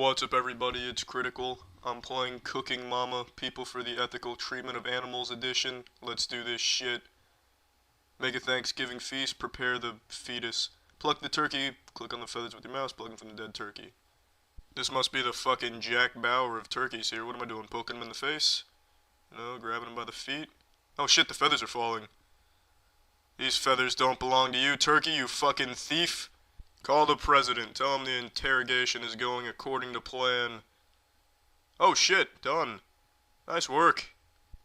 What's up everybody, it's Critical. I'm playing Cooking Mama, People for the Ethical Treatment of Animals edition. Let's do this shit. Make a Thanksgiving feast, prepare the fetus. Pluck the turkey, click on the feathers with your mouse, pluck them from the dead turkey. This must be the fucking Jack Bauer of turkeys here. What am I doing, poking him in the face? No, grabbing him by the feet. Oh shit, the feathers are falling. These feathers don't belong to you, turkey, you fucking thief. Call the president. Tell him the interrogation is going according to plan. Oh shit, done. Nice work.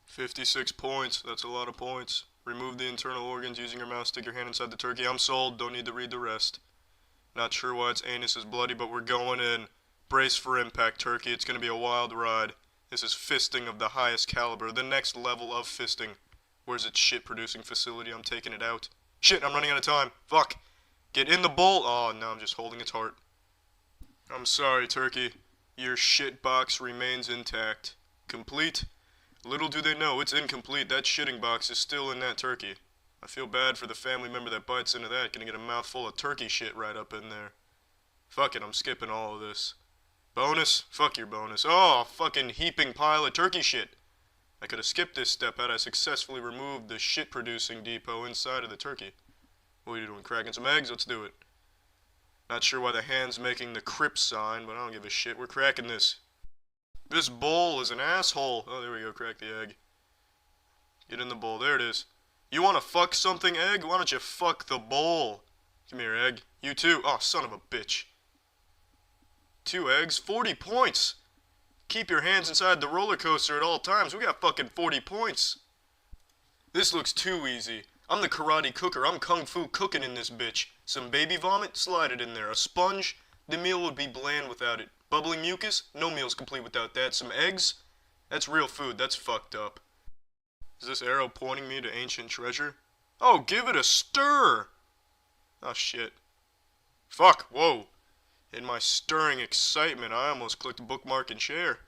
56 points. That's a lot of points. Remove the internal organs using your mouse. Stick your hand inside the turkey. I'm sold. Don't need to read the rest. Not sure why its anus is bloody, but we're going in. Brace for impact, turkey. It's gonna be a wild ride. This is fisting of the highest caliber. The next level of fisting. Where's its shit producing facility? I'm taking it out. Shit, I'm running out of time. Fuck. Get in the bowl! Oh, no, I'm just holding its heart. I'm sorry, turkey. Your shit box remains intact. Complete? Little do they know, it's incomplete. That shitting box is still in that turkey. I feel bad for the family member that bites into that. Gonna get a mouthful of turkey shit right up in there. Fuck it, I'm skipping all of this. Bonus? Fuck your bonus. Oh, fucking heaping pile of turkey shit. I could have skipped this step had I successfully removed the shit-producing depot inside of the turkey. What are you doing, cracking some eggs? Let's do it. Not sure why the hand's making the crip sign, but I don't give a shit. We're cracking this. This bowl is an asshole. Oh, there we go, crack the egg. Get in the bowl, there it is. You wanna fuck something, egg? Why don't you fuck the bowl? Come here, egg. You too. Oh, son of a bitch. 2 eggs, 40 points. Keep your hands inside the roller coaster at all times. We got fucking 40 points. This looks too easy. I'm the karate cooker. I'm kung fu cooking in this bitch. Some baby vomit? Slide it in there. A sponge? The meal would be bland without it. Bubbling mucus? No meal's complete without that. Some eggs? That's real food. That's fucked up. Is this arrow pointing me to ancient treasure? Oh, give it a stir! Oh, shit. Fuck, whoa. In my stirring excitement, I almost clicked bookmark and share.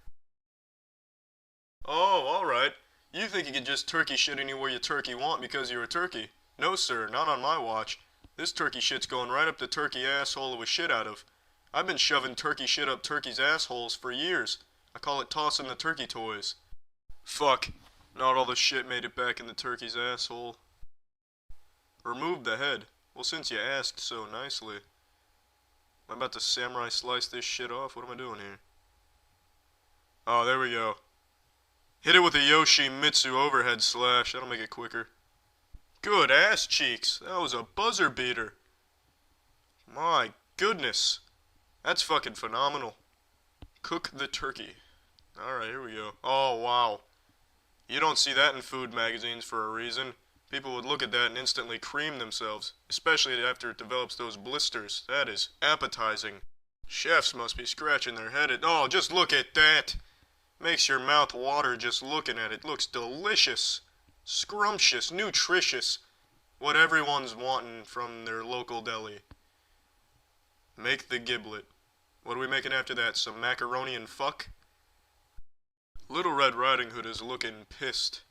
Oh, alright. You think you can just turkey shit anywhere you turkey want because you're a turkey. No sir, not on my watch. This turkey shit's going right up the turkey asshole it was shit out of. I've been shoving turkey shit up turkeys' assholes for years. I call it tossing the turkey toys. Fuck, not all the shit made it back in the turkey's asshole. Remove the head. Well, since you asked so nicely. I'm about to samurai slice this shit off. What am I doing here? Oh, there we go. Hit it with a Yoshimitsu overhead slash. That'll make it quicker. Good ass cheeks. That was a buzzer beater. My goodness. That's fucking phenomenal. Cook the turkey. Alright, here we go. Oh, wow. You don't see that in food magazines for a reason. People would look at that and instantly cream themselves. Especially after it develops those blisters. That is appetizing. Chefs must be scratching their head at... Oh, just look at that! Makes your mouth water just looking at it. Looks delicious. Scrumptious. Nutritious. What everyone's wanting from their local deli. Make the giblet. What are we making after that? Some macaroni and fuck? Little Red Riding Hood is looking pissed.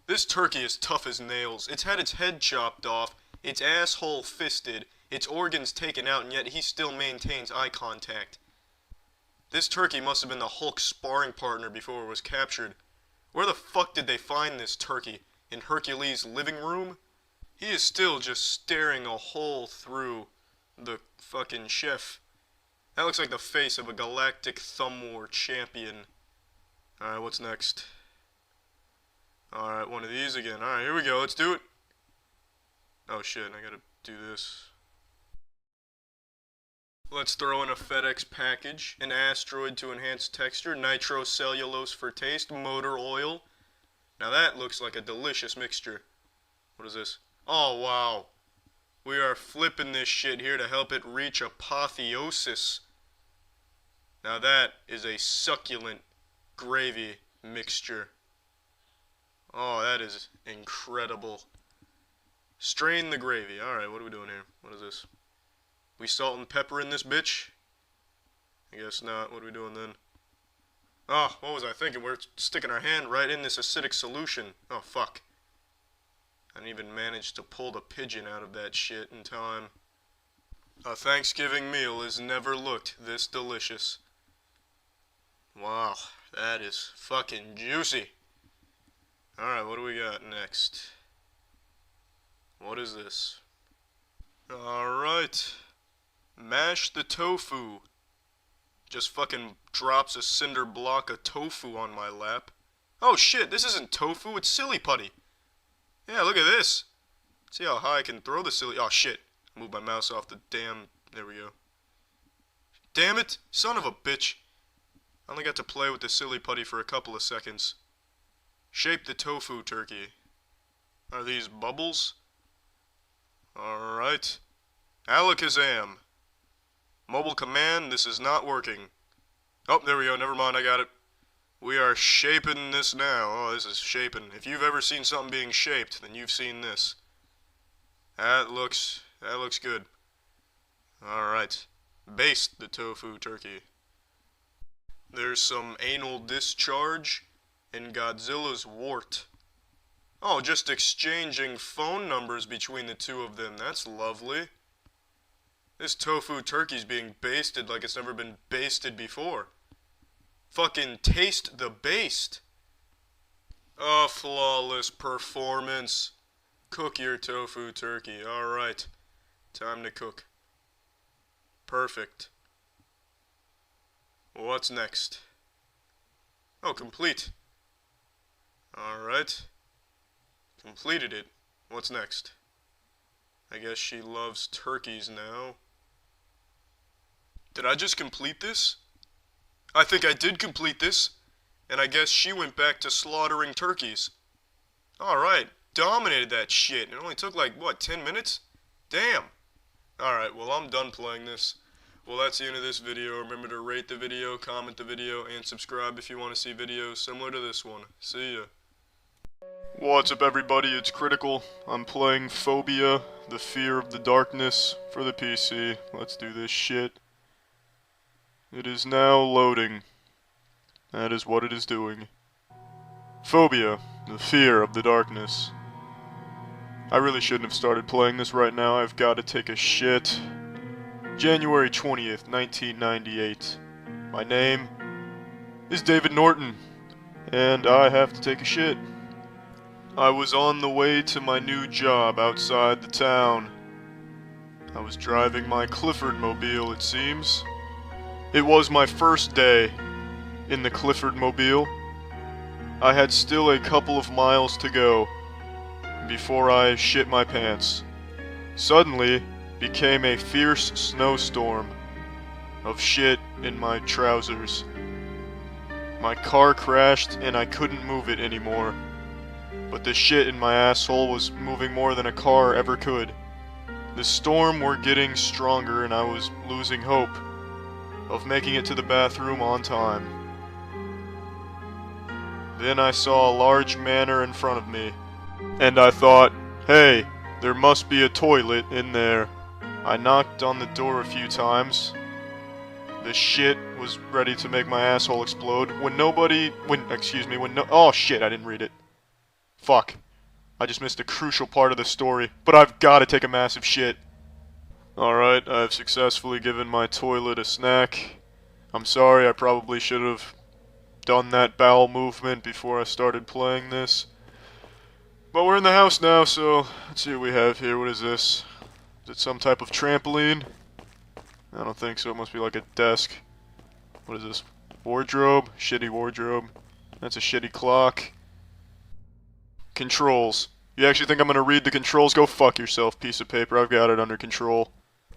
This turkey is tough as nails. It's had its head chopped off, its asshole fisted, its organs taken out, and yet he still maintains eye contact. This turkey must have been the Hulk's sparring partner before it was captured. Where the fuck did they find this turkey? In Hercules' living room? He is still just staring a hole through the fucking chef. That looks like the face of a galactic thumb war champion. Alright, what's next? Alright, one of these again. Alright, here we go. Let's do it. Oh shit, I gotta do this. Let's throw in a FedEx package, an asteroid to enhance texture, nitrocellulose for taste, motor oil. Now that looks like a delicious mixture. What is this? Oh wow. We are flipping this shit here to help it reach apotheosis. Now that is a succulent gravy mixture. Oh, that is incredible. Strain the gravy. Alright, what are we doing here? What is this? We salt and pepper in this bitch? I guess not. What are we doing then? Oh, what was I thinking? We're sticking our hand right in this acidic solution. Oh, fuck. I didn't even manage to pull the pigeon out of that shit in time. A Thanksgiving meal has never looked this delicious. Wow, that is fucking juicy. Alright, what do we got next? What is this? Alright. Mash the tofu. Just fucking drops a cinder block of tofu on my lap. Oh shit, this isn't tofu, it's silly putty. Yeah, look at this. See how high I can throw the silly... Oh shit. Move my mouse off the damn... There we go. Damn it! Son of a bitch. I only got to play with the silly putty for a couple of seconds. Shape the tofu turkey. Are these bubbles? Alright. Alakazam. Mobile command, this is not working. Oh, there we go, never mind, I got it. We are shaping this now. Oh, this is shaping. If you've ever seen something being shaped, then you've seen this. That looks good. Alright. Baste the tofu turkey. There's some anal discharge and Godzilla's wart. Oh, just exchanging phone numbers between the two of them. That's lovely. This tofu turkey's being basted like it's never been basted before. Fucking taste the baste. A flawless performance. Cook your tofu turkey. Alright. Time to cook. Perfect. What's next? Oh, complete. Alright. Completed it. What's next? I guess she loves turkeys now. Did I just complete this? I think I did complete this. And I guess she went back to slaughtering turkeys. Alright. Dominated that shit. It only took like, what, 10 minutes? Damn. Alright, well I'm done playing this. Well, that's the end of this video. Remember to rate the video, comment the video, and subscribe if you want to see videos similar to this one. See ya. What's up everybody, it's Critical. I'm playing Phobia, the Fear of the Darkness, for the PC. Let's do this shit. It is now loading. That is what it is doing. Phobia, the Fear of the Darkness. I really shouldn't have started playing this right now. I've got to take a shit. January 20th, 1998. My name is David Norton, and I have to take a shit. I was on the way to my new job outside the town. I was driving my Clifford mobile, it seems. It was my first day in the Clifford mobile. I had still a couple of miles to go before I shit my pants. Suddenly became a fierce snowstorm of shit in my trousers. My car crashed and I couldn't move it anymore. But the shit in my asshole was moving more than a car ever could. The storm were getting stronger and I was losing hope of making it to the bathroom on time. Then I saw a large manor in front of me, and I thought, hey, there must be a toilet in there. I knocked on the door a few times. The shit was ready to make my asshole explode oh shit, I didn't read it. Fuck. I just missed a crucial part of the story, but I've gotta take a massive shit. Alright, I've successfully given my toilet a snack. I'm sorry, I probably should have done that bowel movement before I started playing this. But we're in the house now, so let's see what we have here. What is this? Is it some type of trampoline? I don't think so, it must be like a desk. What is this? Wardrobe? Shitty wardrobe. That's a shitty clock. Controls. You actually think I'm gonna read the controls? Go fuck yourself, piece of paper. I've got it under control.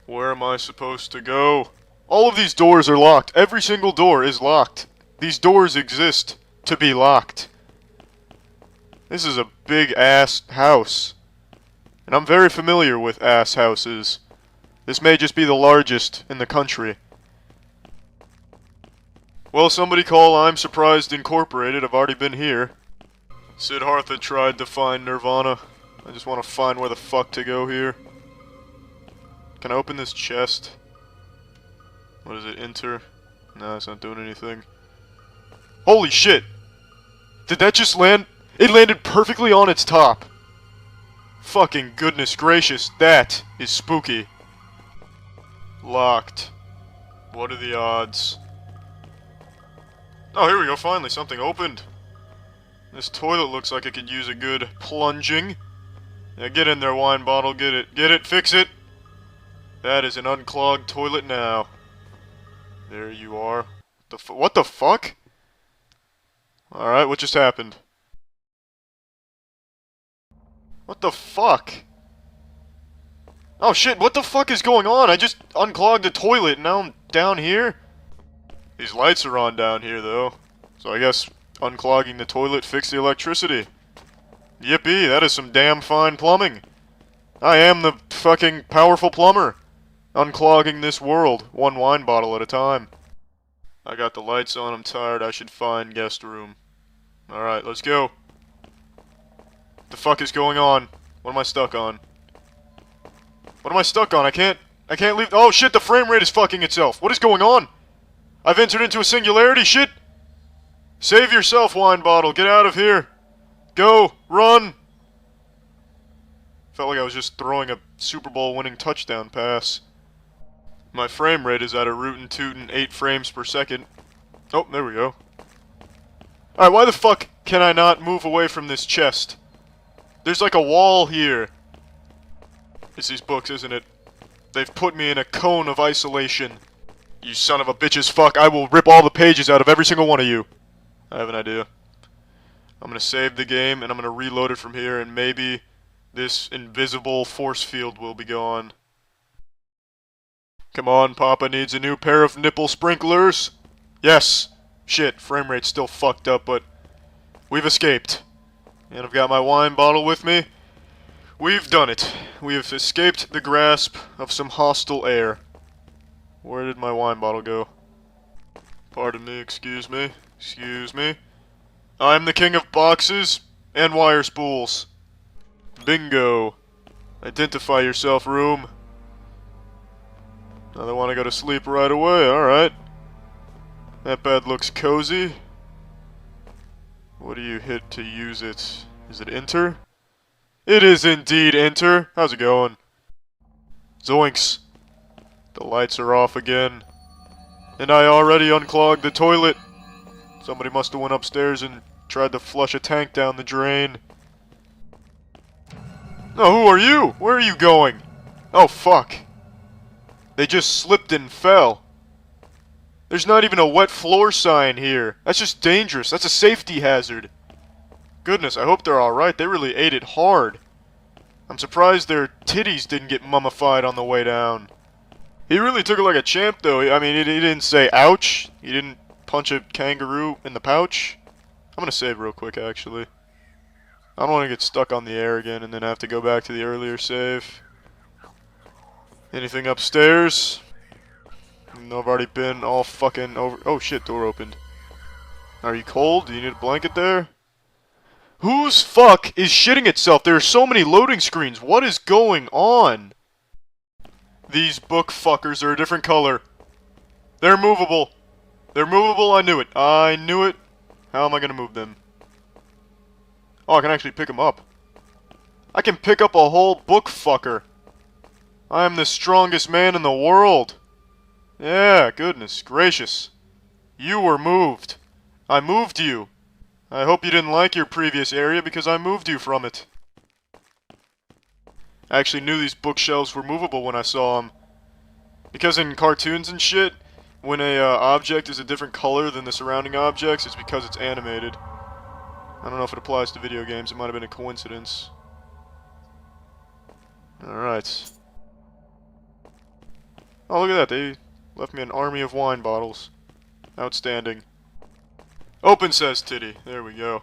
Where am I supposed to go? All of these doors are locked. Every single door is locked. These doors exist to be locked. This is a big ass house. And I'm very familiar with ass houses. This may just be the largest in the country. Well, somebody call I'm Surprised Incorporated. I've already been here. Siddhartha tried to find Nirvana. I just want to find where the fuck to go here. Can I open this chest? What is it? Enter? No, it's not doing anything. Holy shit! Did that just land? It landed perfectly on its top! Fucking goodness gracious, that is spooky. Locked. What are the odds? Oh, here we go, finally, something opened. This toilet looks like it could use a good plunging. Yeah, get in there, wine bottle, get it, fix it! That is an unclogged toilet now. There you are. What the fuck? Alright, what just happened? What the fuck? Oh shit, what the fuck is going on? I just unclogged the toilet and now I'm down here? These lights are on down here though. So I guess unclogging the toilet fixed the electricity. Yippee, that is some damn fine plumbing. I am the fucking powerful plumber. Unclogging this world, one wine bottle at a time. I got the lights on, I'm tired, I should find guest room. Alright, let's go. The fuck is going on? What am I stuck on? What am I stuck on? I can't leave. Oh shit, the frame rate is fucking itself. What is going on? I've entered into a singularity, shit! Save yourself, wine bottle, get out of here! Go, run! Felt like I was just throwing a Super Bowl winning touchdown pass. My frame rate is at a rootin' tootin' 8 frames per second. Oh, there we go. Alright, why the fuck can I not move away from this chest? There's like a wall here. It's these books, isn't it? They've put me in a cone of isolation. You son of a bitch's fuck, I will rip all the pages out of every single one of you. I have an idea. I'm gonna save the game, and I'm gonna reload it from here, and maybe this invisible force field will be gone. Come on, Papa needs a new pair of nipple sprinklers. Yes. Shit, frame rate's still fucked up, but we've escaped. And I've got my wine bottle with me. We've done it. We have escaped the grasp of some hostile air. Where did my wine bottle go? Pardon me, excuse me. Excuse me. I'm the king of boxes and wire spools. Bingo. Identify yourself, room. Now they want to go to sleep right away, alright. That bed looks cozy. What do you hit to use it? Is it enter? It is indeed enter. How's it going? Zoinks. The lights are off again. And I already unclogged the toilet. Somebody must have went upstairs and tried to flush a tank down the drain. Oh, who are you? Where are you going? Oh, fuck. They just slipped and fell. There's not even a wet floor sign here. That's just dangerous. That's a safety hazard. Goodness, I hope they're alright. They really ate it hard. I'm surprised their titties didn't get mummified on the way down. He really took it like a champ, though. I mean, he didn't say ouch. He didn't punch a kangaroo in the pouch. I'm gonna save real quick, actually. I don't want to get stuck on the air again and then have to go back to the earlier save. Anything upstairs? Even though I've already been all fucking over. Oh shit, door opened. Are you cold? Do you need a blanket there? Whose fuck is shitting itself? There are so many loading screens. What is going on? These book fuckers are a different color. They're movable. They're movable, I knew it. I knew it. How am I gonna move them? Oh, I can actually pick them up. I can pick up a whole book fucker. I am the strongest man in the world. Yeah, goodness gracious. You were moved. I moved you. I hope you didn't like your previous area because I moved you from it. I actually knew these bookshelves were movable when I saw them. Because in cartoons and shit, when a object is a different color than the surrounding objects, it's because it's animated. I don't know if it applies to video games, it might have been a coincidence. Alright. Oh, look at that, they left me an army of wine bottles. Outstanding. Open, says Titty. There we go.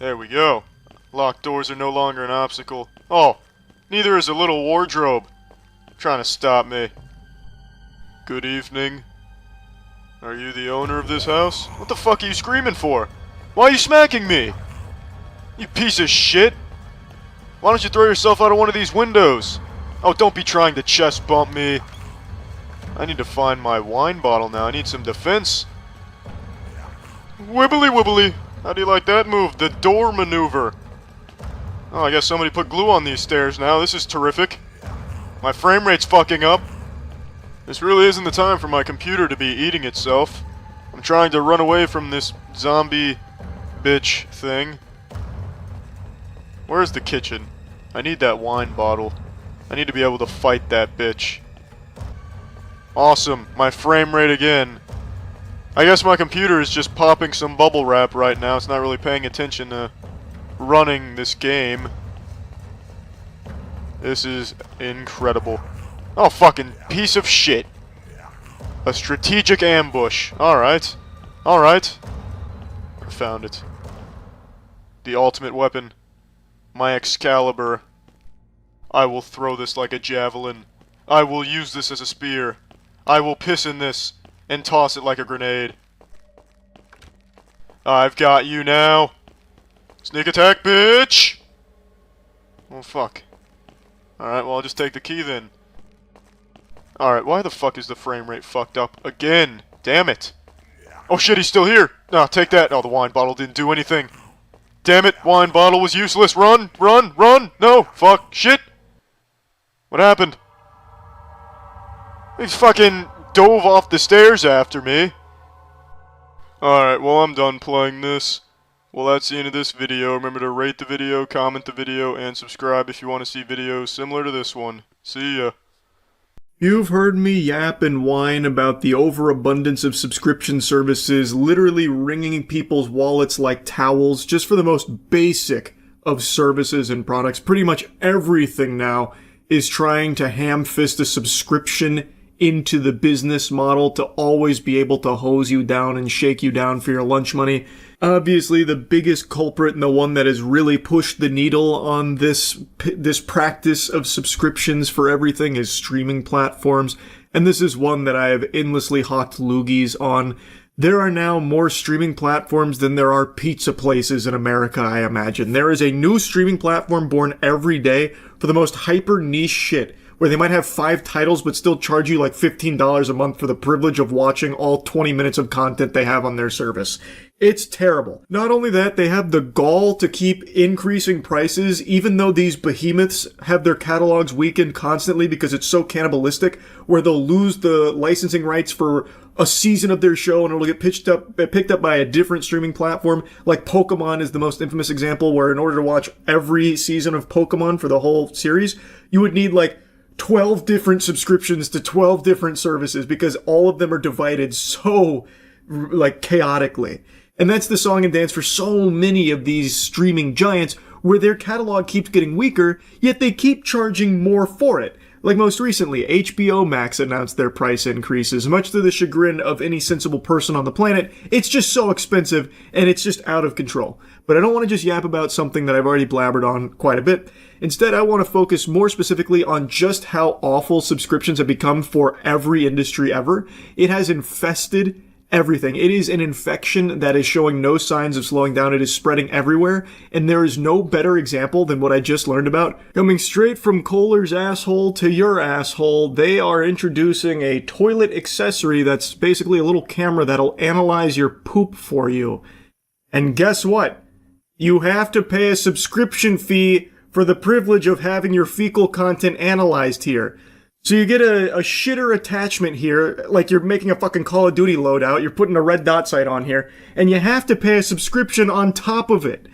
There we go. Locked doors are no longer an obstacle. Oh, neither is a little wardrobe. Trying to stop me. Good evening. Are you the owner of this house? What the fuck are you screaming for? Why are you smacking me? You piece of shit. Why don't you throw yourself out of one of these windows? Oh, don't be trying to chest bump me. I need to find my wine bottle now. I need some defense. Wibbly wibbly. How do you like that move? The door maneuver. Oh, I guess somebody put glue on these stairs now. This is terrific. My frame rate's fucking up. This really isn't the time for my computer to be eating itself. I'm I'm trying to run away from this zombie bitch thing. Where's the kitchen? I need that wine bottle. I need to be able to fight that bitch. Awesome. My frame rate again. I guess my computer is just popping some bubble wrap right now. It's not really paying attention to running this game. This is incredible. Oh, fucking piece of shit. A strategic ambush. Alright. Alright. I found it. The ultimate weapon. My Excalibur. I will throw this like a javelin. I will use this as a spear. I will piss in this and toss it like a grenade. I've got you now. Sneak attack, bitch! Oh, fuck. Alright, well, I'll just take the key then. Alright, why the fuck is the frame rate fucked up again? Damn it. Oh shit, he's still here! No, take that. Oh, the wine bottle didn't do anything. Damn it, wine bottle was useless. Run, run, run! No, fuck, shit! What happened? He fucking dove off the stairs after me. Alright, well, I'm done playing this. Well, that's the end of this video. Remember to rate the video, comment the video, and subscribe if you want to see videos similar to this one. See ya. You've heard me yap and whine about the overabundance of subscription services literally wringing people's wallets like towels just for the most basic of services and products. Pretty much everything now is trying to ham-fist a subscription into the business model to always be able to hose you down and shake you down for your lunch money. Obviously, the biggest culprit and the one that has really pushed the needle on this practice of subscriptions for everything is streaming platforms. And this is one that I have endlessly hawked loogies on. There are now more streaming platforms than there are pizza places in America, I imagine. There is a new streaming platform born every day for the most hyper niche shit, where they might have 5 titles but still charge you like $15 a month for the privilege of watching all 20 minutes of content they have on their service. It's terrible. Not only that, they have the gall to keep increasing prices even though these behemoths have their catalogs weakened constantly because it's so cannibalistic, where they'll lose the licensing rights for a season of their show and it'll get picked up by a different streaming platform. Like Pokemon is the most infamous example, where in order to watch every season of Pokemon for the whole series, you would need like 12 different subscriptions to 12 different services because all of them are divided so, like, chaotically. And that's the song and dance for so many of these streaming giants, where their catalog keeps getting weaker, yet they keep charging more for it. Like most recently, HBO Max announced their price increases, much to the chagrin of any sensible person on the planet. It's just so expensive, and it's just out of control. But I don't want to just yap about something that I've already blabbered on quite a bit. Instead, I want to focus more specifically on just how awful subscriptions have become for every industry ever. It has infested everything. It is an infection that is showing no signs of slowing down. It is spreading everywhere, and there is no better example than what I just learned about. Coming straight from Kohler's asshole to your asshole, they are introducing a toilet accessory that's basically a little camera that'll analyze your poop for you. And guess what? You have to pay a subscription fee for the privilege of having your fecal content analyzed here. So you get a shitter attachment here, like you're making a fucking Call of Duty loadout, you're putting a red dot sight on here, and you have to pay a subscription on top of it.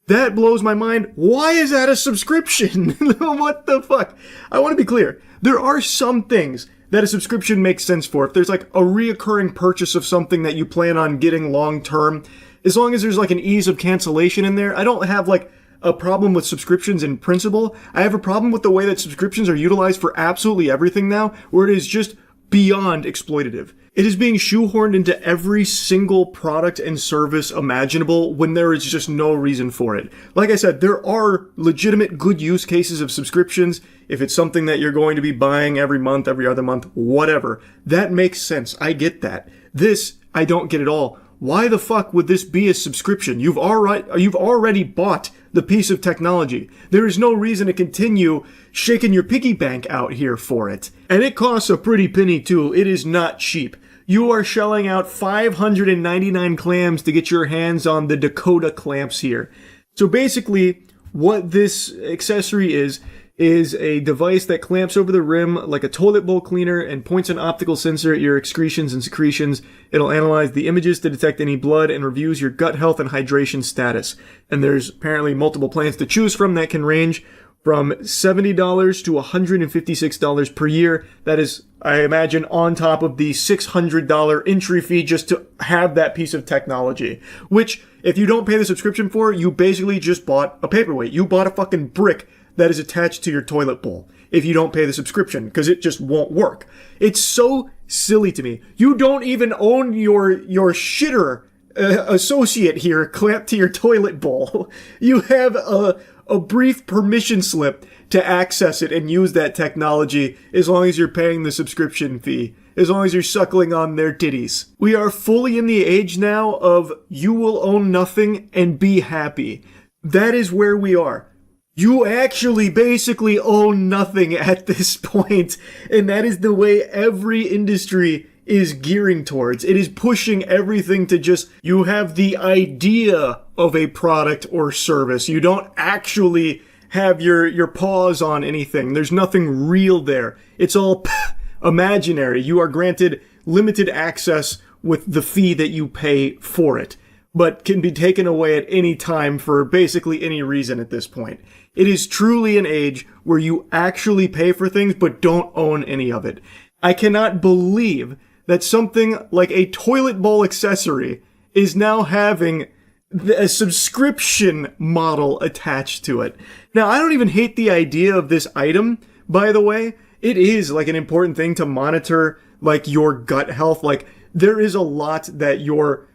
That blows my mind. Why is that a subscription? What the fuck? I want to be clear. There are some things that a subscription makes sense for. If there's like a reoccurring purchase of something that you plan on getting long term, as long as there's like an ease of cancellation in there. I don't have like a problem with subscriptions in principle. I have a problem with the way that subscriptions are utilized for absolutely everything now, where it is just beyond exploitative. It is being shoehorned into every single product and service imaginable when there is just no reason for it. Like I said, there are legitimate good use cases of subscriptions. If it's something that you're going to be buying every month, every other month, whatever, that makes sense. I get that. This, I don't get at all. Why the fuck would this be a subscription? You've already bought the piece of technology. There is no reason to continue shaking your piggy bank out here for it. And it costs a pretty penny too. It is not cheap. You are shelling out 599 clams to get your hands on the Dakota clamps here. So basically, what this accessory is is a device that clamps over the rim like a toilet bowl cleaner and points an optical sensor at your excretions and secretions. It'll analyze the images to detect any blood and reviews your gut health and hydration status. And there's apparently multiple plans to choose from that can range from $70 to $156 per year. That is, I imagine, on top of the $600 entry fee just to have that piece of technology. Which, if you don't pay the subscription for, you basically just bought a paperweight. You bought a fucking brick that is attached to your toilet bowl if you don't pay the subscription, because it just won't work. It's so silly to me. You don't even own your shitter associate here clamped to your toilet bowl. You have a brief permission slip to access it and use that technology as long as you're paying the subscription fee, as long as you're suckling on their titties. We are fully in the age now of you will own nothing and be happy. That is where we are. You actually basically own nothing at this point, and that is the way every industry is gearing towards. It is pushing everything to just, you have the idea of a product or service. You don't actually have your paws on anything. There's nothing real there. It's all imaginary. You are granted limited access with the fee that you pay for it, but can be taken away at any time for basically any reason at this point. It is truly an age where you actually pay for things but don't own any of it. I cannot believe that something like a toilet bowl accessory is now having a subscription model attached to it. Now, I don't even hate the idea of this item, by the way. It is like an important thing to monitor like your gut health. Like, there is a lot that your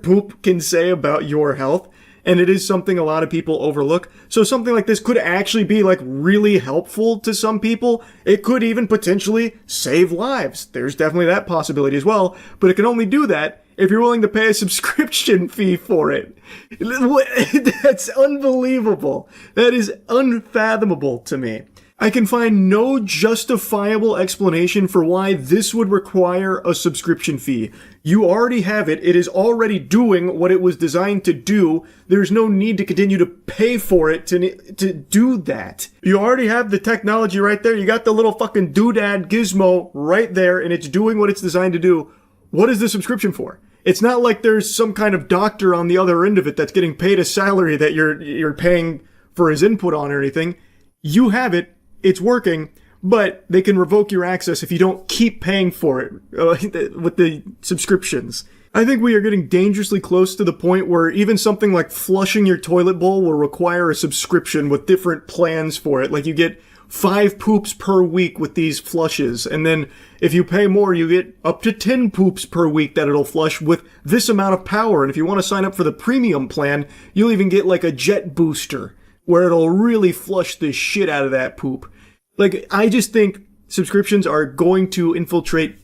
poop can say about your health, and it is something a lot of people overlook. So something like this could actually be like really helpful to some people. It could even potentially save lives. There's definitely that possibility as well, but it can only do that if you're willing to pay a subscription fee for it. That's unbelievable. That is unfathomable to me. I can find no justifiable explanation for why this would require a subscription fee. You already have it. It is already doing what it was designed to do. There's no need to continue to pay for it to do that. You already have the technology right there. You got the little fucking doodad gizmo right there, and it's doing what it's designed to do. What is the subscription for? It's not like there's some kind of doctor on the other end of it that's getting paid a salary that you're paying for his input on or anything. You have it. It's working, but they can revoke your access if you don't keep paying for it with the subscriptions. I think we are getting dangerously close to the point where even something like flushing your toilet bowl will require a subscription with different plans for it. Like, you get 5 poops per week with these flushes, and then if you pay more, you get up to 10 poops per week that it'll flush with this amount of power. And if you want to sign up for the premium plan, you'll even get like a jet booster where it'll really flush the shit out of that poop. Like, I just think subscriptions are going to infiltrate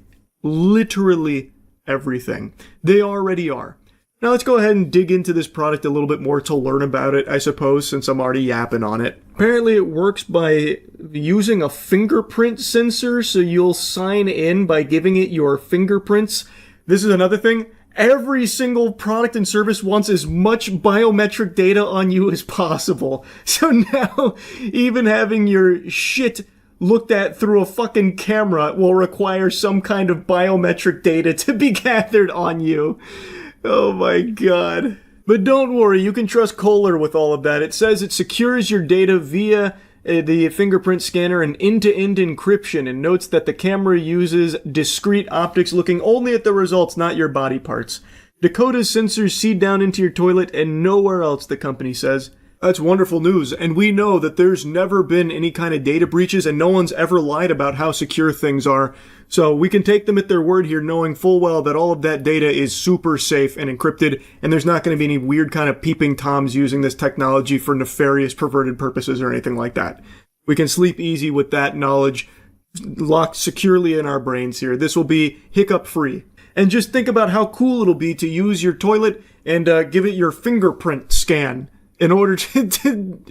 literally everything. They already are. Now let's go ahead and dig into this product a little bit more to learn about it, I suppose, since I'm already yapping on it. Apparently it works by using a fingerprint sensor, so you'll sign in by giving it your fingerprints. This is another thing. Every single product and service wants as much biometric data on you as possible. So now, even having your shit looked at through a fucking camera will require some kind of biometric data to be gathered on you. Oh my god. But don't worry, you can trust Kohler with all of that. It says it secures your data via the fingerprint scanner and end-to-end encryption, and notes that the camera uses discrete optics looking only at the results, not your body parts. Dakota's sensors seed down into your toilet and nowhere else, the company says. That's wonderful news, and we know that there's never been any kind of data breaches and no one's ever lied about how secure things are. So we can take them at their word here, knowing full well that all of that data is super safe and encrypted, and there's not going to be any weird kind of peeping toms using this technology for nefarious, perverted purposes or anything like that. We can sleep easy with that knowledge locked securely in our brains here. This will be hiccup-free. And just think about how cool it'll be to use your toilet and give it your fingerprint scan in order to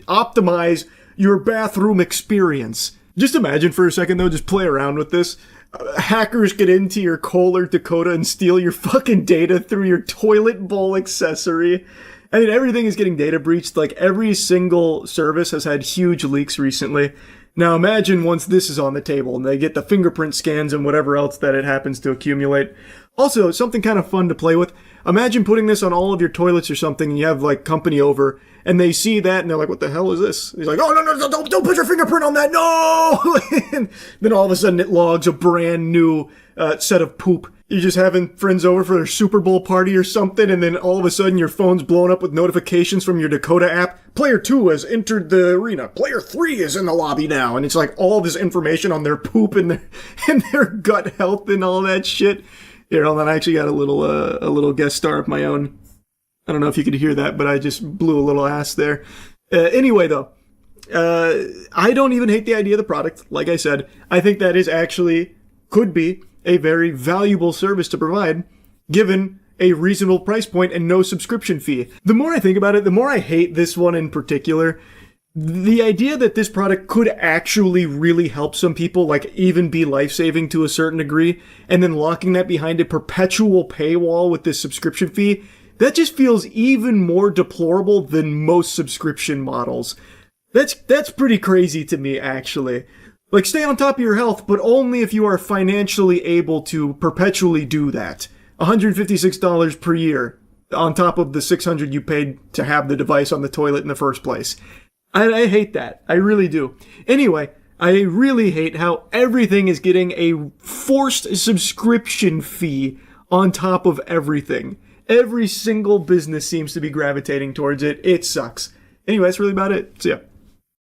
optimize your bathroom experience. Just imagine for a second, though, just play around with this. Hackers get into your Kohler Dakota and steal your fucking data through your toilet bowl accessory. I mean, everything is getting data breached. Like, every single service has had huge leaks recently. Now imagine once this is on the table and they get the fingerprint scans and whatever else that it happens to accumulate. Also, something kind of fun to play with. Imagine putting this on all of your toilets or something and you have, like, company over and they see that and they're like, what the hell is this? He's like, oh, no, don't put your fingerprint on that, no! And then all of a sudden it logs a brand new set of poop. You're just having friends over for their Super Bowl party or something, and then all of a sudden your phone's blowing up with notifications from your Dakota app. Player 2 has entered the arena. Player 3 is in the lobby now. And it's like all this information on their poop and their gut health and all that shit. Here, hold on, I actually got a little guest star of my own. I don't know if you could hear that, but I just blew a little ass there. Anyway, though, I don't even hate the idea of the product. Like I said, I think that is actually, could be, a very valuable service to provide, given a reasonable price point and no subscription fee. The more I think about it, the more I hate this one in particular. The idea that this product could actually really help some people, like even be life-saving to a certain degree, and then locking that behind a perpetual paywall with this subscription fee, that just feels even more deplorable than most subscription models. That's pretty crazy to me, actually. Like, stay on top of your health, but only if you are financially able to perpetually do that. $156 per year, on top of the $600 you paid to have the device on the toilet in the first place. I hate that. I really do. Anyway, I really hate how everything is getting a forced subscription fee on top of everything. Every single business seems to be gravitating towards it. It sucks. Anyway, that's really about it. So yeah.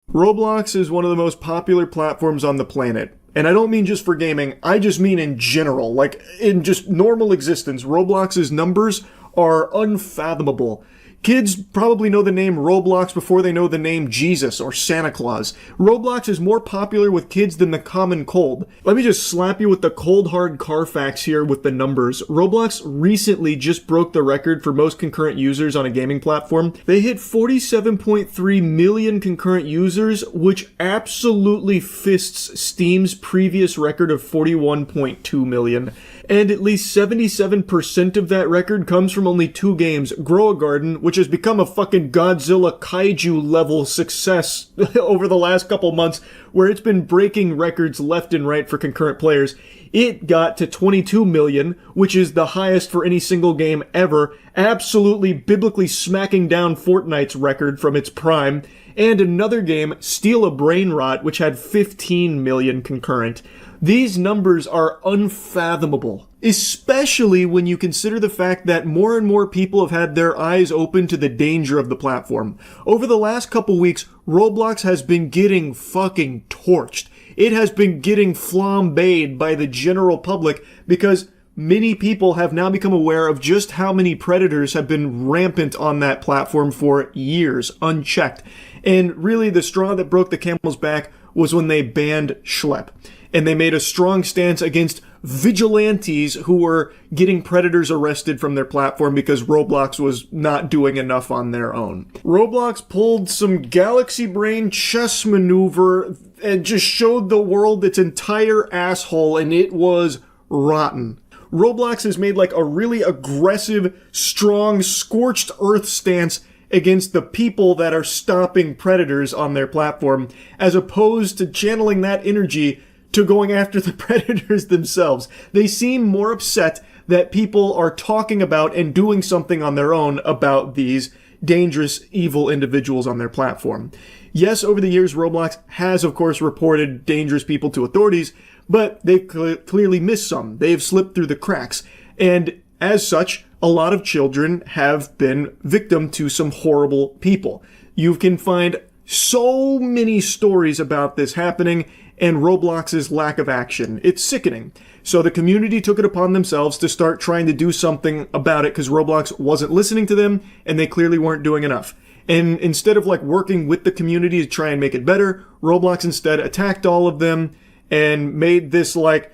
Roblox is one of the most popular platforms on the planet. And I don't mean just for gaming, I just mean in general. Like, in just normal existence, Roblox's numbers are unfathomable. Kids probably know the name Roblox before they know the name Jesus or Santa Claus. Roblox is more popular with kids than the common cold. Let me just slap you with the cold hard Carfax here with the numbers. Roblox recently just broke the record for most concurrent users on a gaming platform. They hit 47.3 million concurrent users, which absolutely fists Steam's previous record of 41.2 million. And at least 77% of that record comes from only 2 games, Grow a Garden, which has become a fucking Godzilla kaiju level success over the last couple months, where it's been breaking records left and right for concurrent players. It got to 22 million, which is the highest for any single game ever, absolutely biblically smacking down Fortnite's record from its prime. And another game, Steal a Brain Rot, which had 15 million concurrent. These numbers are unfathomable, especially when you consider the fact that more and more people have had their eyes open to the danger of the platform. Over the last couple weeks, Roblox has been getting fucking torched. It has been getting flambéed by the general public because many people have now become aware of just how many predators have been rampant on that platform for years, unchecked. And really, the straw that broke the camel's back was when they banned Schlep. And they made a strong stance against vigilantes who were getting predators arrested from their platform because Roblox was not doing enough on their own. Roblox pulled some galaxy brain chess maneuver and just showed the world its entire asshole, and it was rotten. Roblox has made like a really aggressive, strong, scorched earth stance against the people that are stopping predators on their platform, as opposed to channeling that energy to going after the predators themselves. They seem more upset that people are talking about and doing something on their own about these dangerous, evil individuals on their platform. Yes, over the years, Roblox has, of course, reported dangerous people to authorities, but they've clearly missed some. They've slipped through the cracks. And as such, a lot of children have been victim to some horrible people. You can find so many stories about this happening and Roblox's lack of action. It's sickening. So the community took it upon themselves to start trying to do something about it because Roblox wasn't listening to them and they clearly weren't doing enough. And instead of like working with the community to try and make it better, Roblox instead attacked all of them and made this like,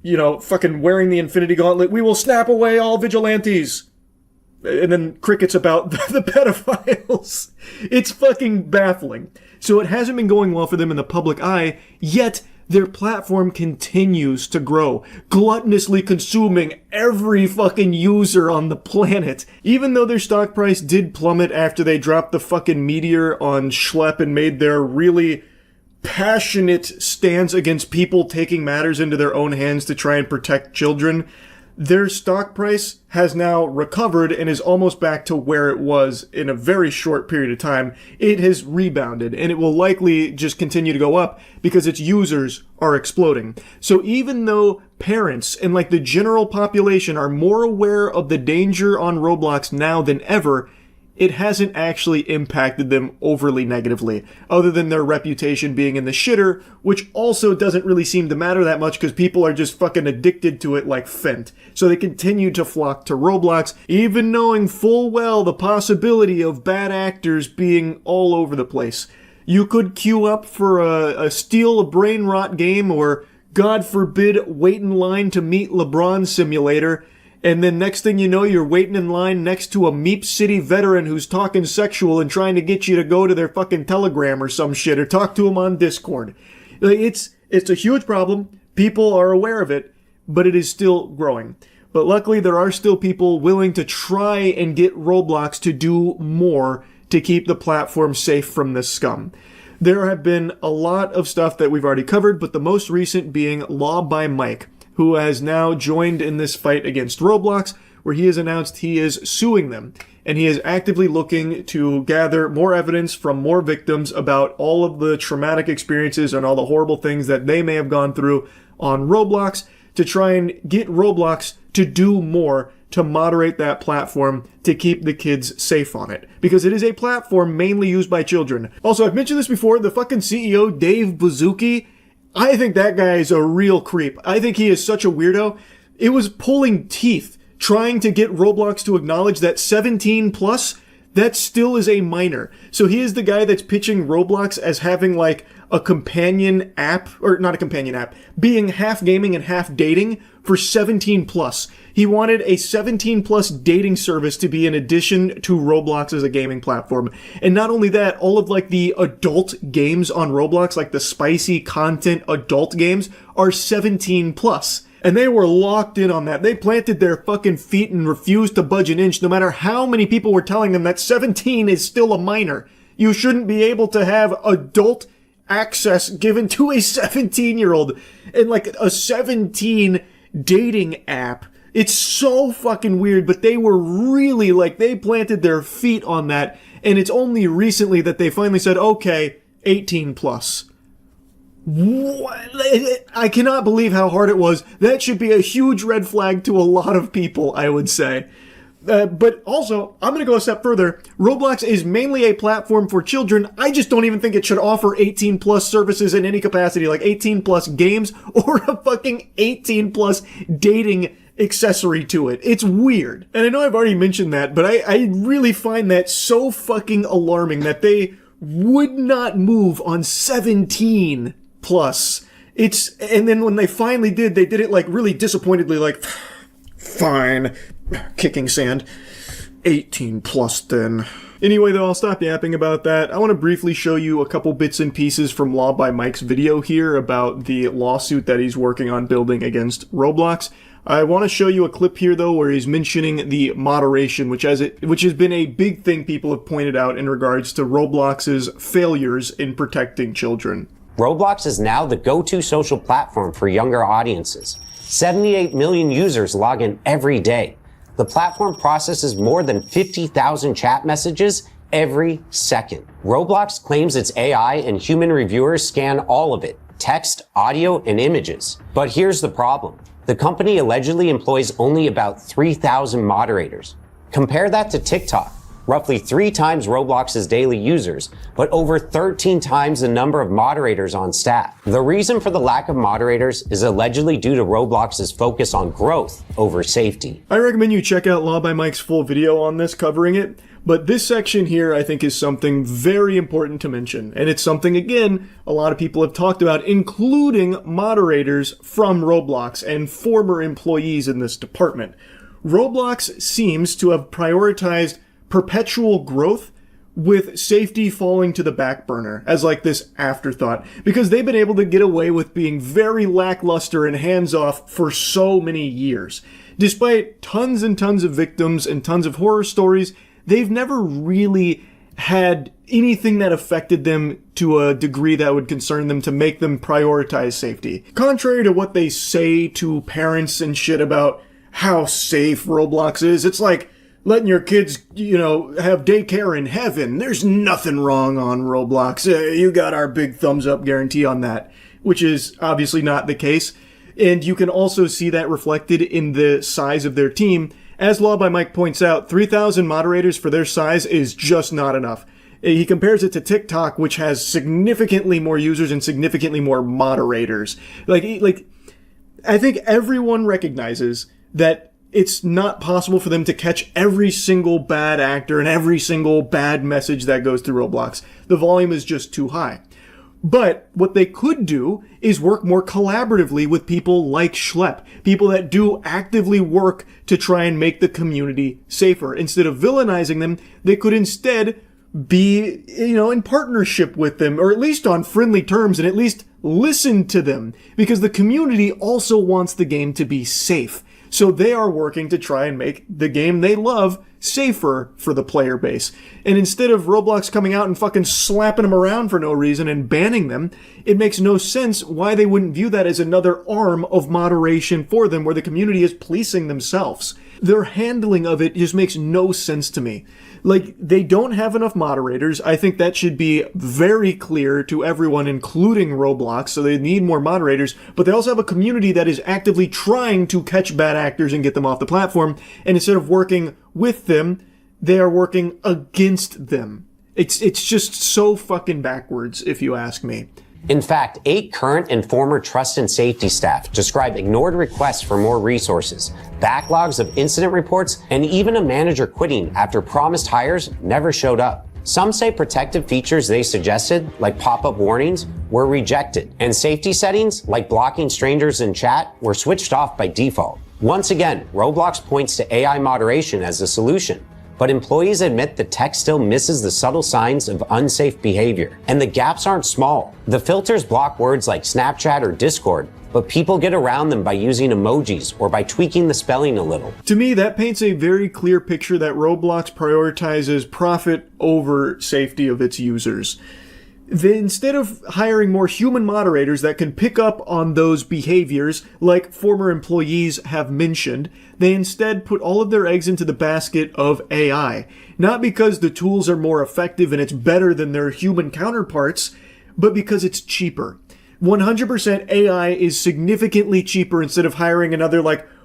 you know, fucking wearing the Infinity Gauntlet, we will snap away all vigilantes. And then crickets about the pedophiles. It's fucking baffling. So it hasn't been going well for them in the public eye, yet their platform continues to grow, gluttonously consuming every fucking user on the planet. Even though their stock price did plummet after they dropped the fucking meteor on Schlepp and made their really passionate stance against people taking matters into their own hands to try and protect children, their stock price has now recovered and is almost back to where it was in a very short period of time. It has rebounded, and it will likely just continue to go up because its users are exploding. So even though parents and like the general population are more aware of the danger on Roblox now than ever, it hasn't actually impacted them overly negatively, other than their reputation being in the shitter, which also doesn't really seem to matter that much because people are just fucking addicted to it like Fent. So they continue to flock to Roblox, even knowing full well the possibility of bad actors being all over the place. You could queue up for a steal a brain rot game, or God forbid wait in line to meet LeBron simulator, and then next thing you know, you're waiting in line next to a Meep City veteran who's talking sexual and trying to get you to go to their fucking Telegram or some shit, or talk to him on Discord. It's a huge problem. People are aware of it, but it is still growing. But luckily, there are still people willing to try and get Roblox to do more to keep the platform safe from this scum. There have been a lot of stuff that we've already covered, but the most recent being Law by Mike, who has now joined in this fight against Roblox, where he has announced he is suing them. And he is actively looking to gather more evidence from more victims about all of the traumatic experiences and all the horrible things that they may have gone through on Roblox, to try and get Roblox to do more to moderate that platform to keep the kids safe on it. Because it is a platform mainly used by children. Also, I've mentioned this before, the fucking CEO, Dave Baszucki, I think that guy is a real creep. I think he is such a weirdo. It was pulling teeth trying to get Roblox to acknowledge that 17 plus, that still is a minor. So he is the guy that's pitching Roblox as having like a companion app, or not a companion app, being half gaming and half dating for 17 plus. He wanted a 17 plus dating service to be in addition to Roblox as a gaming platform. And not only that, all of like the adult games on Roblox, like the spicy content adult games, are 17 plus. And they were locked in on that. They planted their fucking feet and refused to budge an inch, no matter how many people were telling them that 17 is still a minor. You shouldn't be able to have adult access given to a 17-year-old. And like a 17 dating app. It's so fucking weird, but they were really like, they planted their feet on that, and it's only recently that they finally said, okay, 18 plus. What? I cannot believe how hard it was. That should be a huge red flag to a lot of people, I would say. But also, I'm going to go a step further. Roblox is mainly a platform for children. I just don't even think it should offer 18 plus services in any capacity, like 18 plus games or a fucking 18 plus dating accessory to it. It's weird. And I know I've already mentioned that, but I really find that so fucking alarming that they would not move on 17 plus. And then when they finally did, they did it like really disappointedly, like, fine, kicking sand. 18 plus then. Anyway, though, I'll stop yapping about that. I want to briefly show you a couple bits and pieces from Law by Mike's video here about the lawsuit that he's working on building against Roblox. I want to show you a clip here, though, where he's mentioning the moderation, which has been a big thing people have pointed out in regards to Roblox's failures in protecting children. Roblox is now the go-to social platform for younger audiences. 78 million users log in every day. The platform processes more than 50,000 chat messages every second. Roblox claims its AI and human reviewers scan all of it, text, audio, and images. But here's the problem. The company allegedly employs only about 3,000 moderators. Compare that to TikTok, roughly 3 times Roblox's daily users, but over 13 times the number of moderators on staff. The reason for the lack of moderators is allegedly due to Roblox's focus on growth over safety. I recommend you check out Law by Mike's full video on this covering it, but this section here I think is something very important to mention, and it's something, again, a lot of people have talked about, including moderators from Roblox and former employees in this department. Roblox seems to have prioritized perpetual growth with safety falling to the back burner as like this afterthought, because they've been able to get away with being very lackluster and hands-off for so many years. Despite tons and tons of victims and tons of horror stories, they've never really had anything that affected them to a degree that would concern them to make them prioritize safety. Contrary to what they say to parents and shit about how safe Roblox is, it's like letting your kids, have daycare in heaven. There's nothing wrong on Roblox. You got our big thumbs up guarantee on that, which is obviously not the case. And you can also see that reflected in the size of their team. As Law by Mike points out, 3,000 moderators for their size is just not enough. He compares it to TikTok, which has significantly more users and significantly more moderators. Like, I think everyone recognizes that it's not possible for them to catch every single bad actor and every single bad message that goes through Roblox. The volume is just too high. But what they could do is work more collaboratively with people like Schlepp, people that do actively work to try and make the community safer. Instead of villainizing them, they could instead be, in partnership with them, or at least on friendly terms, and at least listen to them, because the community also wants the game to be safe. So they are working to try and make the game they love safer for the player base. And instead of Roblox coming out and fucking slapping them around for no reason and banning them, it makes no sense why they wouldn't view that as another arm of moderation for them, where the community is policing themselves. Their handling of it just makes no sense to me. Like, they don't have enough moderators. I think that should be very clear to everyone, including Roblox, so they need more moderators. But they also have a community that is actively trying to catch bad actors and get them off the platform. And instead of working with them, they are working against them. It's just so fucking backwards, if you ask me. In fact, 8 current and former trust and safety staff describe ignored requests for more resources, backlogs of incident reports, and even a manager quitting after promised hires never showed up. Some say protective features they suggested, like pop-up warnings, were rejected, and safety settings, like blocking strangers in chat, were switched off by default. Once again, Roblox points to AI moderation as the solution, but employees admit the tech still misses the subtle signs of unsafe behavior. And the gaps aren't small. The filters block words like Snapchat or Discord, but people get around them by using emojis or by tweaking the spelling a little. To me, that paints a very clear picture that Roblox prioritizes profit over safety of its users. Instead of hiring more human moderators that can pick up on those behaviors, like former employees have mentioned, they instead put all of their eggs into the basket of AI. Not because the tools are more effective and it's better than their human counterparts, but because it's cheaper. 100% AI is significantly cheaper instead of hiring another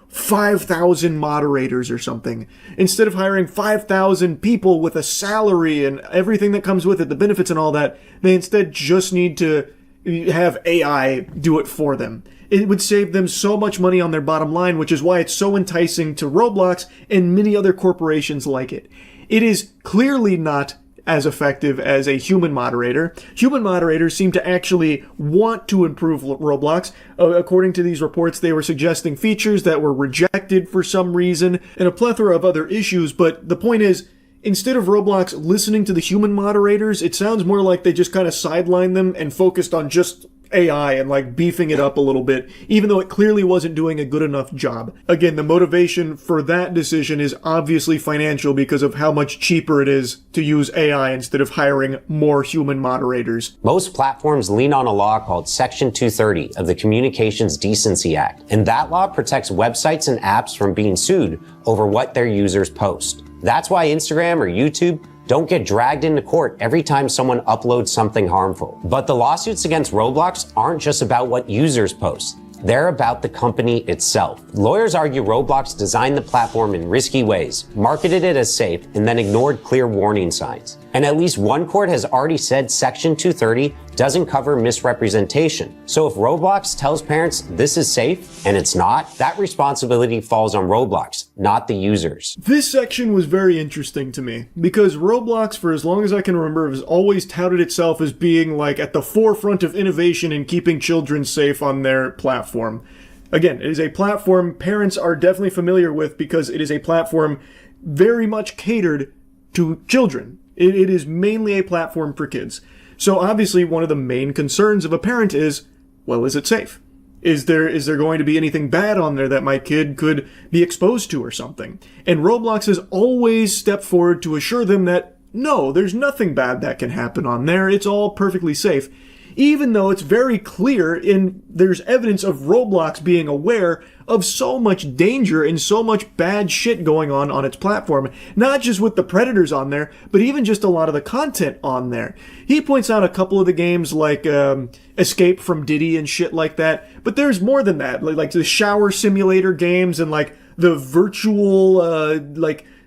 5,000 moderators or something. Instead of hiring 5,000 people with a salary and everything that comes with it, the benefits and all that, they instead just need to have AI do it for them. It would save them so much money on their bottom line, which is why it's so enticing to Roblox and many other corporations like it. It is clearly not as effective as a human moderator. Human moderators seem to actually want to improve Roblox. According to these reports, they were suggesting features that were rejected for some reason and a plethora of other issues. But the point is, instead of Roblox listening to the human moderators, it sounds more like they just kind of sidelined them and focused on just AI and beefing it up a little bit, even though it clearly wasn't doing a good enough job. Again, the motivation for that decision is obviously financial because of how much cheaper it is to use AI instead of hiring more human moderators. Most platforms lean on a law called Section 230 of the Communications Decency Act, and that law protects websites and apps from being sued over what their users post. That's why Instagram or YouTube don't get dragged into court every time someone uploads something harmful. But the lawsuits against Roblox aren't just about what users post. They're about the company itself. Lawyers argue Roblox designed the platform in risky ways, marketed it as safe, and then ignored clear warning signs. And at least one court has already said Section 230 doesn't cover misrepresentation. So if Roblox tells parents this is safe and it's not, that responsibility falls on Roblox, not the users. This section was very interesting to me because Roblox, for as long as I can remember, has always touted itself as being at the forefront of innovation in keeping children safe on their platform. Again, it is a platform parents are definitely familiar with because it is a platform very much catered to children. It is mainly a platform for kids. So obviously one of the main concerns of a parent is, well, is it safe? Is there going to be anything bad on there that my kid could be exposed to or something? And Roblox has always stepped forward to assure them that, no, there's nothing bad that can happen on there. It's all perfectly safe. Even though it's very clear and there's evidence of Roblox being aware of so much danger and so much bad shit going on its platform. Not just with the predators on there, but even just a lot of the content on there. He points out a couple of the games like Escape from Diddy and shit like that, but there's more than that. Like the shower simulator games and like the virtual,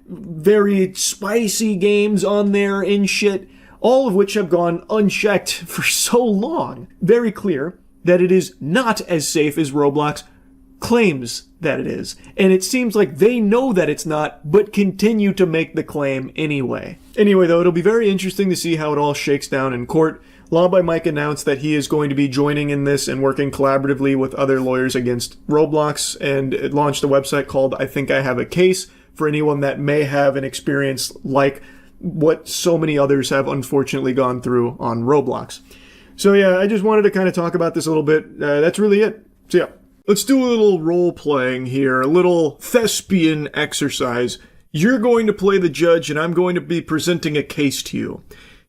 very spicy games on there and shit. All of which have gone unchecked for so long. Very clear that it is not as safe as Roblox claims that it is. And it seems like they know that it's not, but continue to make the claim anyway. Anyway, though, it'll be very interesting to see how it all shakes down in court. Law by Mike announced that he is going to be joining in this and working collaboratively with other lawyers against Roblox, and it launched a website called I Think I Have a Case for anyone that may have an experience like what so many others have unfortunately gone through on Roblox. So yeah, I just wanted to kind of talk about this a little bit. That's really it. So yeah, let's do a little role playing here, a little thespian exercise. You're going to play the judge and I'm going to be presenting a case to you.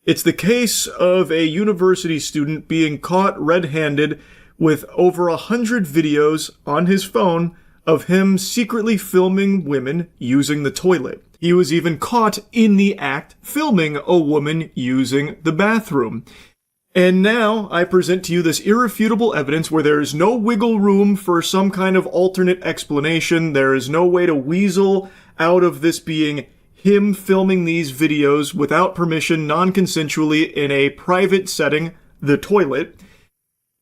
It's the case of a university student being caught red-handed with over 100 videos on his phone of him secretly filming women using the toilet. He was even caught in the act filming a woman using the bathroom. And now I present to you this irrefutable evidence where there is no wiggle room for some kind of alternate explanation. There is no way to weasel out of this being him filming these videos without permission, non-consensually, in a private setting, the toilet.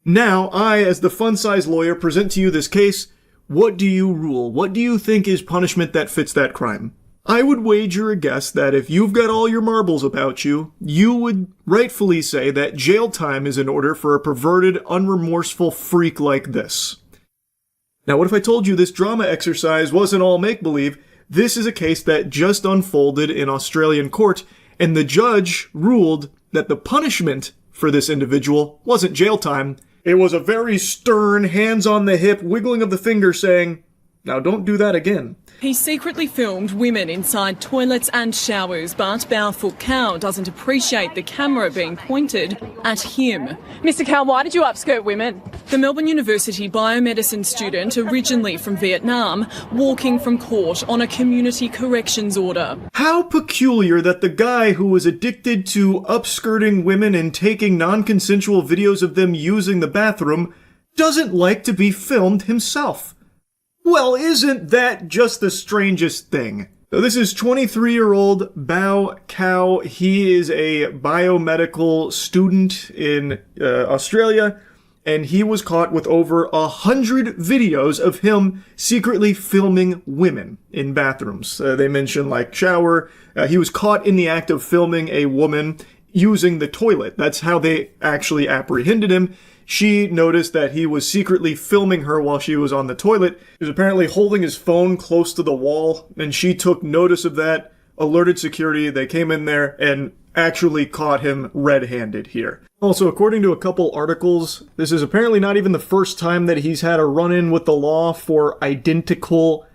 Now, I, as the fun-size lawyer, present to you this case. What do you rule? What do you think is punishment that fits that crime? I would wager a guess that if you've got all your marbles about you, you would rightfully say that jail time is in order for a perverted, unremorseful freak like this. Now, what if I told you this drama exercise wasn't all make-believe? This is a case that just unfolded in Australian court, and the judge ruled that the punishment for this individual wasn't jail time. It was a very stern, hands-on-the-hip wiggling of the finger saying, now don't do that again. He secretly filmed women inside toilets and showers, but Barefoot Cow doesn't appreciate the camera being pointed at him. Mr. Cow, why did you upskirt women? The Melbourne University biomedicine student, originally from Vietnam, walking from court on a community corrections order. How peculiar that the guy who was addicted to upskirting women and taking non-consensual videos of them using the bathroom doesn't like to be filmed himself. Well, isn't that just the strangest thing? So this is 23-year-old Bao Cao. He is a biomedical student in Australia, and he was caught with over 100 videos of him secretly filming women in bathrooms. They mention like shower. He was caught in the act of filming a woman using the toilet. That's how they actually apprehended him. She noticed that he was secretly filming her while she was on the toilet. He was apparently holding his phone close to the wall, and she took notice of that, alerted security. They came in there and actually caught him red-handed here. Also, according to a couple articles, this is apparently not even the first time that he's had a run-in with the law for identical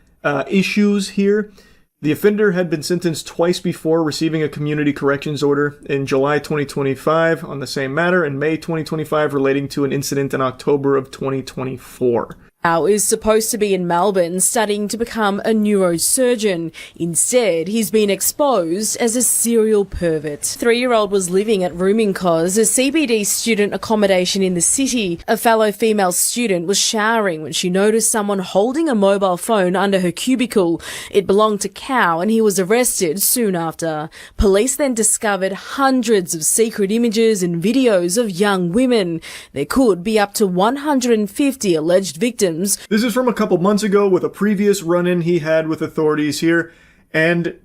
issues here. The offender had been sentenced twice before, receiving a community corrections order in July 2025 on the same matter, and May 2025 relating to an incident in October of 2024. Al is supposed to be in Melbourne studying to become a neurosurgeon. Instead, he's been exposed as a serial pervert. 3-year-old was living at Rooming Cos, a CBD student accommodation in the city. A fellow female student was showering when she noticed someone holding a mobile phone under her cubicle. It belonged to Cow, and he was arrested soon after. Police then discovered hundreds of secret images and videos of young women. There could be up to 150 alleged victims. This is from a couple months ago with a previous run-in he had with authorities here, and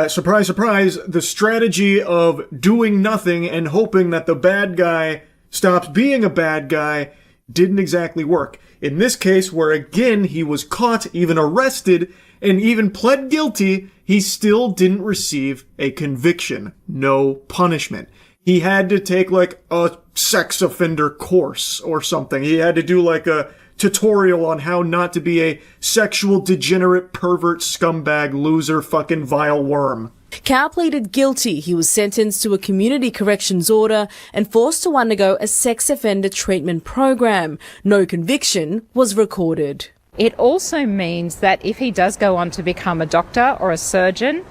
surprise, surprise, the strategy of doing nothing and hoping that the bad guy stops being a bad guy didn't exactly work. In this case, where again he was caught, even arrested, and even pled guilty, he still didn't receive a conviction, no punishment. He had to take like a sex offender course or something. He had to do like a tutorial on how not to be a sexual degenerate pervert scumbag loser fucking vile worm. Cow pleaded guilty. He was sentenced to a community corrections order and forced to undergo a sex offender treatment program. No conviction was recorded. It also means that if he does go on to become a doctor or a surgeon,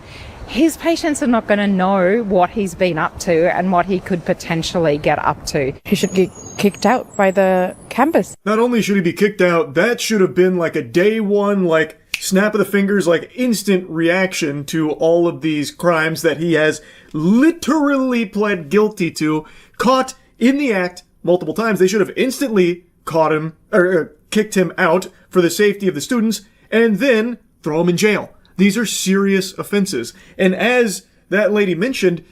his patients are not going to know what he's been up to and what he could potentially get up to. He should get kicked out by the campus. Not only should he be kicked out, that should have been like a day one, like, snap of the fingers, like, instant reaction to all of these crimes that he has literally pled guilty to, caught in the act multiple times. They should have instantly caught him, or kicked him out for the safety of the students, and then throw him in jail. These are serious offenses. And as that lady mentioned,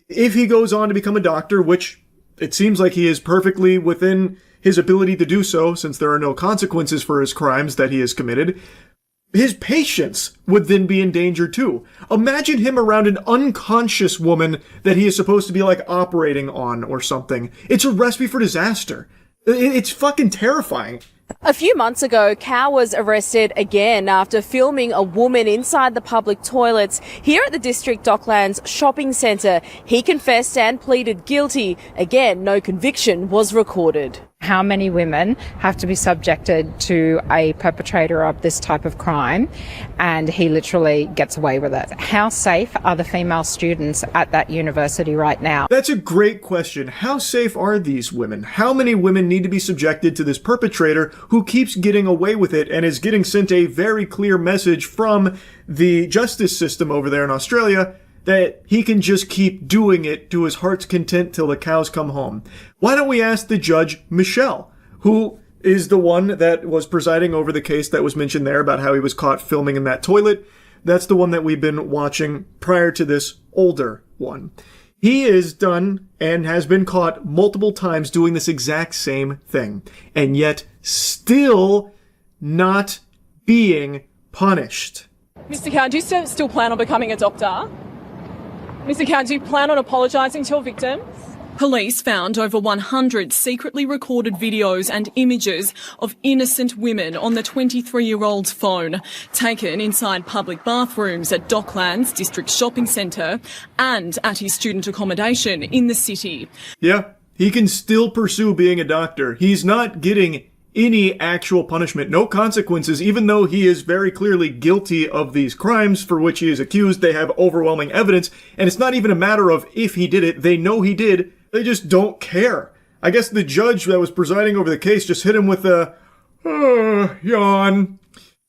if he goes on to become a doctor, which it seems like he is perfectly within his ability to do so, since there are no consequences for his crimes that he has committed, his patients would then be in danger too. Imagine him around an unconscious woman that he is supposed to be like operating on or something. It's a recipe for disaster. It's fucking terrifying. A few months ago, Cow was arrested again after filming a woman inside the public toilets here at the District Docklands shopping centre. He confessed and pleaded guilty. Again, no conviction was recorded. How many women have to be subjected to a perpetrator of this type of crime, and he literally gets away with it? How safe are the female students at that university right now? That's a great question. How safe are these women? How many women need to be subjected to this perpetrator who keeps getting away with it and is getting sent a very clear message from the justice system over there in Australia that he can just keep doing it to his heart's content till the cows come home? Why don't we ask the judge, Michelle, who is the one that was presiding over the case that was mentioned there about how he was caught filming in that toilet? That's the one that we've been watching prior to this older one. He is done and has been caught multiple times doing this exact same thing, and yet still not being punished. Mr. Cow, do you still plan on becoming a doctor? Mr. Cow, do you plan on apologising to your victims? Police found over 100 secretly recorded videos and images of innocent women on the 23-year-old's phone, taken inside public bathrooms at Docklands District Shopping Centre and at his student accommodation in the city. Yeah, he can still pursue being a doctor. He's not getting any actual punishment, no consequences, even though he is very clearly guilty of these crimes for which he is accused. They have overwhelming evidence, and it's not even a matter of if he did it. They know he did. They just don't care. I guess the judge that was presiding over the case just hit him with a yawn.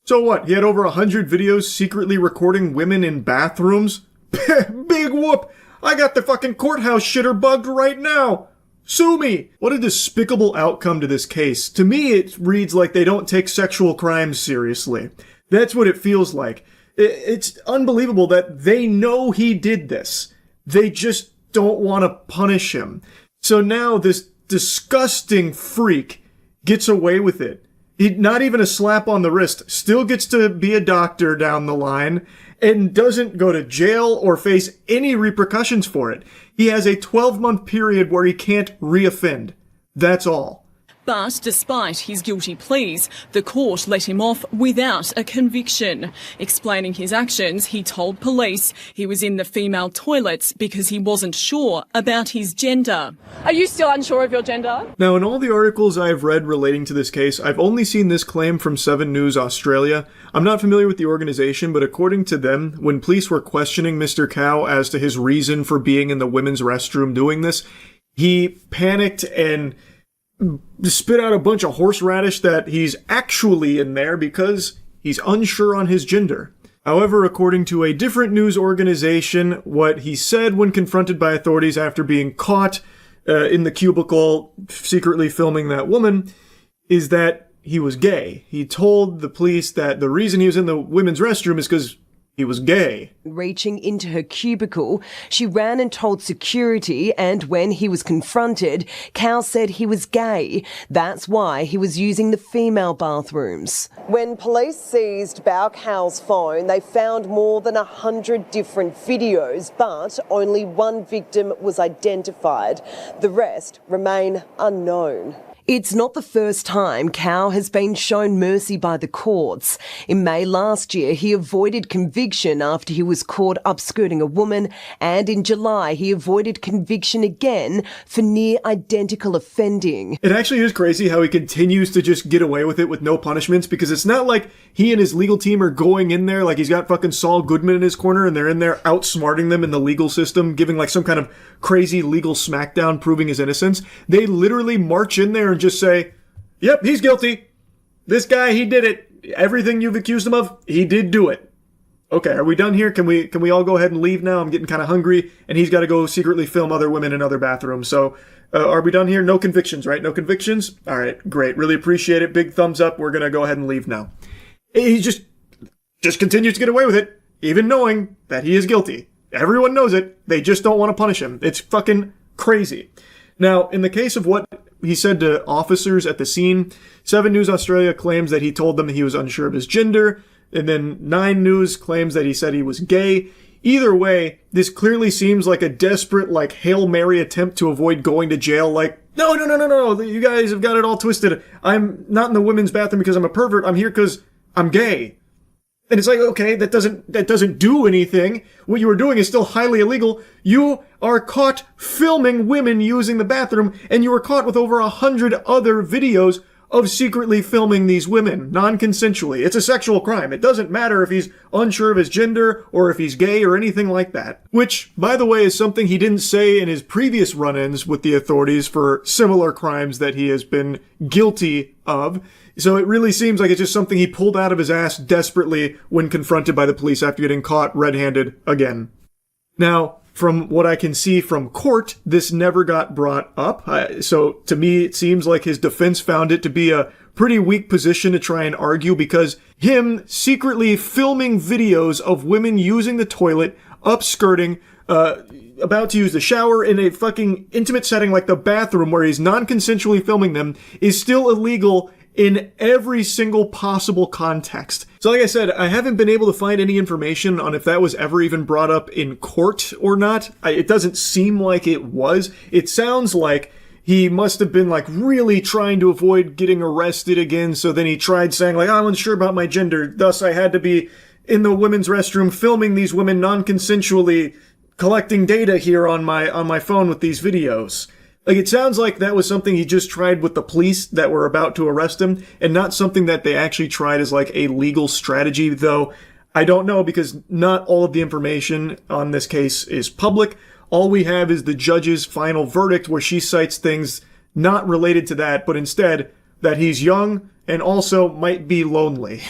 So what? He had over 100 videos secretly recording women in bathrooms? Big whoop! I got the fucking courthouse shitter bugged right now! Sue me! What a despicable outcome to this case. To me, it reads like they don't take sexual crimes seriously. That's what it feels like. It's unbelievable that they know he did this. They just don't want to punish him. So now this disgusting freak gets away with it. Not even a slap on the wrist. Still gets to be a doctor down the line and doesn't go to jail or face any repercussions for it. He has a 12-month period where he can't reoffend. That's all. But despite his guilty pleas, the court let him off without a conviction. Explaining his actions, he told police he was in the female toilets because he wasn't sure about his gender. Are you still unsure of your gender? Now, in all the articles I've read relating to this case, I've only seen this claim from 7 News Australia. I'm not familiar with the organization, but according to them, when police were questioning Mr. Cow as to his reason for being in the women's restroom doing this, he panicked and spit out a bunch of horseradish that he's actually in there because he's unsure on his gender. However, according to a different news organization, what he said when confronted by authorities after being caught in the cubicle secretly filming that woman is that he was gay. He told the police that the reason he was in the women's restroom is because he was gay. Reaching into her cubicle, she ran and told security, and when he was confronted, Cal said he was gay. That's why he was using the female bathrooms. When police seized Bao Cal's phone, they found more than 100 different videos, but only one victim was identified. The rest remain unknown. It's not the first time Cal has been shown mercy by the courts. In May last year, he avoided conviction after he was caught upskirting a woman, and in July, he avoided conviction again for near identical offending. It actually is crazy how he continues to just get away with it with no punishments, because it's not like he and his legal team are going in there like he's got fucking Saul Goodman in his corner and they're in there outsmarting them in the legal system, giving like some kind of crazy legal smackdown proving his innocence. They literally march in there and just say, yep, he's guilty. This guy, he did it. Everything you've accused him of, he did do it. Okay, are we done here? Can we all go ahead and leave now? I'm getting kind of hungry, and he's got to go secretly film other women in other bathrooms. So, are we done here? No convictions, right? No convictions? All right, great. Really appreciate it. Big thumbs up. We're going to go ahead and leave now. He just continues to get away with it, even knowing that he is guilty. Everyone knows it. They just don't want to punish him. It's fucking crazy. Now, in the case of what he said to officers at the scene, 7 News Australia claims that he told them he was unsure of his gender, and then 9 News claims that he said he was gay. Either way, this clearly seems like a desperate, like, Hail Mary attempt to avoid going to jail, like, no, you guys have got it all twisted. I'm not in the women's bathroom because I'm a pervert, I'm here because I'm gay. And it's like, okay, that doesn't do anything. What you were doing is still highly illegal. You are caught filming women using the bathroom, and you were caught with over 100 other videos of secretly filming these women, non-consensually. It's a sexual crime. It doesn't matter if he's unsure of his gender, or if he's gay, or anything like that. Which, by the way, is something he didn't say in his previous run-ins with the authorities for similar crimes that he has been guilty of. So it really seems like it's just something he pulled out of his ass desperately when confronted by the police after getting caught red-handed again. Now, from what I can see from court, this never got brought up. So to me, it seems like his defense found it to be a pretty weak position to try and argue, because him secretly filming videos of women using the toilet, upskirting, about to use the shower in a fucking intimate setting like the bathroom where he's non-consensually filming them, is still illegal in every single possible context. So like I said, I haven't been able to find any information on if that was ever even brought up in court or not. It doesn't seem like it was. It sounds like he must have been like really trying to avoid getting arrested again, so then he tried saying like, I'm unsure about my gender, thus I had to be in the women's restroom filming these women non-consensually, collecting data here on my phone with these videos. Like, it sounds like that was something he just tried with the police that were about to arrest him, and not something that they actually tried as like a legal strategy, though I don't know, because not all of the information on this case is public. All we have is the judge's final verdict, where she cites things not related to that, but instead that he's young and also might be lonely.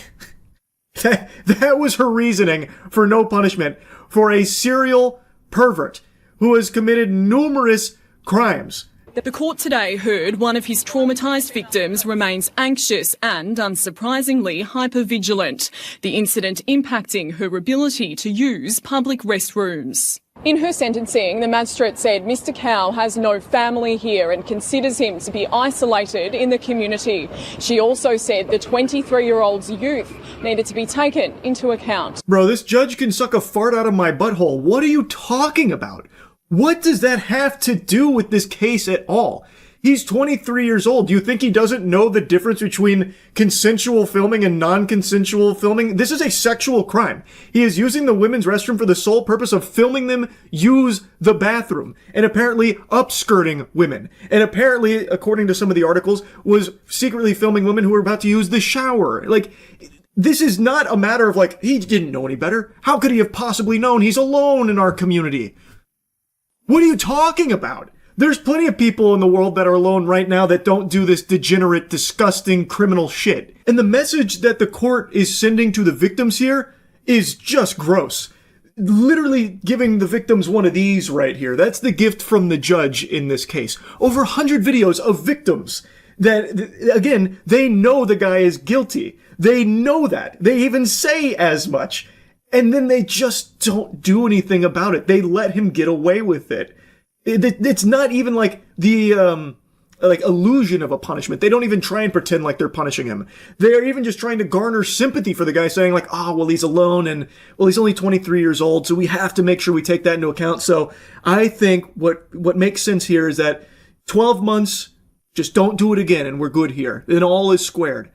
That was her reasoning for no punishment for a serial pervert who has committed numerous crimes. The court today heard one of his traumatised victims remains anxious and, unsurprisingly, hypervigilant, the incident impacting her ability to use public restrooms. In her sentencing, the magistrate said Mr Cal has no family here and considers him to be isolated in the community. She also said the 23-year-old's youth needed to be taken into account. Bro, this judge can suck a fart out of my butthole. What are you talking about? What does that have to do with this case at all? He's 23 years old. Do you think he doesn't know the difference between consensual filming and non-consensual filming? This is a sexual crime. He is using the women's restroom for the sole purpose of filming them use the bathroom, and apparently upskirting women. And apparently, according to some of the articles, was secretly filming women who were about to use the shower. Like, this is not a matter of like, he didn't know any better. How could he have possibly known? He's alone in our community. What are you talking about? There's plenty of people in the world that are alone right now that don't do this degenerate, disgusting, criminal shit. And the message that the court is sending to the victims here is just gross. Literally giving the victims one of these right here. That's the gift from the judge in this case. Over 100 videos of victims that, again, they know the guy is guilty. They know that. They even say as much. And then they just don't do anything about it. They let him get away with it. It's not even like the, like illusion of a punishment. They don't even try and pretend like they're punishing him. They're even just trying to garner sympathy for the guy, saying like, oh, well, he's alone and, well, he's only 23 years old, so we have to make sure we take that into account. So I think what makes sense here is that 12 months, just don't do it again and we're good here. Then all is squared.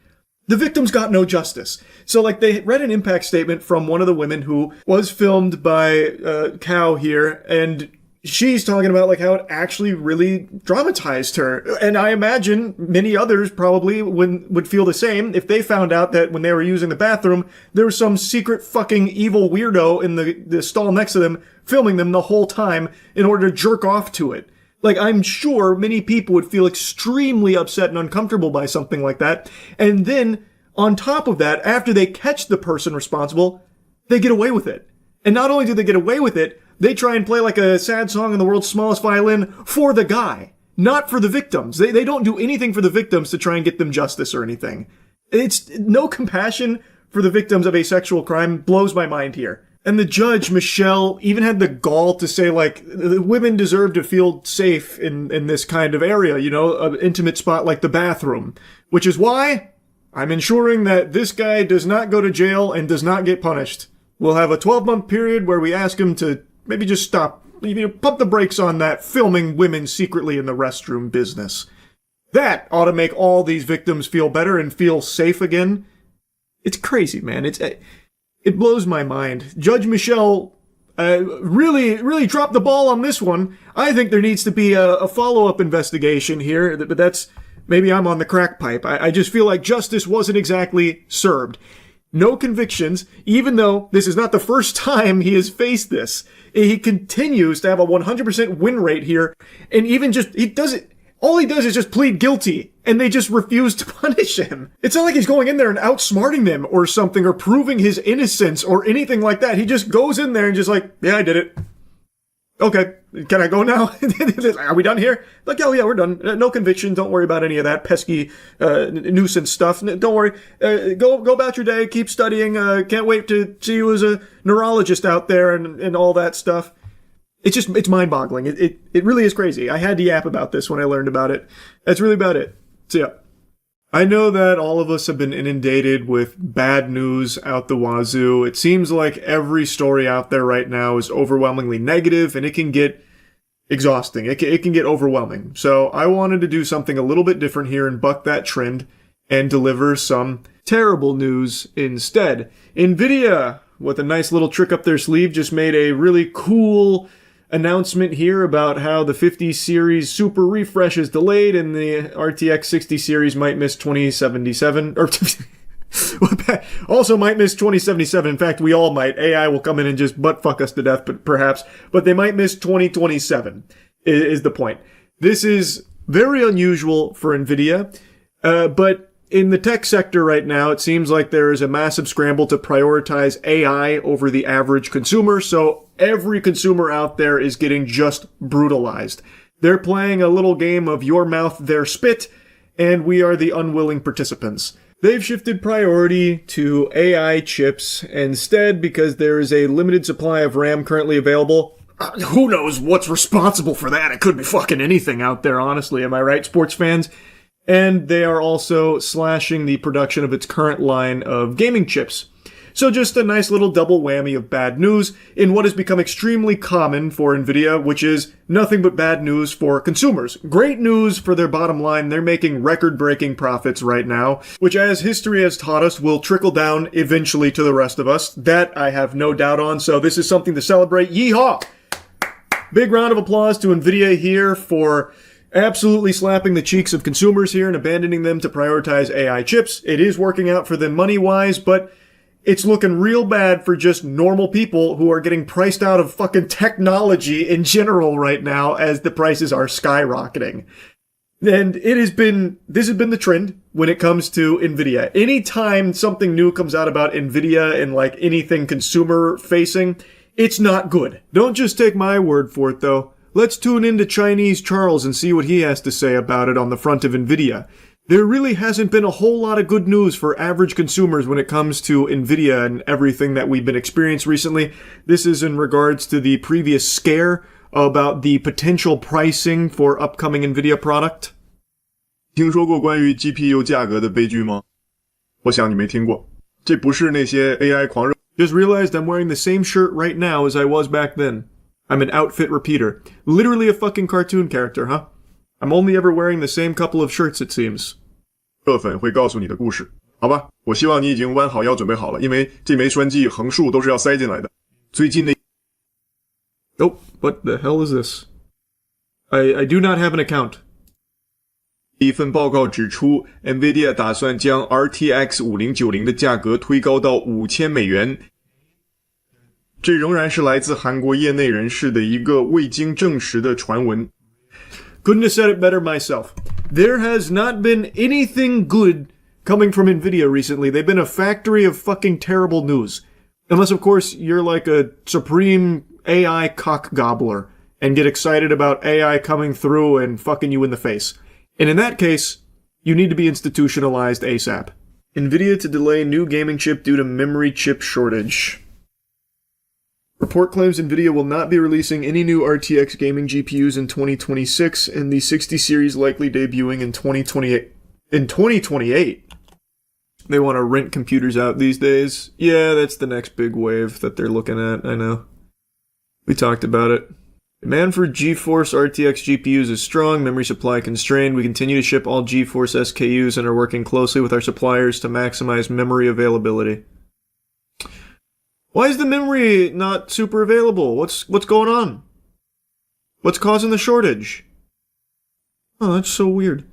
The victims got no justice. So, like, they read an impact statement from one of the women who was filmed by Cow here, and she's talking about, like, how it actually really dramatized her. And I imagine many others probably would feel the same if they found out that when they were using the bathroom, there was some secret fucking evil weirdo in the stall next to them filming them the whole time in order to jerk off to it. Like, I'm sure many people would feel extremely upset and uncomfortable by something like that. And then, on top of that, after they catch the person responsible, they get away with it. And not only do they get away with it, they try and play like a sad song on the world's smallest violin for the guy, not for the victims. They don't do anything for the victims to try and get them justice or anything. It's no compassion for the victims of a sexual crime blows my mind here. And the judge, Michelle, even had the gall to say, like, the women deserve to feel safe in this kind of area, you know, an intimate spot like the bathroom. Which is why I'm ensuring that this guy does not go to jail and does not get punished. We'll have a 12-month period where we ask him to maybe just stop, you know, pump the brakes on that filming women secretly in the restroom business. That ought to make all these victims feel better and feel safe again. It's crazy, man. It blows my mind. Judge Michelle really dropped the ball on this one. I think there needs to be a follow-up investigation here, but that's, maybe I'm on the crack pipe. I just feel like justice wasn't exactly served. No convictions, even though this is not the first time he has faced this. He continues to have a 100% win rate here, and even just, all he does is just plead guilty, and they just refuse to punish him. It's not like he's going in there and outsmarting them or something, or proving his innocence or anything like that. He just goes in there and just like, yeah, I did it. Okay, can I go now? Are we done here? Like, oh yeah, we're done. No conviction. Don't worry about any of that pesky nuisance stuff. Don't worry. Go about your day. Keep studying. Can't wait to see you as a neurologist out there and all that stuff. It's mind-boggling. It really is crazy. I had to yap about this when I learned about it. That's really about it. So yeah. I know that all of us have been inundated with bad news out the wazoo. It seems like every story out there right now is overwhelmingly negative, and it can get exhausting. It can get overwhelming. So I wanted to do something a little bit different here and buck that trend and deliver some terrible news instead. NVIDIA, with a nice little trick up their sleeve, just made a really cool announcement here about how the 50 series super refresh is delayed and the RTX 60 series might miss 2077, or also might miss 2077. In fact, we all might. AI will come in and just butt fuck us to death, but they might miss 2027 is the point. This is very unusual for NVIDIA, but in the tech sector right now, it seems like there is a massive scramble to prioritize AI over the average consumer, so every consumer out there is getting just brutalized. They're playing a little game of your mouth, their spit, and we are the unwilling participants. They've shifted priority to AI chips instead because there is a limited supply of RAM currently available. Who knows what's responsible for that? It could be fucking anything out there, honestly. Am I right, sports fans? And they are also slashing the production of its current line of gaming chips. So just a nice little double whammy of bad news in what has become extremely common for NVIDIA, which is nothing but bad news for consumers. Great news for their bottom line. They're making record-breaking profits right now, which, as history has taught us, will trickle down eventually to the rest of us. That I have no doubt on, so this is something to celebrate. Yeehaw! Big round of applause to NVIDIA here for absolutely slapping the cheeks of consumers here and abandoning them to prioritize AI chips. It is working out for them money-wise, but it's looking real bad for just normal people who are getting priced out of fucking technology in general right now as the prices are skyrocketing. And this has been the trend when it comes to NVIDIA. Anytime something new comes out about NVIDIA and like anything consumer facing, it's not good. Don't just take my word for it though. Let's tune into Chinese Charles and see what he has to say about it on the front of NVIDIA. there really hasn't been a whole lot of good news for average consumers when it comes to Nvidia and everything that we've been experiencing recently. This is in regards to the previous scare about the potential pricing for upcoming Nvidia product. 听说过关于 GPU 价格的悲剧吗？我想你没听过。这不是那些 AI 狂热。 Just realized I'm wearing the same shirt right now as I was back then. I'm an outfit repeater. Literally a fucking cartoon character, huh? I'm only ever wearing the same couple of shirts, it seems. 热粉会告诉你的故事，好吧？我希望你已经弯好腰准备好了，因为这枚栓剂横竖都是要塞进来的。最近的 Oh, what the hell is this? I do not have an account. 一份报告指出 ，NVIDIA 打算将 RTX 5090的价格推高到$5000。这仍然是来自韩国业内人士的一个未经证实的传闻。Couldn't have said it better myself. There has not been anything good coming from NVIDIA recently. They've been a factory of fucking terrible news. Unless, of course, you're like a supreme AI cock gobbler and get excited about AI coming through and fucking you in the face. And in that case, you need to be institutionalized ASAP. NVIDIA to delay new gaming chip due to memory chip shortage. Report claims NVIDIA will not be releasing any new RTX gaming GPUs in 2026, and the 60 series likely debuting in 2028. In 2028? They want to rent computers out these days. Yeah, that's the next big wave that they're looking at, I know. We talked about it. Demand for GeForce RTX GPUs is strong, memory supply constrained. We continue to ship all GeForce SKUs and are working closely with our suppliers to maximize memory availability. Why is the memory not super available? What's going on? What's causing the shortage? Oh, that's so weird.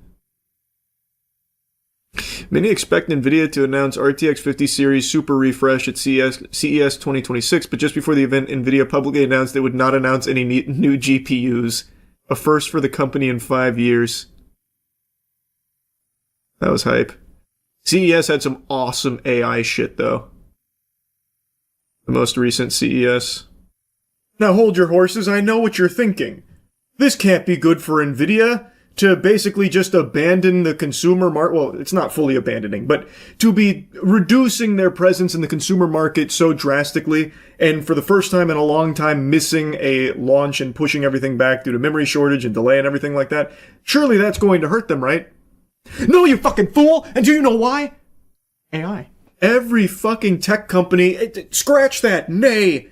Many expect NVIDIA to announce RTX 50 series Super Refresh at CES 2026, but just before the event, NVIDIA publicly announced they would not announce any new GPUs, a first for the company in 5 years. That was hype. CES had some awesome AI shit, though. The most recent CES. Now hold your horses, I know what you're thinking. This can't be good for NVIDIA. To basically just abandon the consumer market, well, it's not fully abandoning, but to be reducing their presence in the consumer market so drastically, and for the first time in a long time missing a launch and pushing everything back due to memory shortage and delay and everything like that, surely that's going to hurt them, right? No, you fucking fool! And do you know why? AI. Every fucking tech company, scratch that, nay,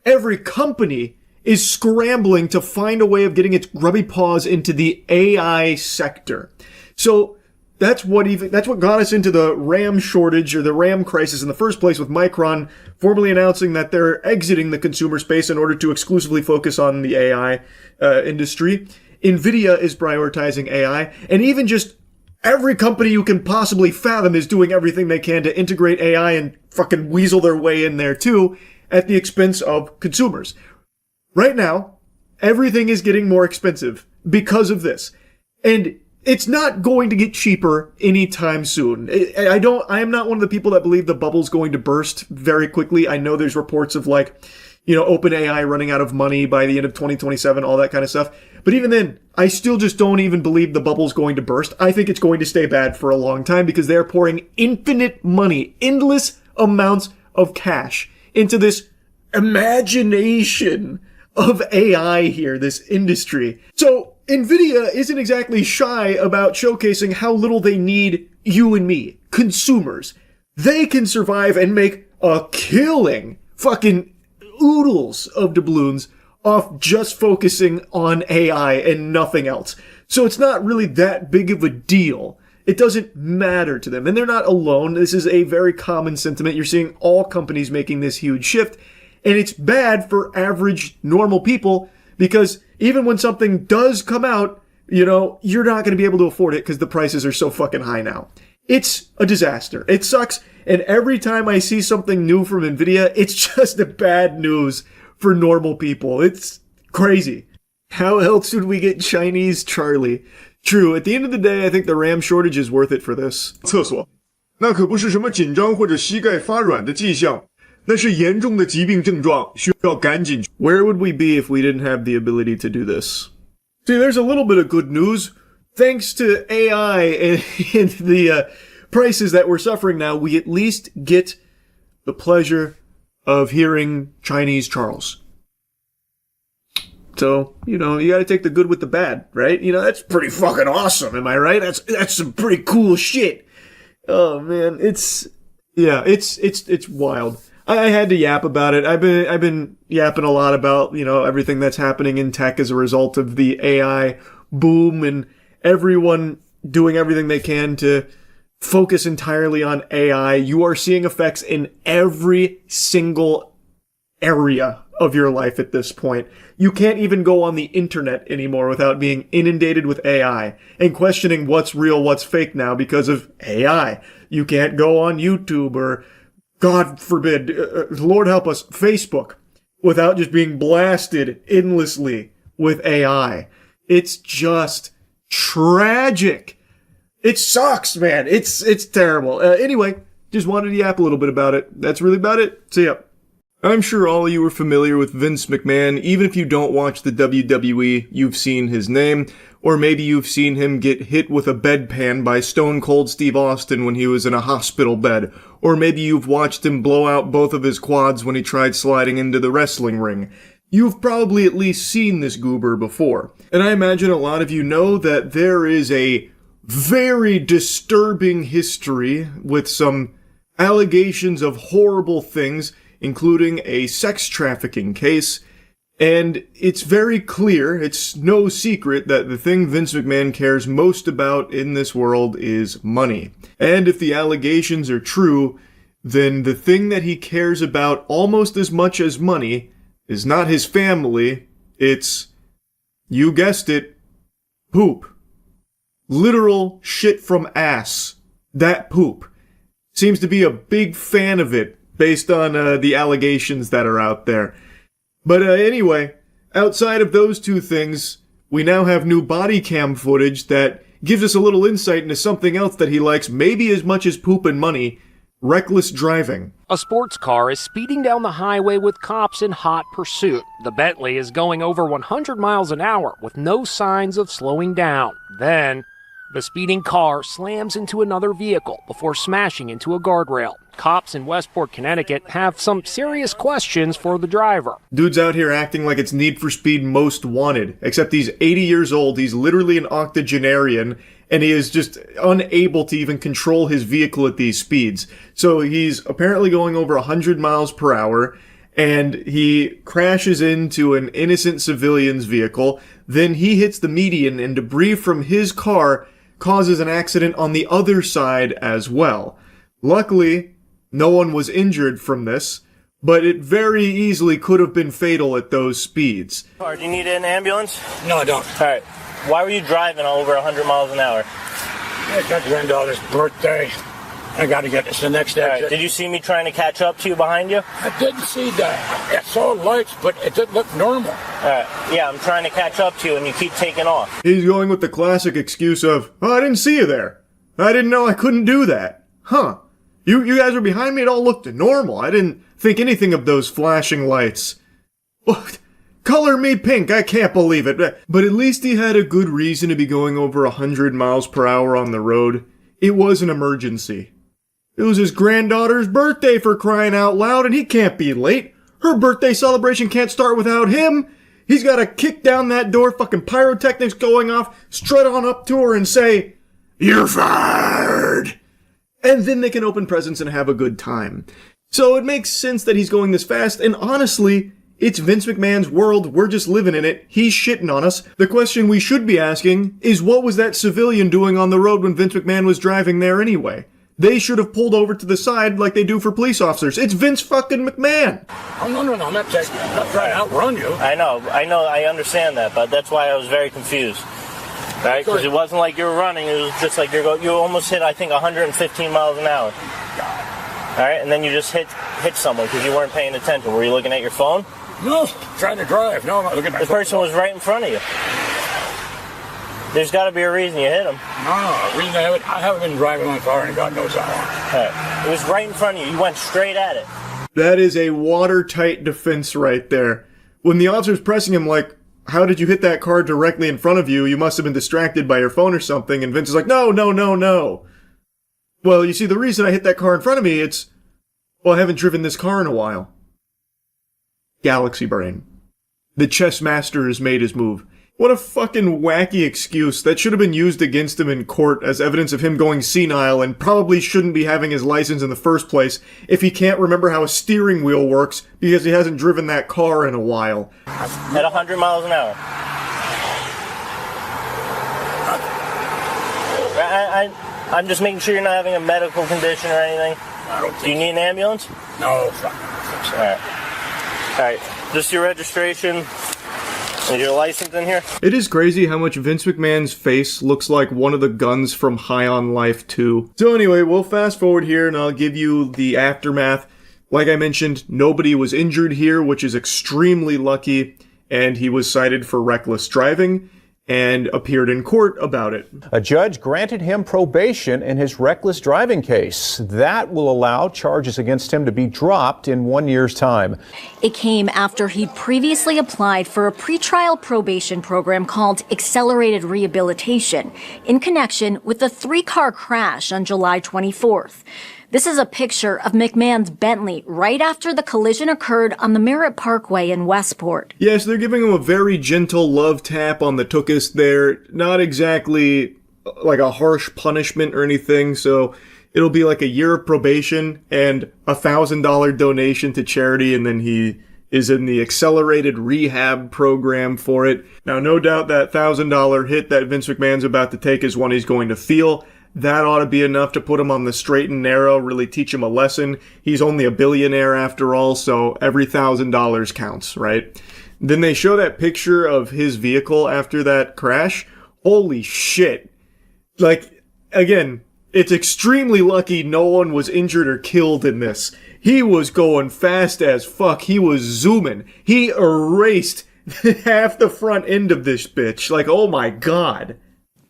every company is scrambling to find a way of getting its grubby paws into the AI sector. So that's what got us into the RAM shortage or the RAM crisis in the first place, with Micron formally announcing that they're exiting the consumer space in order to exclusively focus on the AI industry. NVIDIA is prioritizing AI, and even just every company you can possibly fathom is doing everything they can to integrate AI and fucking weasel their way in there too, at the expense of consumers. Right now, everything is getting more expensive because of this. And it's not going to get cheaper anytime soon. I am not one of the people that believe the bubble's going to burst very quickly. I know there's reports of OpenAI running out of money by the end of 2027, all that kind of stuff. But even then, I still just don't even believe the bubble's going to burst. I think it's going to stay bad for a long time because they're pouring infinite money, endless amounts of cash into this imagination of AI here, this industry. So NVIDIA isn't exactly shy about showcasing how little they need you and me, consumers. They can survive and make a killing, fucking oodles of doubloons off just focusing on AI and nothing else. So it's not really that big of a deal. It doesn't matter to them. And they're not alone. This is a very common sentiment. You're seeing all companies making this huge shift. And it's bad for average, normal people because even when something does come out, you're not going to be able to afford it because the prices are so fucking high now. It's a disaster. It sucks. And every time I see something new from NVIDIA, it's just a bad news for normal people. It's crazy. How else would we get Chinese Charlie? True, at the end of the day, I think the RAM shortage is worth it for this. 厕所，那可不是什么紧张或者膝盖发软的迹象。那是严重的疾病症状，需要赶紧。Where would we be if we didn't have the ability to do this? See, there's a little bit of good news. thanks to AI and the prices that we're suffering now, we at least get the pleasure of hearing Chinese Charles. So, you gotta take the good with the bad, right? That's pretty fucking awesome, am I right? That's some pretty cool shit. Oh man, it's wild. I had to yap about it. I've been yapping a lot about, everything that's happening in tech as a result of the AI boom and everyone doing everything they can to focus entirely on AI. You are seeing effects in every single area of your life at this point. You can't even go on the internet anymore without being inundated with AI and questioning what's real, what's fake now because of AI. You can't go on YouTube or, God forbid, Lord help us, Facebook without just being blasted endlessly with AI. It's just tragic. It sucks, man. It's terrible. Anyway, just wanted to yap a little bit about it. That's really about it. See ya. I'm sure all of you are familiar with Vince McMahon. Even if you don't watch the WWE, you've seen his name. Or maybe you've seen him get hit with a bedpan by Stone Cold Steve Austin when he was in a hospital bed. Or maybe you've watched him blow out both of his quads when he tried sliding into the wrestling ring. You've probably at least seen this goober before. And I imagine a lot of you know that there is a very disturbing history with some allegations of horrible things, including a sex trafficking case, and it's very clear, it's no secret, that the thing Vince McMahon cares most about in this world is money. And if the allegations are true, then the thing that he cares about almost as much as money is not his family, it's, you guessed it, poop. Literal shit from ass. That poop. Seems to be a big fan of it, based on the allegations that are out there. But anyway, outside of those two things, we now have new body cam footage that gives us a little insight into something else that he likes maybe as much as poop and money: reckless driving. A sports car is speeding down the highway with cops in hot pursuit. The Bentley is going over 100 miles an hour with no signs of slowing down. Then, the speeding car slams into another vehicle before smashing into a guardrail. Cops in Westport, Connecticut have some serious questions for the driver. Dude's out here acting like it's Need for Speed Most Wanted, except he's 80 years old, he's literally an octogenarian, and he is just unable to even control his vehicle at these speeds. So he's apparently going over 100 miles per hour, and he crashes into an innocent civilian's vehicle. Then he hits the median, and debris from his car causes an accident on the other side as well. Luckily, no one was injured from this, but it very easily could have been fatal at those speeds. Do you need an ambulance? No, I don't. All right. Why were you driving over 100 miles an hour? It's my granddaughter's birthday. I got to get this the next exit. Right. Did you see me trying to catch up to you behind you? I didn't see that. I saw lights, but it didn't look normal. All right. Yeah, I'm trying to catch up to you, and you keep taking off. He's going with the classic excuse of, oh, I didn't see you there. I didn't know I couldn't do that. Huh. You guys were behind me, it all looked normal. I didn't think anything of those flashing lights. What? Color me pink, I can't believe it. But at least he had a good reason to be going over 100 miles per hour on the road. It was an emergency. It was his granddaughter's birthday, for crying out loud, and he can't be late. Her birthday celebration can't start without him. He's gotta kick down that door, fucking pyrotechnics going off, strut on up to her and say, "You're fired!" And then they can open presents and have a good time. So it makes sense that he's going this fast, and honestly, it's Vince McMahon's world, we're just living in it, he's shitting on us. The question we should be asking is, what was that civilian doing on the road when Vince McMahon was driving there anyway? They should have pulled over to the side like they do for police officers. It's Vince fucking McMahon. Oh, no, I'm not trying to outrun you. I know, I understand that, but that's why I was very confused. Right? Because it wasn't like you were running, it was just like you almost hit, I think, 115 miles an hour. All right, and then you just hit someone because you weren't paying attention. Were you looking at your phone? No, trying to drive. No, I'm not looking at my phone. The person was right in front of you. There's got to be a reason you hit him. No, the reason I haven't been driving my car, and God knows how long. All right. It was right in front of you. You went straight at it. That is a watertight defense right there. When the officer's pressing him like, how did you hit that car directly in front of you? You must have been distracted by your phone or something. And Vince is like, no. Well, you see, the reason I hit that car in front of me, well, I haven't driven this car in a while. Galaxy brain. The chess master has made his move. What a fucking wacky excuse that should have been used against him in court as evidence of him going senile and probably shouldn't be having his license in the first place if he can't remember how a steering wheel works because he hasn't driven that car in a while. At 100 miles an hour. I'm just making sure you're not having a medical condition or anything. I don't think Do you need an ambulance? No, fuck, I don't think so. All right. Just your registration. Is your license in here? It is crazy how much Vince McMahon's face looks like one of the guns from High on Life 2. So anyway, we'll fast forward here and I'll give you the aftermath. Like I mentioned, nobody was injured here, which is extremely lucky, and he was cited for reckless driving and appeared in court about it. A judge granted him probation in his reckless driving case. That will allow charges against him to be dropped in 1 year's time. It came after he'd previously applied for a pretrial probation program called Accelerated Rehabilitation in connection with a 3-car crash on July 24th. This is a picture of McMahon's Bentley right after the collision occurred on the Merritt Parkway in Westport. Yes, they're giving him a very gentle love tap on the tuchus there. Not exactly like a harsh punishment or anything, so it'll be like a year of probation and $1,000 donation to charity, and then he is in the accelerated rehab program for it. Now, no doubt that $1,000 hit that Vince McMahon's about to take is one he's going to feel. That ought to be enough to put him on the straight and narrow, really teach him a lesson. He's only a billionaire after all, so every $1,000 counts, right? Then they show that picture of his vehicle after that crash. Holy shit. Like, again, it's extremely lucky no one was injured or killed in this. He was going fast as fuck. He was zooming. He erased half the front end of this bitch. Like, oh my god.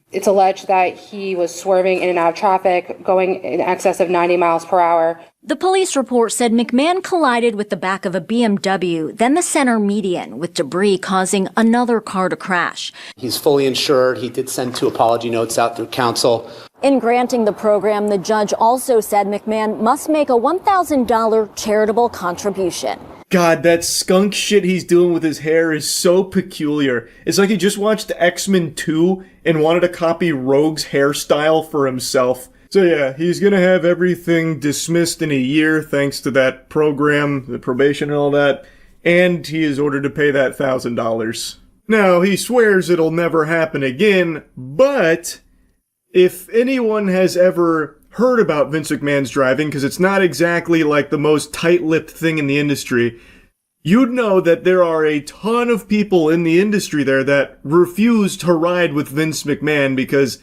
It's alleged that he was swerving in and out of traffic, going in excess of 90 miles per hour. The police report said McMahon collided with the back of a BMW, then the center median, with debris causing another car to crash. He's fully insured. He did send 2 apology notes out through counsel. In granting the program, the judge also said McMahon must make a $1,000 charitable contribution. God, that skunk shit he's doing with his hair is so peculiar. It's like he just watched X-Men 2 and wanted to copy Rogue's hairstyle for himself. So yeah, he's gonna have everything dismissed in a year thanks to that program, the probation and all that, and he is ordered to pay that $1,000. Now, he swears it'll never happen again, but if anyone has ever heard about Vince McMahon's driving, because it's not exactly like the most tight-lipped thing in the industry, you'd know that there are a ton of people in the industry there that refuse to ride with Vince McMahon because,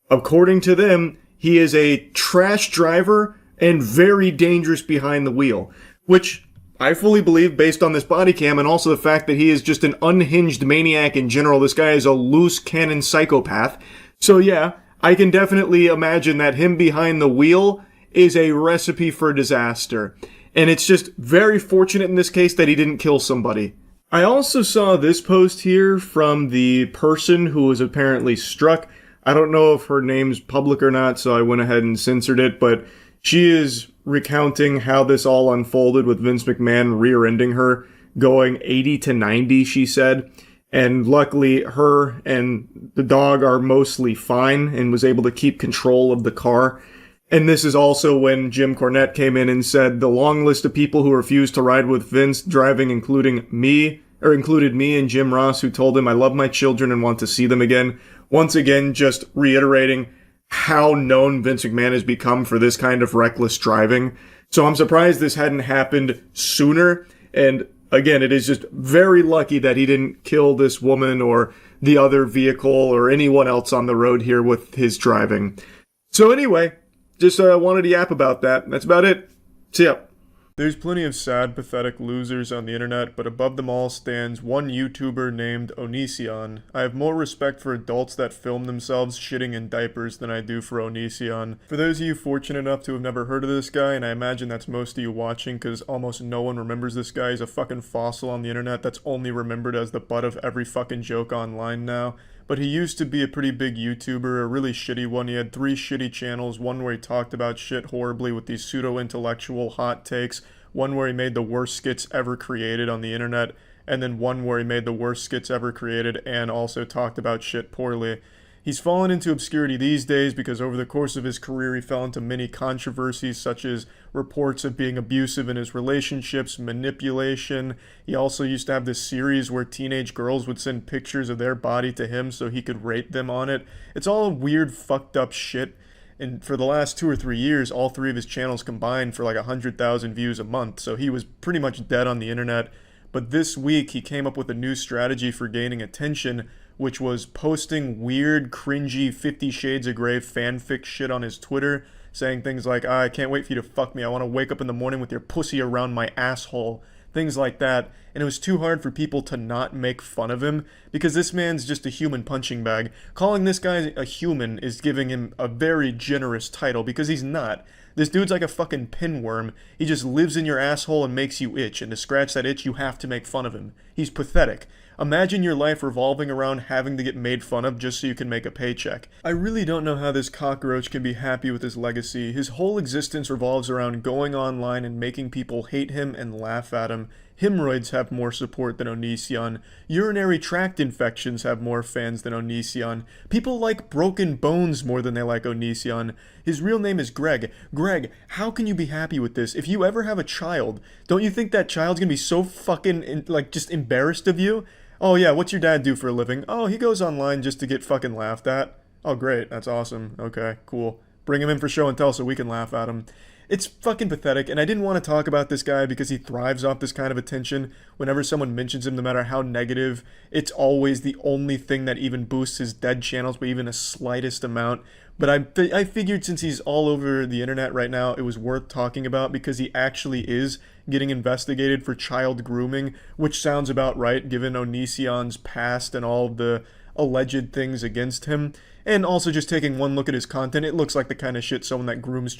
according to them, he is a trash driver and very dangerous behind the wheel. Which I fully believe based on this body cam and also the fact that he is just an unhinged maniac in general. This guy is a loose cannon psychopath. So yeah, I can definitely imagine that him behind the wheel is a recipe for disaster. And it's just very fortunate in this case that he didn't kill somebody. I also saw this post here from the person who was apparently struck. I don't know if her name's public or not, so I went ahead and censored it, but she is recounting how this all unfolded with Vince McMahon rear-ending her, going 80 to 90, she said. And luckily, her and the dog are mostly fine and was able to keep control of the car. And this is also when Jim Cornette came in and said the long list of people who refused to ride with Vince driving, included me and Jim Ross, who told him I love my children and want to see them again. Once again, just reiterating how known Vince McMahon has become for this kind of reckless driving. So I'm surprised this hadn't happened sooner. And again, it is just very lucky that he didn't kill this woman or the other vehicle or anyone else on the road here with his driving. So anyway, just wanted to yap about that. That's about it. See ya. There's plenty of sad, pathetic losers on the internet, but above them all stands one YouTuber named Onision. I have more respect for adults that film themselves shitting in diapers than I do for Onision. For those of you fortunate enough to have never heard of this guy, and I imagine that's most of you watching because almost no one remembers this guy, he's a fucking fossil on the internet that's only remembered as the butt of every fucking joke online now. But he used to be a pretty big YouTuber, a really shitty one. He had 3 shitty channels, one where he talked about shit horribly with these pseudo-intellectual hot takes, one where he made the worst skits ever created on the internet, and then one where he made the worst skits ever created and also talked about shit poorly. He's fallen into obscurity these days because over the course of his career he fell into many controversies such as reports of being abusive in his relationships, manipulation. He also used to have this series where teenage girls would send pictures of their body to him so he could rate them on it. It's all weird, fucked up shit. And for the last 2 or 3 years, all 3 of his channels combined for like 100,000 views a month, so he was pretty much dead on the internet. But this week he came up with a new strategy for gaining attention, which was posting weird, cringy 50 Shades of Grey fanfic shit on his Twitter, saying things like, I can't wait for you to fuck me, I want to wake up in the morning with your pussy around my asshole, things like that. And it was too hard for people to not make fun of him, because this man's just a human punching bag. Calling this guy a human is giving him a very generous title, because he's not. This dude's like a fucking pinworm. He just lives in your asshole and makes you itch, and to scratch that itch you have to make fun of him. He's pathetic. Imagine your life revolving around having to get made fun of just so you can make a paycheck. I really don't know how this cockroach can be happy with his legacy. His whole existence revolves around going online and making people hate him and laugh at him. Hemorrhoids have more support than Onision. Urinary tract infections have more fans than Onision. People like broken bones more than they like Onision. His real name is Greg. Greg, how can you be happy with this? If you ever have a child, don't you think that child's gonna be so fucking, just embarrassed of you? Oh yeah, what's your dad do for a living? Oh, he goes online just to get fucking laughed at. Oh great, that's awesome. Okay, cool. Bring him in for show and tell so we can laugh at him. It's fucking pathetic, and I didn't want to talk about this guy because he thrives off this kind of attention. Whenever someone mentions him, no matter how negative, it's always the only thing that even boosts his dead channels by even the slightest amount. But I figured since he's all over the internet right now, it was worth talking about because he actually is getting investigated for child grooming, which sounds about right given Onision's past and all of the alleged things against him. And also just taking one look at his content, it looks like the kind of shit someone that grooms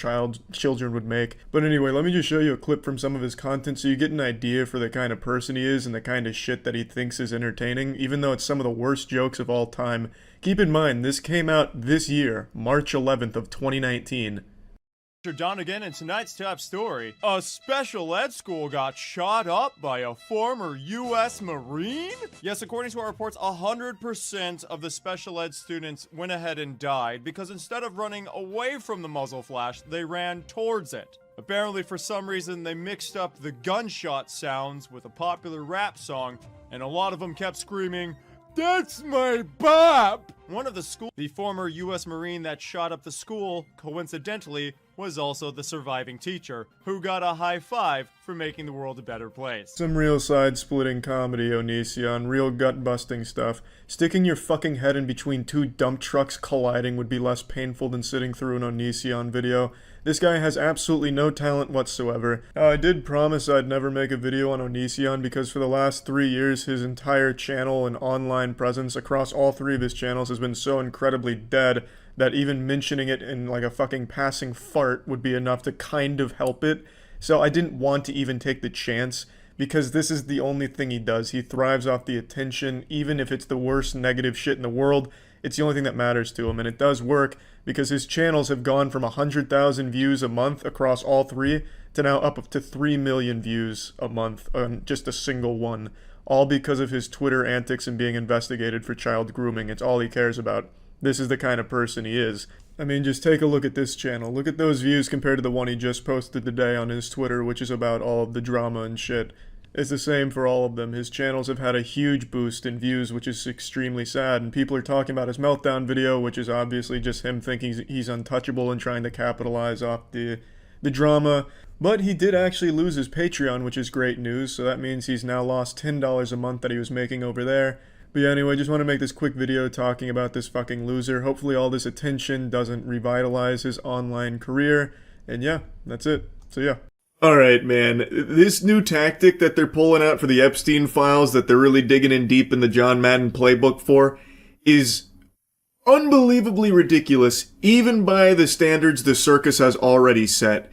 children would make. But anyway, let me just show you a clip from some of his content so you get an idea for the kind of person he is and the kind of shit that he thinks is entertaining, even though it's some of the worst jokes of all time. Keep in mind, this came out this year, March 11th of 2019. Donegan, and tonight's top story, a special ed school got shot up by a former U.S. Marine? Yes, according to our reports, 100% of the special ed students went ahead and died because instead of running away from the muzzle flash, they ran towards it. Apparently, for some reason, they mixed up the gunshot sounds with a popular rap song, and a lot of them kept screaming, "That's my bop!" One of the former U.S. Marine that shot up the school, coincidentally, was also the surviving teacher, who got a high five for making the world a better place. Some real side-splitting comedy, Onision, real gut-busting stuff. Sticking your fucking head in between 2 dump trucks colliding would be less painful than sitting through an Onision video. This guy has absolutely no talent whatsoever. I did promise I'd never make a video on Onision because for the last 3 years his entire channel and online presence across all 3 of his channels has been so incredibly dead that even mentioning it in like a fucking passing fart would be enough to kind of help it. So I didn't want to even take the chance because this is the only thing he does. He thrives off the attention, even if it's the worst negative shit in the world. It's the only thing that matters to him, and it does work because his channels have gone from 100,000 views a month across all 3 to now up to 3 million views a month on just a single one. All because of his Twitter antics and being investigated for child grooming. It's all he cares about. This is the kind of person he is. I mean, just take a look at this channel. Look at those views compared to the one he just posted today on his Twitter, which is about all of the drama and shit. It's the same for all of them. His channels have had a huge boost in views, which is extremely sad, and people are talking about his meltdown video, which is obviously just him thinking he's untouchable and trying to capitalize off the drama. But he did actually lose his Patreon, which is great news, so that means he's now lost $10 a month that he was making over there. But yeah, anyway, just want to make this quick video talking about this fucking loser. Hopefully all this attention doesn't revitalize his online career. And yeah, that's it. So yeah. Alright, man. This new tactic that they're pulling out for the Epstein files that they're really digging in deep in the John Madden playbook for is unbelievably ridiculous, even by the standards the circus has already set.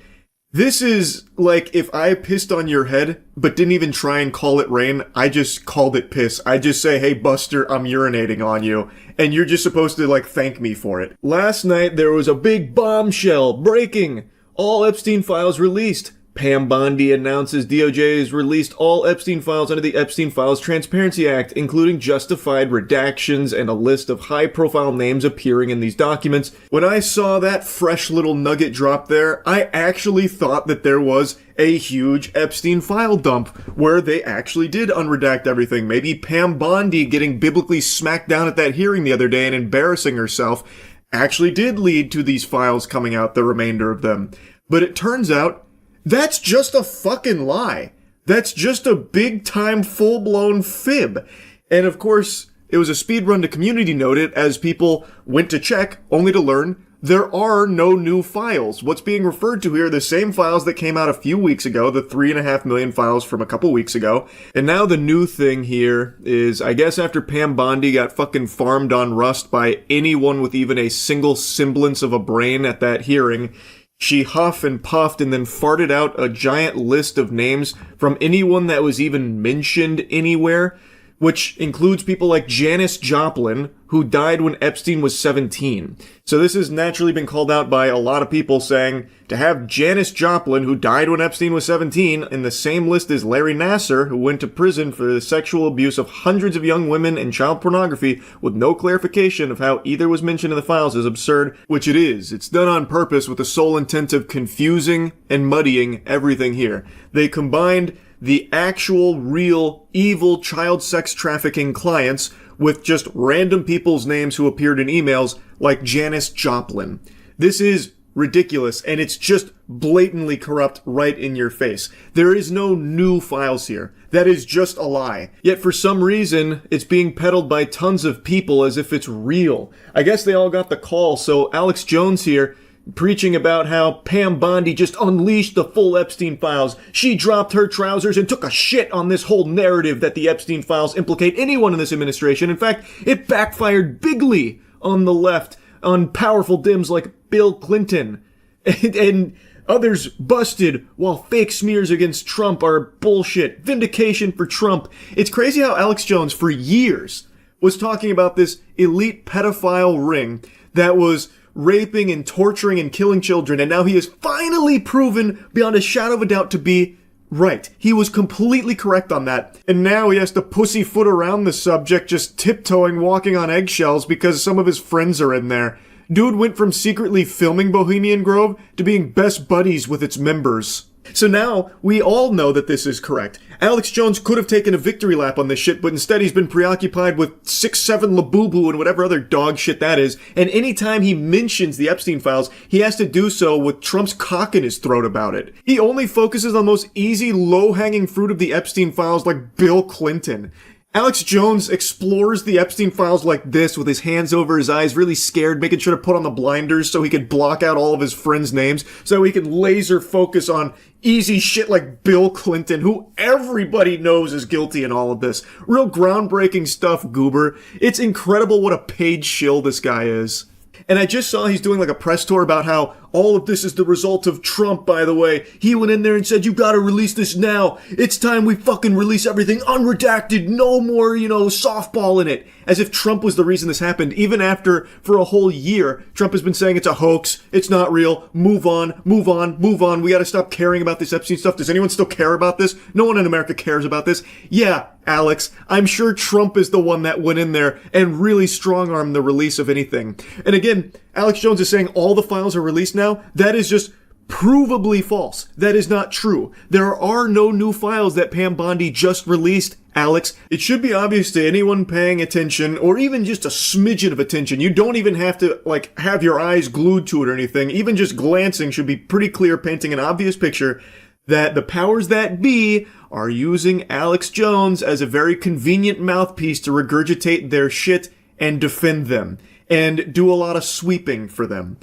This is like if I pissed on your head, but didn't even try and call it rain, I just called it piss. I just say, hey Buster, I'm urinating on you. And you're just supposed to like thank me for it. Last night there was a big bombshell breaking. All Epstein files released. Pam Bondi announces DOJ has released all Epstein files under the Epstein Files Transparency Act, including justified redactions and a list of high-profile names appearing in these documents. When I saw that fresh little nugget drop there, I actually thought that there was a huge Epstein file dump where they actually did unredact everything. Maybe Pam Bondi getting biblically smacked down at that hearing the other day and embarrassing herself actually did lead to these files coming out, the remainder of them. But it turns out that's just a fucking lie. That's just a big-time, full-blown fib. And of course, it was a speed run to community note it as people went to check, only to learn there are no new files. What's being referred to here are the same files that came out a few weeks ago, the 3.5 million files from a couple weeks ago. And now the new thing here is, I guess after Pam Bondi got fucking farmed on Rust by anyone with even a single semblance of a brain at that hearing, she huffed and puffed and then farted out a giant list of names from anyone that was even mentioned anywhere, which includes people like Janis Joplin, who died when Epstein was 17. So this has naturally been called out by a lot of people saying, to have Janis Joplin, who died when Epstein was 17, in the same list as Larry Nassar, who went to prison for the sexual abuse of hundreds of young women and child pornography, with no clarification of how either was mentioned in the files, is absurd, which it is. It's done on purpose with the sole intent of confusing and muddying everything here. They combined the actual, real, evil child sex trafficking clients with just random people's names who appeared in emails like Janis Joplin. This is ridiculous, and it's just blatantly corrupt right in your face. There is no new files here. That is just a lie. Yet for some reason, it's being peddled by tons of people as if it's real. I guess they all got the call, so Alex Jones here, preaching about how Pam Bondi just unleashed the full Epstein files. She dropped her trousers and took a shit on this whole narrative that the Epstein files implicate anyone in this administration. In fact, it backfired bigly on the left, on powerful Dems like Bill Clinton. And others busted while fake smears against Trump are bullshit. Vindication for Trump. It's crazy how Alex Jones, for years, was talking about this elite pedophile ring that was raping and torturing and killing children, and now he is finally proven beyond a shadow of a doubt to be right. He was completely correct on that, and now he has to pussyfoot around the subject, just tiptoeing, walking on eggshells because some of his friends are in there. Dude went from secretly filming Bohemian Grove to being best buddies with its members. So now, we all know that this is correct. Alex Jones could have taken a victory lap on this shit, but instead he's been preoccupied with 6'7" Labubu and whatever other dog shit that is, and anytime he mentions the Epstein files, he has to do so with Trump's cock in his throat about it. He only focuses on those easy, low-hanging fruit of the Epstein files like Bill Clinton. Alex Jones explores the Epstein files like this with his hands over his eyes, really scared, making sure to put on the blinders so he could block out all of his friends' names, so he can laser focus on easy shit like Bill Clinton, who everybody knows is guilty in all of this. Real groundbreaking stuff, goober. It's incredible what a paid shill this guy is. And I just saw he's doing like a press tour about how all of this is the result of Trump, by the way. He went in there and said, you gotta release this now. It's time we fucking release everything unredacted. No more, softball in it. As if Trump was the reason this happened. Even after, for a whole year, Trump has been saying it's a hoax. It's not real. Move on, move on, move on. We gotta stop caring about this Epstein stuff. Does anyone still care about this? No one in America cares about this. Yeah, Alex, I'm sure Trump is the one that went in there and really strong-armed the release of anything. And again, Alex Jones is saying all the files are released now. That is just provably false. That is not true. There are no new files that Pam Bondi just released, Alex. It should be obvious to anyone paying attention, or even just a smidgen of attention. You don't even have to, have your eyes glued to it or anything. Even just glancing should be pretty clear, painting an obvious picture that the powers that be are using Alex Jones as a very convenient mouthpiece to regurgitate their shit and defend them, and do a lot of sweeping for them.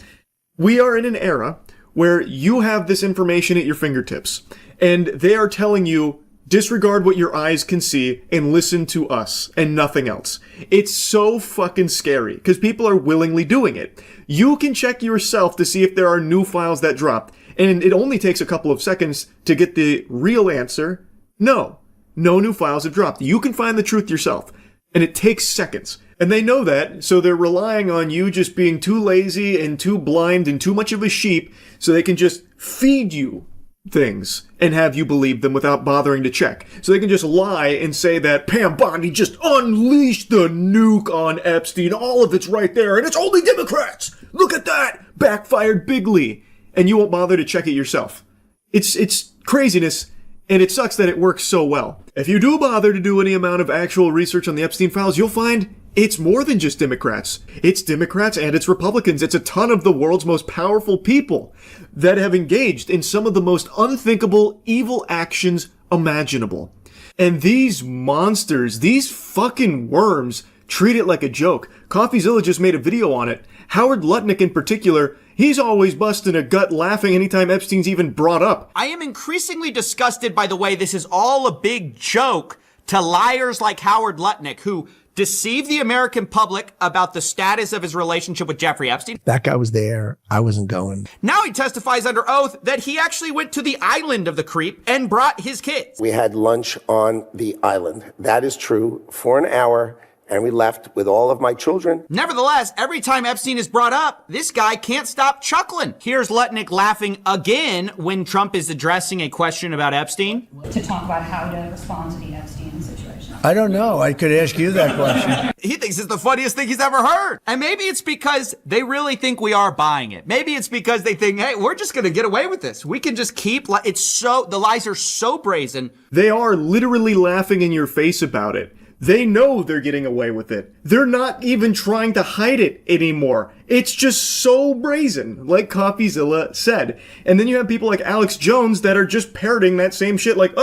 We are in an era where you have this information at your fingertips, and they are telling you, disregard what your eyes can see and listen to us and nothing else. It's so fucking scary because people are willingly doing it. You can check yourself to see if there are new files that dropped, and it only takes a couple of seconds to get the real answer. No new files have dropped. You can find the truth yourself, and it takes seconds. And they know that, so they're relying on you just being too lazy and too blind and too much of a sheep so they can just feed you things and have you believe them without bothering to check. So they can just lie and say that Pam Bondi just unleashed the nuke on Epstein. All of it's right there, and it's only Democrats. Look at that. Backfired bigly. And you won't bother to check it yourself. It's craziness, and it sucks that it works so well. If you do bother to do any amount of actual research on the Epstein files, you'll find it's more than just Democrats. It's Democrats and it's Republicans. It's a ton of the world's most powerful people that have engaged in some of the most unthinkable evil actions imaginable. And these monsters, these fucking worms, treat it like a joke. CoffeeZilla just made a video on it. Howard Lutnick in particular, he's always busting a gut laughing anytime Epstein's even brought up. I am increasingly disgusted by the way this is all a big joke to liars like Howard Lutnick, who deceive the American public about the status of his relationship with Jeffrey Epstein. That guy was there. I wasn't going. Now he testifies under oath that he actually went to the island of the creep and brought his kids. We had lunch on the island. That is true, for an hour, and we left with all of my children. Nevertheless, every time Epstein is brought up, this guy can't stop chuckling. Here's Lutnick laughing again when Trump is addressing a question about Epstein. To talk about how to respond to the Epstein situation. I don't know. I could ask you that question. He thinks it's the funniest thing he's ever heard. And maybe it's because they really think we are buying it. Maybe it's because they think, hey, we're just going to get away with this. We can just keep, the lies are so brazen. They are literally laughing in your face about it. They know they're getting away with it. They're not even trying to hide it anymore. It's just so brazen, like CoffeeZilla said. And then you have people like Alex Jones that are just parroting that same shit like,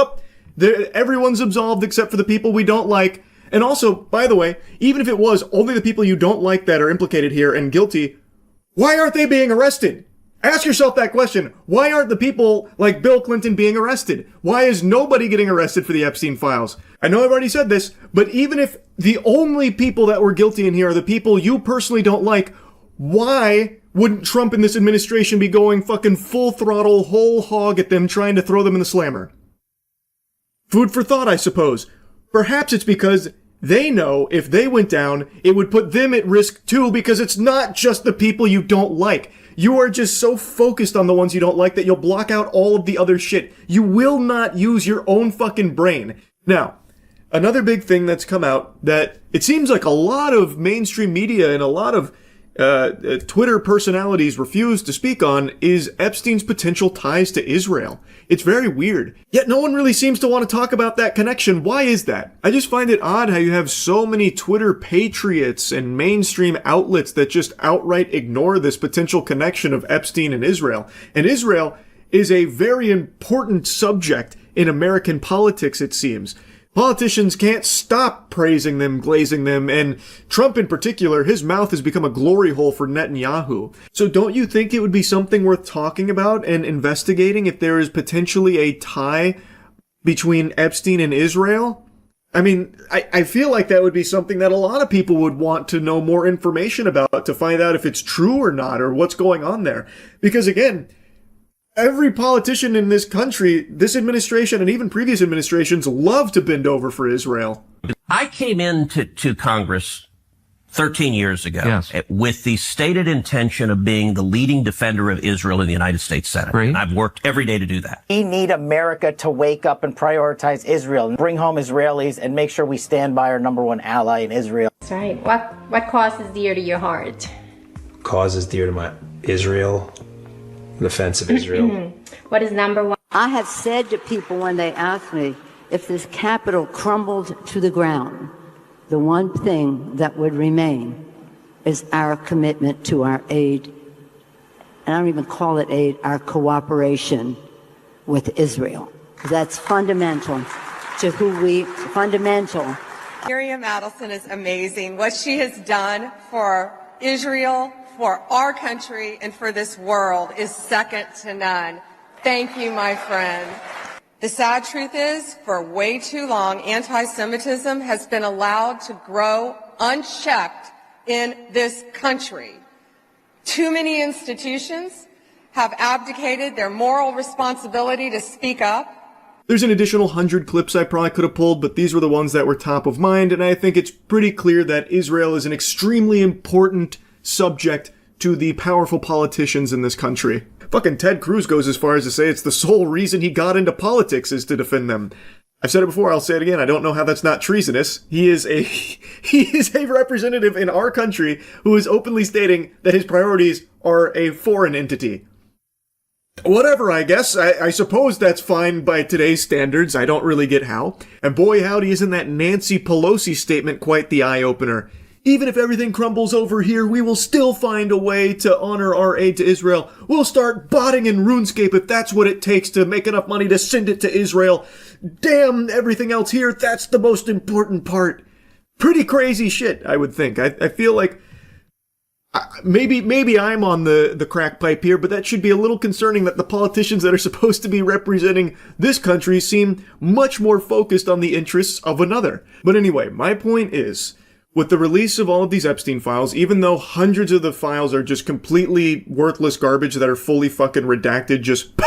everyone's absolved except for the people we don't like. And also, by the way, even if it was only the people you don't like that are implicated here and guilty, why aren't they being arrested? Ask yourself that question. Why aren't the people like Bill Clinton being arrested? Why is nobody getting arrested for the Epstein files? I know I've already said this, but even if the only people that were guilty in here are the people you personally don't like, why wouldn't Trump and this administration be going fucking full throttle, whole hog at them, trying to throw them in the slammer? Food for thought, I suppose. Perhaps it's because they know if they went down, it would put them at risk too, because it's not just the people you don't like. You are just so focused on the ones you don't like that you'll block out all of the other shit. You will not use your own fucking brain. Now, another big thing that's come out that it seems like a lot of mainstream media and a lot of Twitter personalities refuse to speak on is Epstein's potential ties to Israel. It's very weird. Yet no one really seems to want to talk about that connection. Why is that? I just find it odd how you have so many Twitter patriots and mainstream outlets that just outright ignore this potential connection of Epstein and Israel. And Israel is a very important subject in American politics, it seems. Politicians can't stop praising them, glazing them, and Trump in particular, his mouth has become a glory hole for Netanyahu. So don't you think it would be something worth talking about and investigating if there is potentially a tie between Epstein and Israel? I mean, I feel like that would be something that a lot of people would want to know more information about to find out if it's true or not or what's going on there. Because again, every politician in this country, this administration and even previous administrations love to bend over for Israel. I came into Congress 13 years ago with the stated intention of being the leading defender of Israel in the United States Senate. Right. And I've worked every day to do that. We need America to wake up and prioritize Israel, bring home Israelis, and make sure we stand by our number one ally in Israel. That's right. What cause is dear to your heart? Cause is dear to my Israel. Defense of Israel. What is number one? I have said to people when they ask me if this Capitol crumbled to the ground, the one thing that would remain is our commitment to our aid, and I don't even call it aid, our cooperation with Israel. That's fundamental to fundamental. Miriam Adelson is amazing. What she has done for Israel, for our country, and for this world is second to none. Thank you, my friend. The sad truth is, for way too long, anti-Semitism has been allowed to grow unchecked in this country. Too many institutions have abdicated their moral responsibility to speak up. There's an additional 100 clips I probably could have pulled, but these were the ones that were top of mind, and I think it's pretty clear that Israel is an extremely important subject to the powerful politicians in this country. Fucking Ted Cruz goes as far as to say it's the sole reason he got into politics is to defend them. I've said it before, I'll say it again, I don't know how that's not treasonous. He is a representative in our country who is openly stating that his priorities are a foreign entity. Whatever, I guess. I suppose that's fine by today's standards. I don't really get how. And boy howdy, isn't that Nancy Pelosi statement quite the eye-opener. Even if everything crumbles over here, we will still find a way to honor our aid to Israel. We'll start botting in RuneScape if that's what it takes to make enough money to send it to Israel. Damn everything else here, that's the most important part. Pretty crazy shit, I would think. I feel like maybe I'm on the crack pipe here, but that should be a little concerning that the politicians that are supposed to be representing this country seem much more focused on the interests of another. But anyway, my point is, with the release of all of these Epstein files, even though hundreds of the files are just completely worthless garbage that are fully fucking redacted, just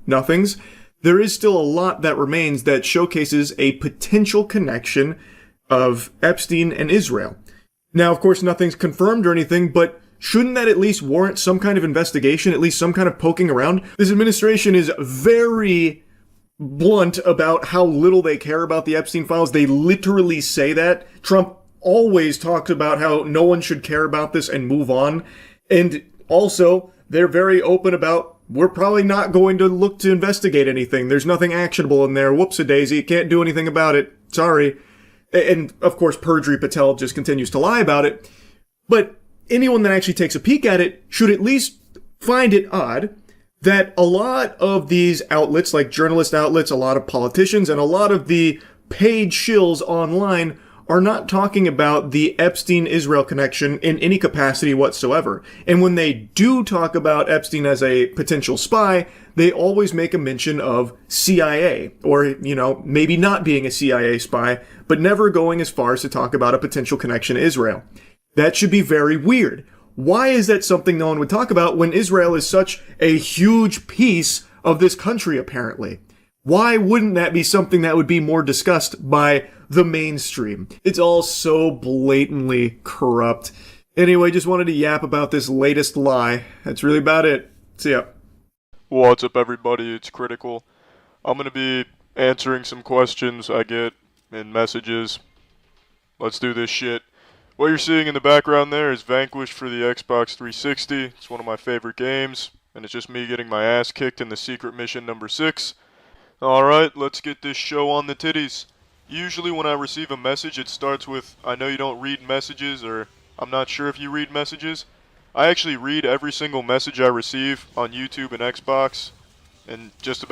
nothings, there is still a lot that remains that showcases a potential connection of Epstein and Israel. Now, of course, nothing's confirmed or anything, but shouldn't that at least warrant some kind of investigation, at least some kind of poking around? This administration is very blunt about how little they care about the Epstein files. They literally say that. Trump always talks about how no one should care about this and move on. And also, they're very open about, we're probably not going to look to investigate anything. There's nothing actionable in there. Whoops-a-daisy. Can't do anything about it. Sorry. And, of course, Perjury Patel just continues to lie about it. But anyone that actually takes a peek at it should at least find it odd that a lot of these outlets, like journalist outlets, a lot of politicians, and a lot of the paid shills online are not talking about the Epstein-Israel connection in any capacity whatsoever. And when they do talk about Epstein as a potential spy, they always make a mention of CIA, or, maybe not being a CIA spy, but never going as far as to talk about a potential connection to Israel. That should be very weird. Why is that something no one would talk about when Israel is such a huge piece of this country, apparently? Why wouldn't that be something that would be more discussed by the mainstream? It's all so blatantly corrupt. Anyway, just wanted to yap about this latest lie. That's really about it. See ya. What's up, everybody? It's Critical. I'm gonna be answering some questions I get in messages. Let's do this shit. What you're seeing in the background there is Vanquish for the Xbox 360. It's one of my favorite games, and it's just me getting my ass kicked in the secret mission number 6. Alright, let's get this show on the titties. Usually when I receive a message, it starts with, I know you don't read messages, or I'm not sure if you read messages. I actually read every single message I receive on YouTube and Xbox, and that's just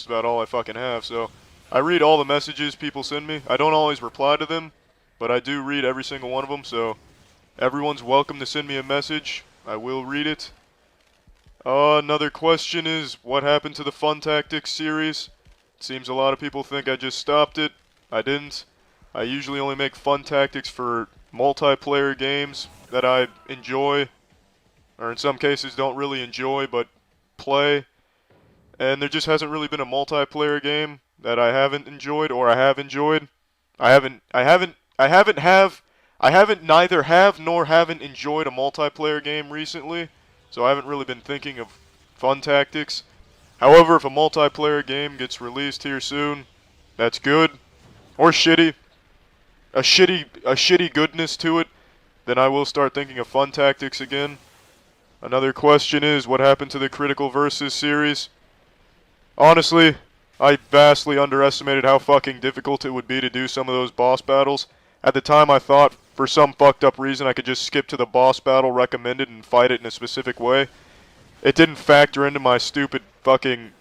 about all I fucking have, so I read all the messages people send me. I don't always reply to them, but I do read every single one of them, so everyone's welcome to send me a message. I will read it. Another question is, what happened to the Fun Tactics series? It seems a lot of people think I just stopped it. I didn't. I usually only make Fun Tactics for multiplayer games that I enjoy, or in some cases don't really enjoy, but play. And there just hasn't really been a multiplayer game that I haven't enjoyed, or I have enjoyed. I neither have nor haven't enjoyed a multiplayer game recently. So I haven't really been thinking of Fun Tactics. However, if a multiplayer game gets released here soon, that's good. Or shitty. A shitty goodness to it, then I will start thinking of Fun Tactics again. Another question is, what happened to the Critical Versus series? Honestly, I vastly underestimated how fucking difficult it would be to do some of those boss battles. At the time I thought, for some fucked up reason, I could just skip to the boss battle recommended and fight it in a specific way. It didn't factor into my stupid fucking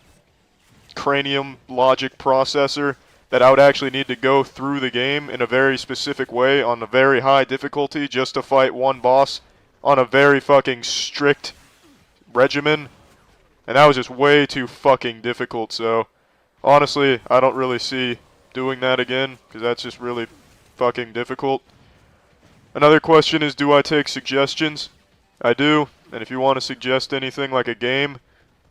cranium logic processor that I would actually need to go through the game in a very specific way on a very high difficulty just to fight one boss on a very fucking strict regimen. And that was just way too fucking difficult, so honestly, I don't really see doing that again, because that's just really fucking difficult. Another question is, do I take suggestions? I do, and if you want to suggest anything like a game,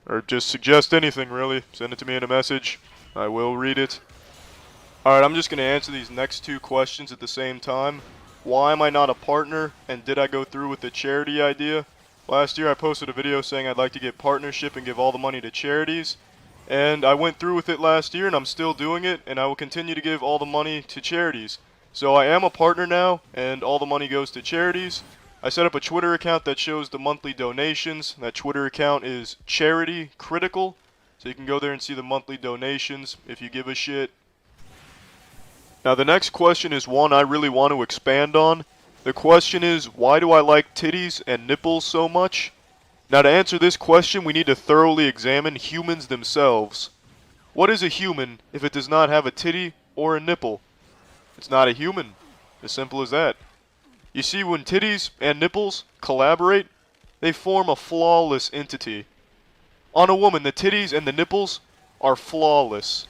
or just suggest anything really, send it to me in a message. I will read it. Alright, I'm just going to answer these next two questions at the same time. Why am I not a partner, and did I go through with the charity idea? Last year I posted a video saying I'd like to get partnership and give all the money to charities. And I went through with it last year, and I'm still doing it, and I will continue to give all the money to charities. So I am a partner now, and all the money goes to charities. I set up a Twitter account that shows the monthly donations. That Twitter account is Charity Critical, so you can go there and see the monthly donations if you give a shit. Now the next question is one I really want to expand on. The question is, why do I like titties and nipples so much? Now to answer this question, we need to thoroughly examine humans themselves. What is a human if it does not have a titty or a nipple? It's not a human. As simple as that. You see, when titties and nipples collaborate, they form a flawless entity. On a woman, the titties and the nipples are flawless.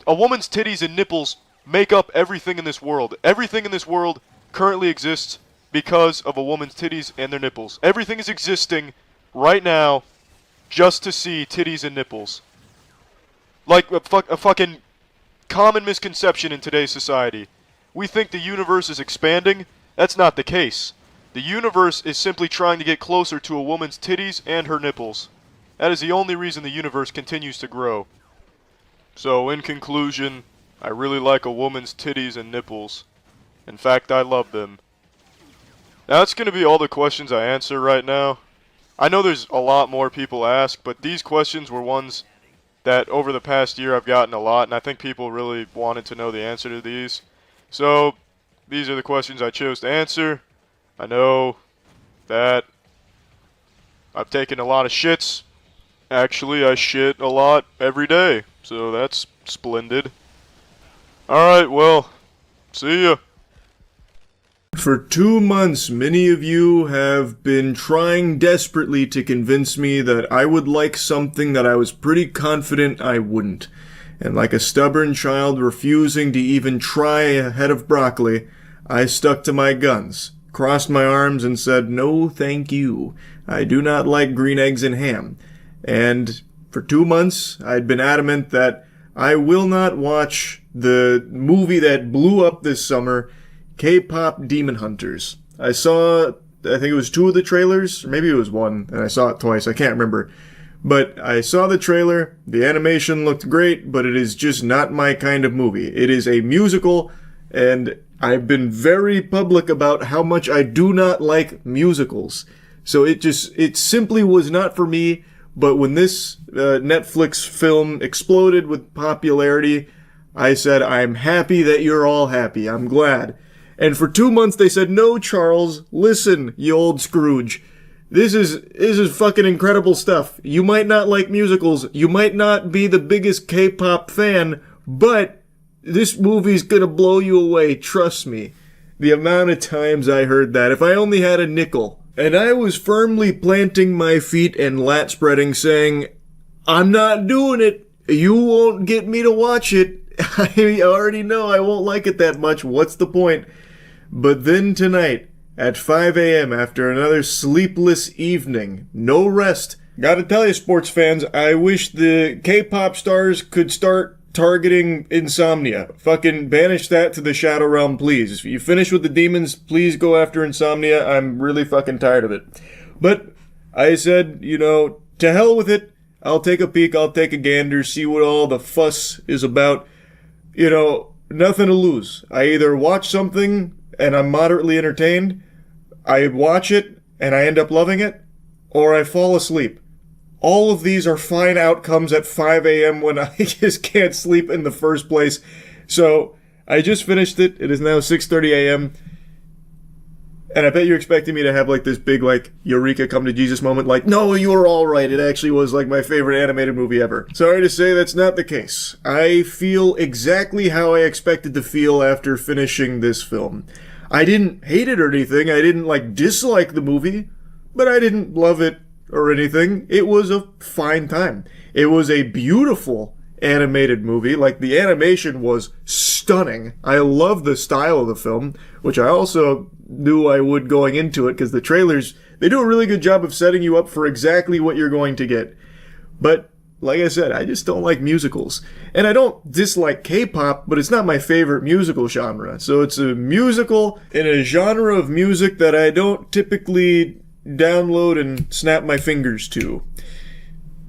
A woman's titties and nipples make up everything in this world. Everything in this world currently exists because of a woman's titties and their nipples. Everything is existing right now just to see titties and nipples. Like a fucking common misconception in today's society. We think the universe is expanding. That's not the case. The universe is simply trying to get closer to a woman's titties and her nipples. That is the only reason the universe continues to grow. So, in conclusion, I really like a woman's titties and nipples. In fact, I love them. Now, that's going to be all the questions I answer right now. I know there's a lot more people ask, but these questions were ones that over the past year I've gotten a lot, and I think people really wanted to know the answer to these. So, these are the questions I chose to answer. I know that I've taken a lot of shits. Actually, I shit a lot every day, so that's splendid. Alright, well, see ya. For 2 months, many of you have been trying desperately to convince me that I would like something that I was pretty confident I wouldn't. And like a stubborn child refusing to even try a head of broccoli, I stuck to my guns, crossed my arms and said, "No, thank you. I do not like green eggs and ham." And for 2 months, I'd been adamant that I will not watch the movie that blew up this summer, K-pop Demon Hunters. I saw, I think it was 2 of the trailers, or maybe it was 1, and I saw it twice, I can't remember. But I saw the trailer, the animation looked great, but it is just not my kind of movie. It is a musical, and I've been very public about how much I do not like musicals. So it simply was not for me. But when this Netflix film exploded with popularity, I said, I'm happy that you're all happy. I'm glad. And for 2 months they said, "No, Charles, listen, you old Scrooge. This is fucking incredible stuff. You might not like musicals. You might not be the biggest K-pop fan, but this movie's gonna blow you away. Trust me." The amount of times I heard that. If I only had a nickel. And I was firmly planting my feet and lat spreading, saying, "I'm not doing it. You won't get me to watch it. I already know I won't like it that much. What's the point?" But then tonight, at 5 a.m., after another sleepless evening, no rest. Gotta tell you, sports fans, I wish the K-pop stars could start targeting insomnia. Fucking banish that to the Shadow Realm, please. If you finish with the demons, please go after insomnia. I'm really fucking tired of it. But I said, to hell with it. I'll take a peek, I'll take a gander, see what all the fuss is about. Nothing to lose. I either watch something and I'm moderately entertained, I watch it and I end up loving it, or I fall asleep. All of these are fine outcomes at 5 a.m. when I just can't sleep in the first place. So, I just finished it. It is now 6:30 a.m. And I bet you're expecting me to have like this big like eureka come to Jesus moment, like, no, you were all right. It actually was like my favorite animated movie ever. Sorry to say that's not the case. I feel exactly how I expected to feel after finishing this film. I didn't hate it or anything. I didn't like dislike the movie, but I didn't love it or anything. It was a fine time. It was a beautiful animated movie. Like, the animation was stunning. I love the style of the film, which I also knew I would going into it, because the trailers, they do a really good job of setting you up for exactly what you're going to get. But like I said, I just don't like musicals. And I don't dislike K-pop, but it's not my favorite musical genre. So it's a musical in a genre of music that I don't typically download and snap my fingers to.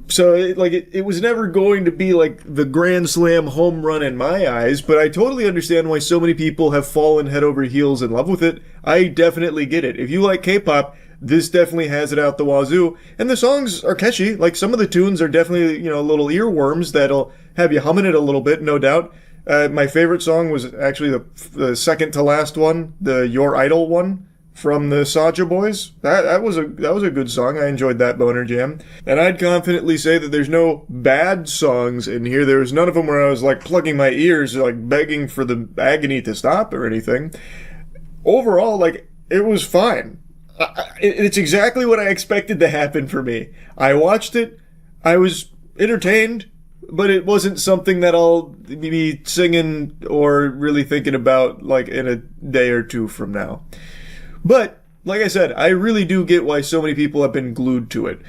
So it was never going to be like the grand slam home run in my eyes, but I totally understand why so many people have fallen head over heels in love with it. I definitely get it. If you like K-pop, this definitely has it out the wazoo, and the songs are catchy. Like, some of the tunes are definitely, little earworms that'll have you humming it a little bit, no doubt. My favorite song was actually the second to last one, the Your Idol one from the Saja Boys. That was a good song. I enjoyed that boner jam. And I'd confidently say that there's no bad songs in here. There was none of them where I was like plugging my ears, like begging for the agony to stop or anything. Overall, like, it was fine. It's exactly what I expected to happen for me. I watched it, I was entertained, but it wasn't something that I'll be singing or really thinking about like in a day or two from now. But, like I said, I really do get why so many people have been glued to it.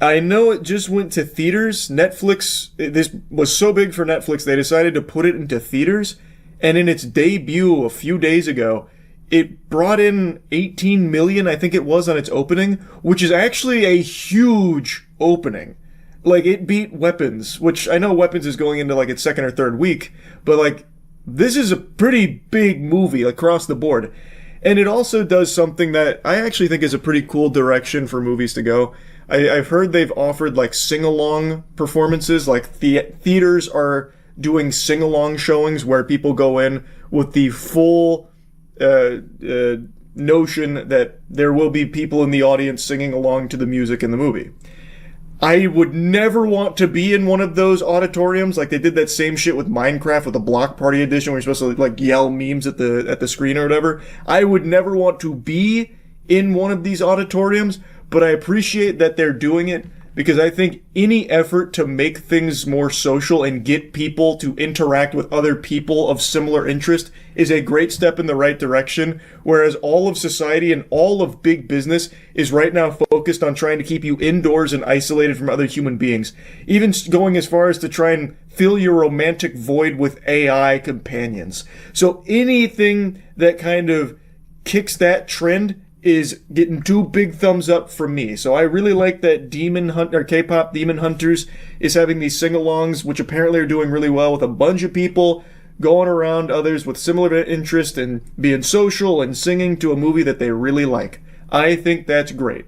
I know it just went to theaters. Netflix, this was so big for Netflix, they decided to put it into theaters, and in its debut a few days ago, it brought in 18 million, I think it was, on its opening, which is actually a huge opening. Like, it beat Weapons, which I know Weapons is going into like its second or third week, but like, this is a pretty big movie across the board. And it also does something that I actually think is a pretty cool direction for movies to go. I've heard they've offered like sing-along performances, like theaters are doing sing-along showings where people go in with the full notion that there will be people in the audience singing along to the music in the movie. I would never want to be in one of those auditoriums. Like, they did that same shit with Minecraft with the Block Party edition where you're supposed to like yell memes at the screen or whatever. I would never want to be in one of these auditoriums, but I appreciate that they're doing it, because I think any effort to make things more social and get people to interact with other people of similar interest is a great step in the right direction, whereas all of society and all of big business is right now focused on trying to keep you indoors and isolated from other human beings, even going as far as to try and fill your romantic void with AI companions. So anything that kind of kicks that trend is getting 2 big thumbs up from me. So I really like that K-pop Demon Hunters is having these sing-alongs, which apparently are doing really well, with a bunch of people going around others with similar interest and being social and singing to a movie that they really like. I think that's great.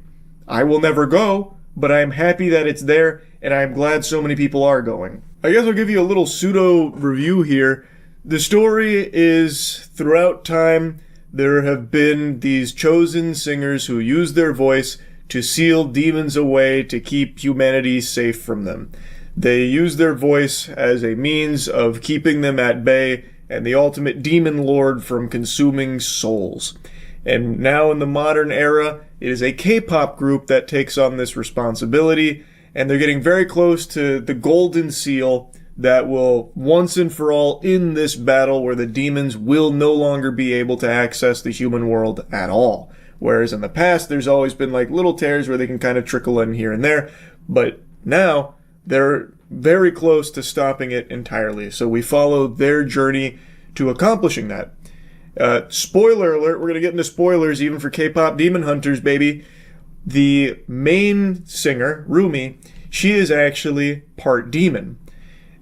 I will never go, but I am happy that it's there, and I am glad so many people are going. I guess I'll give you a little pseudo review here. The story is, throughout time, there have been these chosen singers who use their voice to seal demons away to keep humanity safe from them. They use their voice as a means of keeping them at bay and the ultimate demon lord from consuming souls. And now in the modern era, it is a K-pop group that takes on this responsibility, and they're getting very close to the golden seal that will once and for all end this battle where the demons will no longer be able to access the human world at all. Whereas in the past, there's always been like little tears where they can kind of trickle in here and there. But now they're very close to stopping it entirely. So we follow their journey to accomplishing that. Spoiler alert, we're going to get into spoilers even for K-pop Demon Hunters, baby. The main singer, Rumi, she is actually part demon.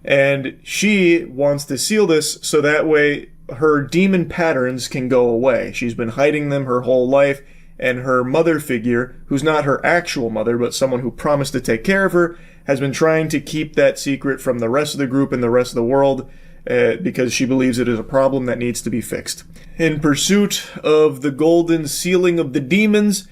And she wants to seal this so that way her demon patterns can go away. She's been hiding them her whole life, and her mother figure, who's not her actual mother, but someone who promised to take care of her, has been trying to keep that secret from the rest of the group and the rest of the world. because she believes it is a problem that needs to be fixed. In pursuit of the golden ceiling of the demons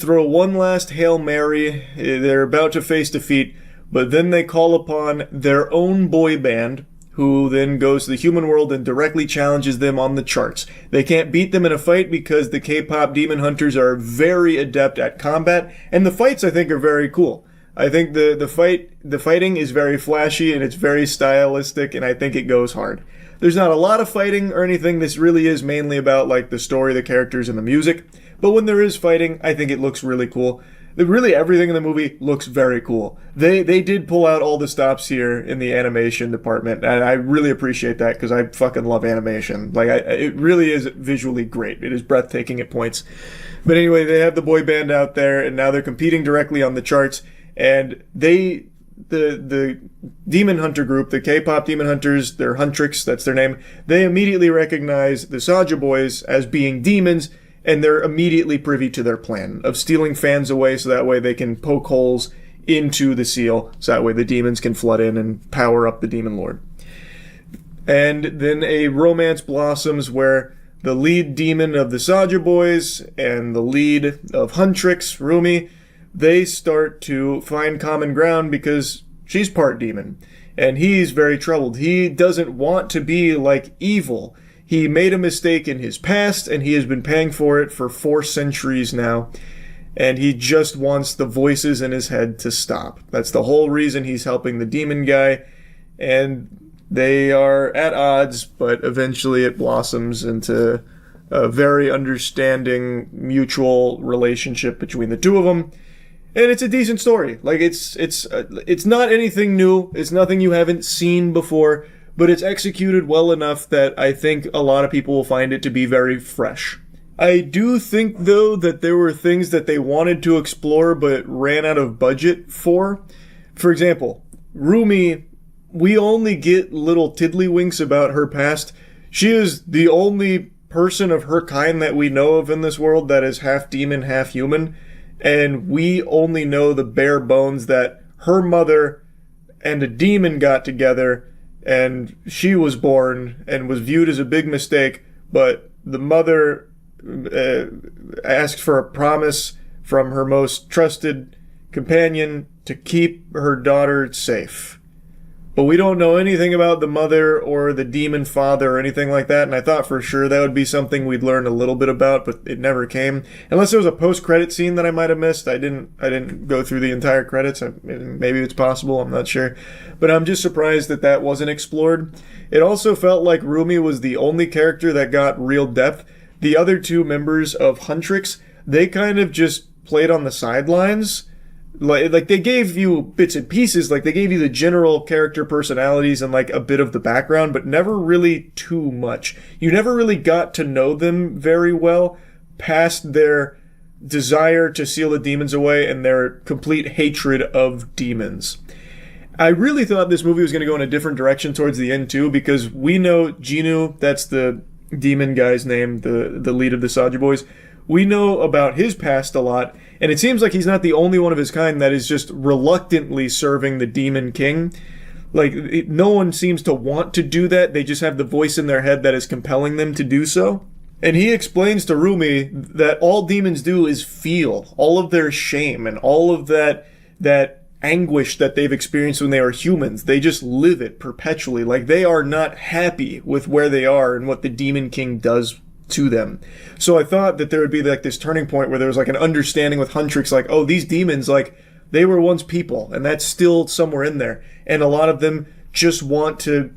throw one last Hail Mary. They're about to face defeat, but then they call upon their own boy band, who then goes to the human world and directly challenges them on the charts. They can't beat them in a fight because the K-pop demon hunters are very adept at combat, and the fights, I think, are very cool. I think the fighting is very flashy and it's very stylistic, and I think it goes hard. There's not a lot of fighting or anything. This really is mainly about like the story, the characters, and the music. But when there is fighting, I think it looks really cool. Really, everything in the movie looks very cool. They did pull out all the stops here in the animation department, and I really appreciate that because I fucking love animation. Like, it really is visually great. It is breathtaking at points. But anyway, they have the boy band out there, and now they're competing directly on the charts. And the Demon Hunter group, the K-pop Demon Hunters, they're Huntrix, that's their name, they immediately recognize the Saja Boys as being demons, and they're immediately privy to their plan of stealing fans away so that way they can poke holes into the seal, so that way the demons can flood in and power up the Demon Lord. And then a romance blossoms where the lead demon of the Saja Boys and the lead of Huntrix, Rumi, they start to find common ground because she's part demon. And he's very troubled. He doesn't want to be like evil. He made a mistake in his past, and he has been paying for it for 4 centuries now. And he just wants the voices in his head to stop. That's the whole reason he's helping the demon guy. And they are at odds, but eventually it blossoms into a very understanding, mutual relationship between the two of them. And it's a decent story. Like, it's not anything new. It's nothing you haven't seen before, but it's executed well enough that I think a lot of people will find it to be very fresh. I do think, though, that there were things that they wanted to explore but ran out of budget for. For example, Rumi, we only get little tiddlywinks about her past. She is the only person of her kind that we know of in this world that is half demon, half human. And we only know the bare bones that her mother and a demon got together and she was born and was viewed as a big mistake, but the mother asked for a promise from her most trusted companion to keep her daughter safe. But we don't know anything about the mother or the demon father or anything like that, and I thought for sure that would be something we'd learn a little bit about, but it never came. Unless there was a post-credit scene that I might have missed. I didn't go through the entire credits. Maybe it's possible, I'm not sure. But I'm just surprised that that wasn't explored. It also felt like Rumi was the only character that got real depth. The other 2 members of Huntrix, they kind of just played on the sidelines. Like they gave you bits and pieces, like they gave you the general character personalities and like a bit of the background, but never really too much. You never really got to know them very well past their desire to seal the demons away and their complete hatred of demons. I really thought this movie was going to go in a different direction towards the end too, because we know Jinu, that's the demon guy's name, the lead of the Saja Boys. We know about his past a lot, and it seems like he's not the only one of his kind that is just reluctantly serving the Demon King. Like, no one seems to want to do that. They just have the voice in their head that is compelling them to do so. And he explains to Rumi that all demons do is feel all of their shame and all of that anguish that they've experienced when they were humans. They just live it perpetually. Like, they are not happy with where they are and what the Demon King does to them. So I thought that there would be like this turning point where there was like an understanding with Huntrix, like, oh, these demons, like, they were once people, and that's still somewhere in there. And a lot of them just want to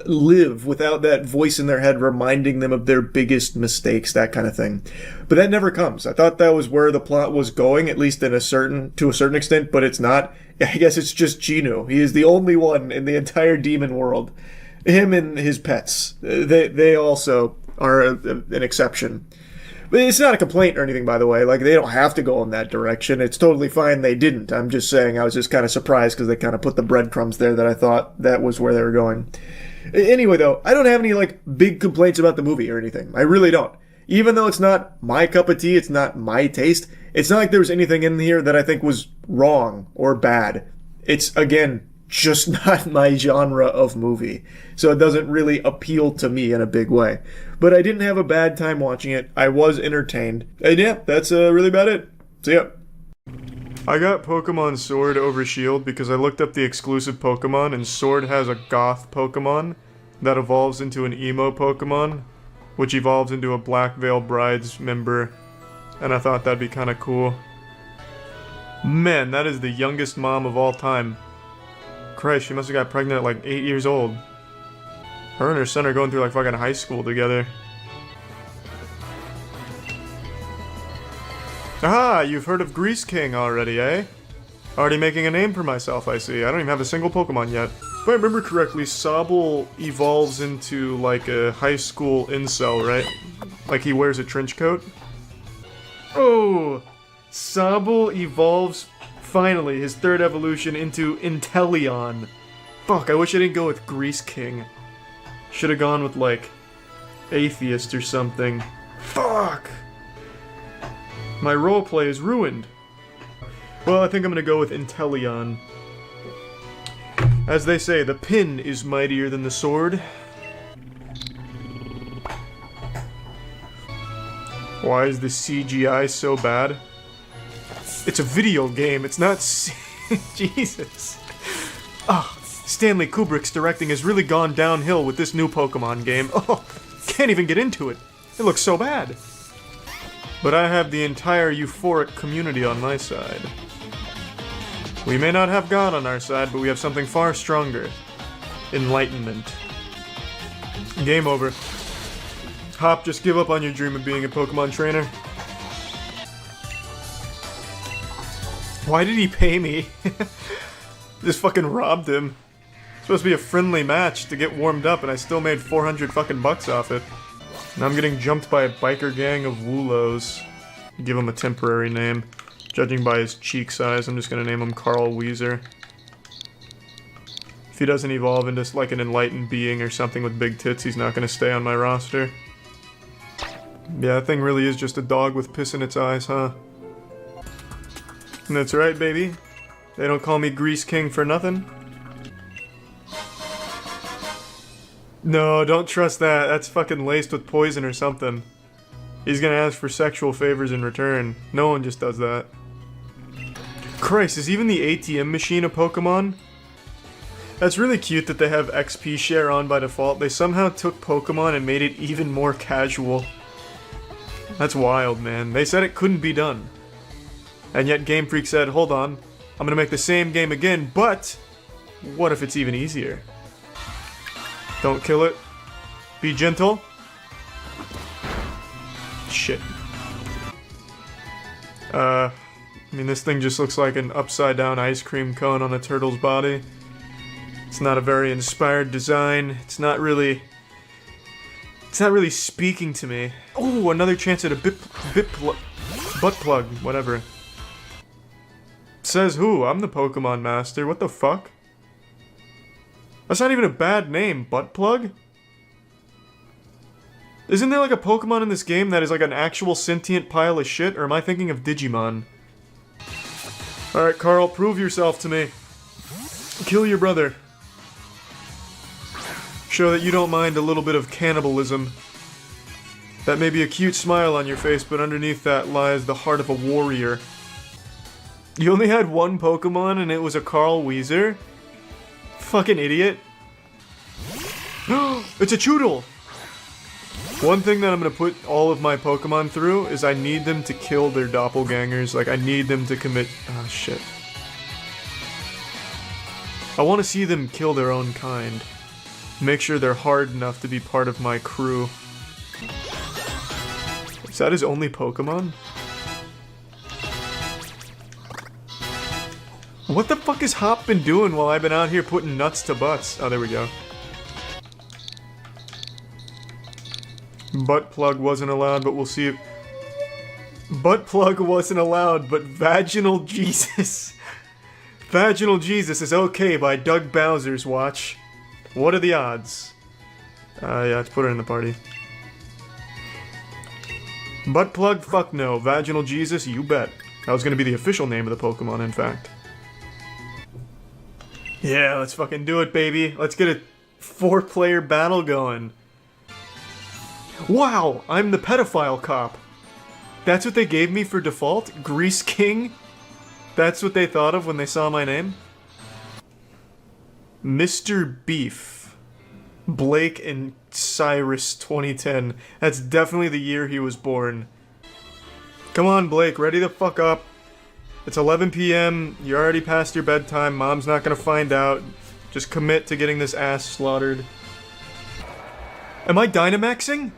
live without that voice in their head reminding them of their biggest mistakes, that kind of thing. But that never comes. I thought that was where the plot was going, at least to a certain extent, but it's not. I guess it's just Jinu. He is the only one in the entire demon world. Him and his pets. They also are an exception. But it's not a complaint or anything, by the way. Like, they don't have to go in that direction. It's totally fine they didn't. I'm just saying I was just kind of surprised because they kind of put the breadcrumbs there that I thought that was where they were going. Anyway, though, I don't have any, like, big complaints about the movie or anything. I really don't. Even though it's not my cup of tea, it's not my taste, it's not like there was anything in here that I think was wrong or bad. It's, again, just not my genre of movie. So it doesn't really appeal to me in a big way. But I didn't have a bad time watching it. I was entertained. And yeah, that's really about it. So yeah. I got Pokemon Sword over Shield because I looked up the exclusive Pokemon, and Sword has a Goth Pokemon that evolves into an Emo Pokemon, which evolves into a Black Veil Brides member, and I thought that'd be kind of cool. Man, that is the youngest mom of all time. Christ, she must have got pregnant at like 8 years old. Her and her son are going through like fucking high school together. Ah, you've heard of Grease King already, eh? Already making a name for myself, I see. I don't even have a single Pokemon yet. If I remember correctly, Sobble evolves into like a high school incel, right? Like he wears a trench coat. Oh! Sobble evolves, finally, his third evolution into Inteleon. Fuck, I wish I didn't go with Grease King. Should've gone with, like, Atheist or something. Fuck! My roleplay is ruined. Well, I think I'm gonna go with Inteleon. As they say, the pin is mightier than the sword. Why is the CGI so bad? It's a video game, it's not Jesus. Oh, Stanley Kubrick's directing has really gone downhill with this new Pokemon game. Oh, can't even get into it. It looks so bad. But I have the entire euphoric community on my side. We may not have God on our side, but we have something far stronger. Enlightenment. Game over. Hop, just give up on your dream of being a Pokemon trainer. Why did he pay me? Just fucking robbed him. It's supposed to be a friendly match to get warmed up, and I still made 400 fucking bucks off it. Now I'm getting jumped by a biker gang of Woolos. Give him a temporary name. Judging by his cheek size, I'm just gonna name him Carl Weezer. If he doesn't evolve into like an enlightened being or something with big tits, he's not gonna stay on my roster. Yeah, that thing really is just a dog with piss in its eyes, huh? And that's right, baby. They don't call me Grease King for nothing. No, don't trust that. That's fucking laced with poison or something. He's gonna ask for sexual favors in return. No one just does that. Christ, is even the ATM machine a Pokemon? That's really cute that they have XP share on by default. They somehow took Pokemon and made it even more casual. That's wild, man. They said it couldn't be done. And yet Game Freak said, hold on, I'm gonna make the same game again, but what if it's even easier? Don't kill it. Be gentle. Shit. I mean, this thing just looks like an upside-down ice cream cone on a turtle's body. It's not a very inspired design. It's not really speaking to me. Oh, another chance at a butt plug, whatever. Says who? I'm the Pokemon Master. What the fuck? That's not even a bad name, butt plug? Isn't there like a Pokemon in this game that is like an actual sentient pile of shit, or am I thinking of Digimon? Alright, Carl, prove yourself to me. Kill your brother. Show that you don't mind a little bit of cannibalism. That may be a cute smile on your face, but underneath that lies the heart of a warrior. You only had one Pokemon and it was a Carl Weezer? Fucking idiot. It's a Choodle! One thing that I'm gonna put all of my Pokemon through is I need them to kill their doppelgangers. Like, I need them to commit... Oh, shit. I want to see them kill their own kind. Make sure they're hard enough to be part of my crew. Is that his only Pokemon? What the fuck has Hop been doing while I've been out here putting nuts to butts? Oh, there we go. Butt plug wasn't allowed, but we'll see if... Butt plug wasn't allowed, but Vaginal Jesus... Vaginal Jesus is okay by Doug Bowser's watch. What are the odds? Yeah, let's put her in the party. Butt plug? Fuck no. Vaginal Jesus? You bet. That was gonna be the official name of the Pokemon, in fact. Yeah, let's fucking do it, baby. Let's get a 4-player battle going. Wow, I'm the pedophile cop. That's what they gave me for default? Grease King? That's what they thought of when they saw my name? Mr. Beef. Blake and Cyrus 2010. That's definitely the year he was born. Come on, Blake, ready the fuck up. It's 11 p.m., you're already past your bedtime, mom's not gonna find out. Just commit to getting this ass slaughtered. Am I Dynamaxing?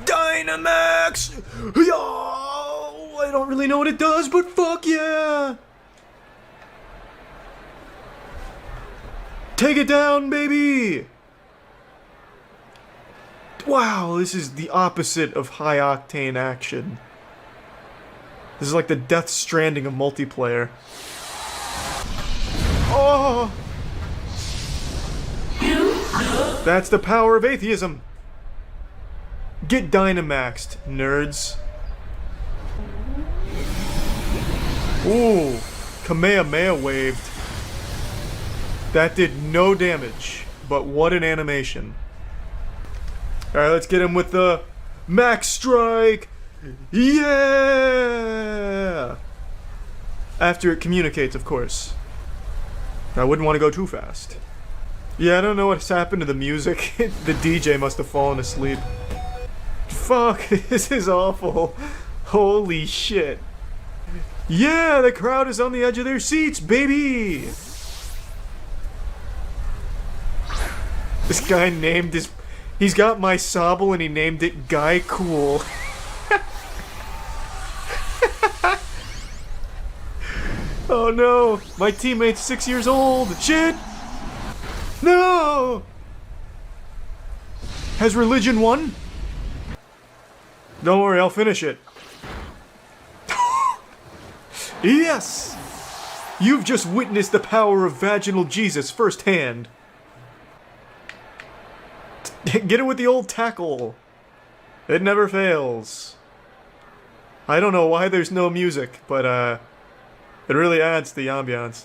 Dynamax! Yo! I don't really know what it does, but fuck yeah! Take it down, baby! Wow, this is the opposite of high-octane action. This is like the Death Stranding of multiplayer. Oh! That's the power of atheism! Get Dynamaxed, nerds. Ooh, Kamehameha waved. That did no damage, but what an animation. Alright, let's get him with the Max Strike! Yeah! After it communicates, of course. I wouldn't want to go too fast. Yeah, I don't know what's happened to the music. The DJ must have fallen asleep. Fuck, this is awful. Holy shit. Yeah, the crowd is on the edge of their seats, baby! This guy named his... He's got my Sobble and he named it Guy Cool. Oh no, my teammate's 6 years old. Shit! No! Has religion won? Don't worry, I'll finish it. Yes! You've just witnessed the power of vaginal Jesus firsthand. Get it with the old tackle. It never fails. I don't know why there's no music, but it really adds to the ambiance.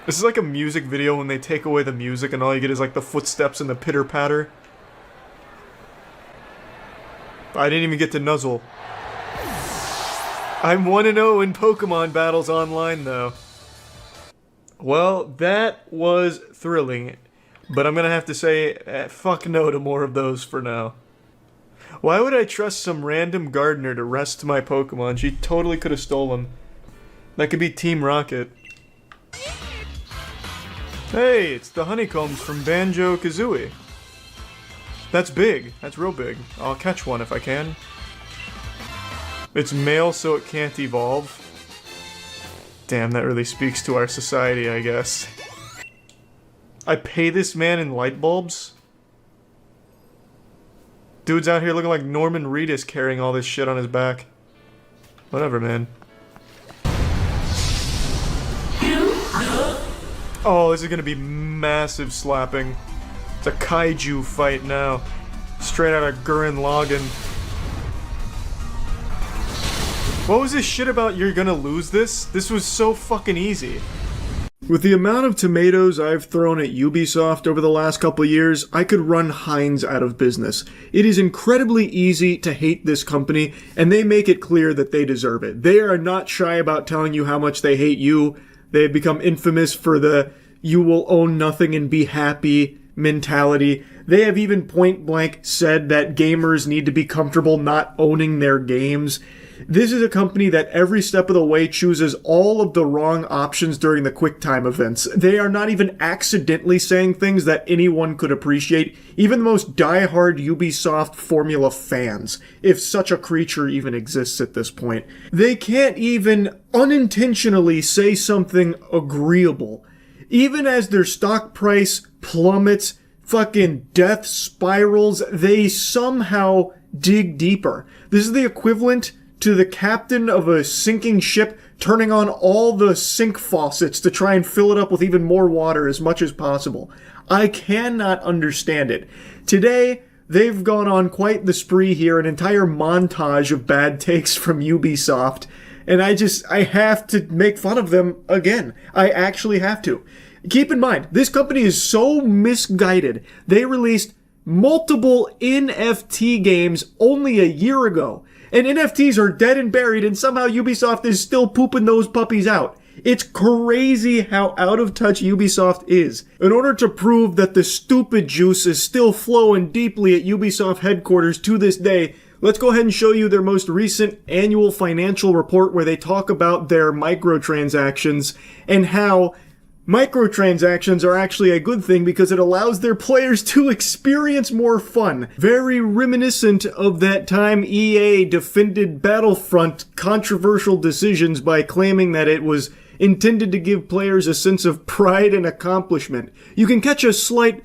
This is like a music video when they take away the music and all you get is like the footsteps and the pitter-patter. I didn't even get to nuzzle. I'm 1-0 in Pokemon battles online, though. Well, that was thrilling. But I'm gonna have to say, fuck no to more of those for now. Why would I trust some random gardener to rest my Pokemon? She totally could have stolen. That could be Team Rocket. Hey, it's the honeycombs from Banjo-Kazooie. That's big. That's real big. I'll catch one if I can. It's male, so it can't evolve. Damn, that really speaks to our society, I guess. I pay this man in light bulbs? Dude's out here looking like Norman Reedus carrying all this shit on his back. Whatever, man. Oh, this is gonna be massive slapping. It's a kaiju fight now. Straight out of Gurren Lagann. What was this shit about you're gonna lose this? This was so fucking easy. With the amount of tomatoes I've thrown at Ubisoft over the last couple years, I could run Heinz out of business. It is incredibly easy to hate this company, and they make it clear that they deserve it. They are not shy about telling you how much they hate you. They have become infamous for the you will own nothing and be happy mentality. They have even point blank said that gamers need to be comfortable not owning their games. This is a company that every step of the way chooses all of the wrong options during the QuickTime events. They are not even accidentally saying things that anyone could appreciate, even the most diehard Ubisoft Formula fans, if such a creature even exists at this point. They can't even unintentionally say something agreeable. Even as their stock price plummets, fucking death spirals, they somehow dig deeper. This is the equivalent to the captain of a sinking ship turning on all the sink faucets to try and fill it up with even more water as much as possible. I cannot understand it. Today, they've gone on quite the spree here, an entire montage of bad takes from Ubisoft, and I have to make fun of them again. I actually have to. Keep in mind, this company is so misguided. They released multiple NFT games only a year ago. And NFTs are dead and buried, and somehow Ubisoft is still pooping those puppies out. It's crazy how out of touch Ubisoft is. In order to prove that the stupid juice is still flowing deeply at Ubisoft headquarters to this day, let's go ahead and show you their most recent annual financial report where they talk about their microtransactions and how microtransactions are actually a good thing because it allows their players to experience more fun. Very reminiscent of that time EA defended Battlefront controversial decisions by claiming that it was intended to give players a sense of pride and accomplishment. You can catch a slight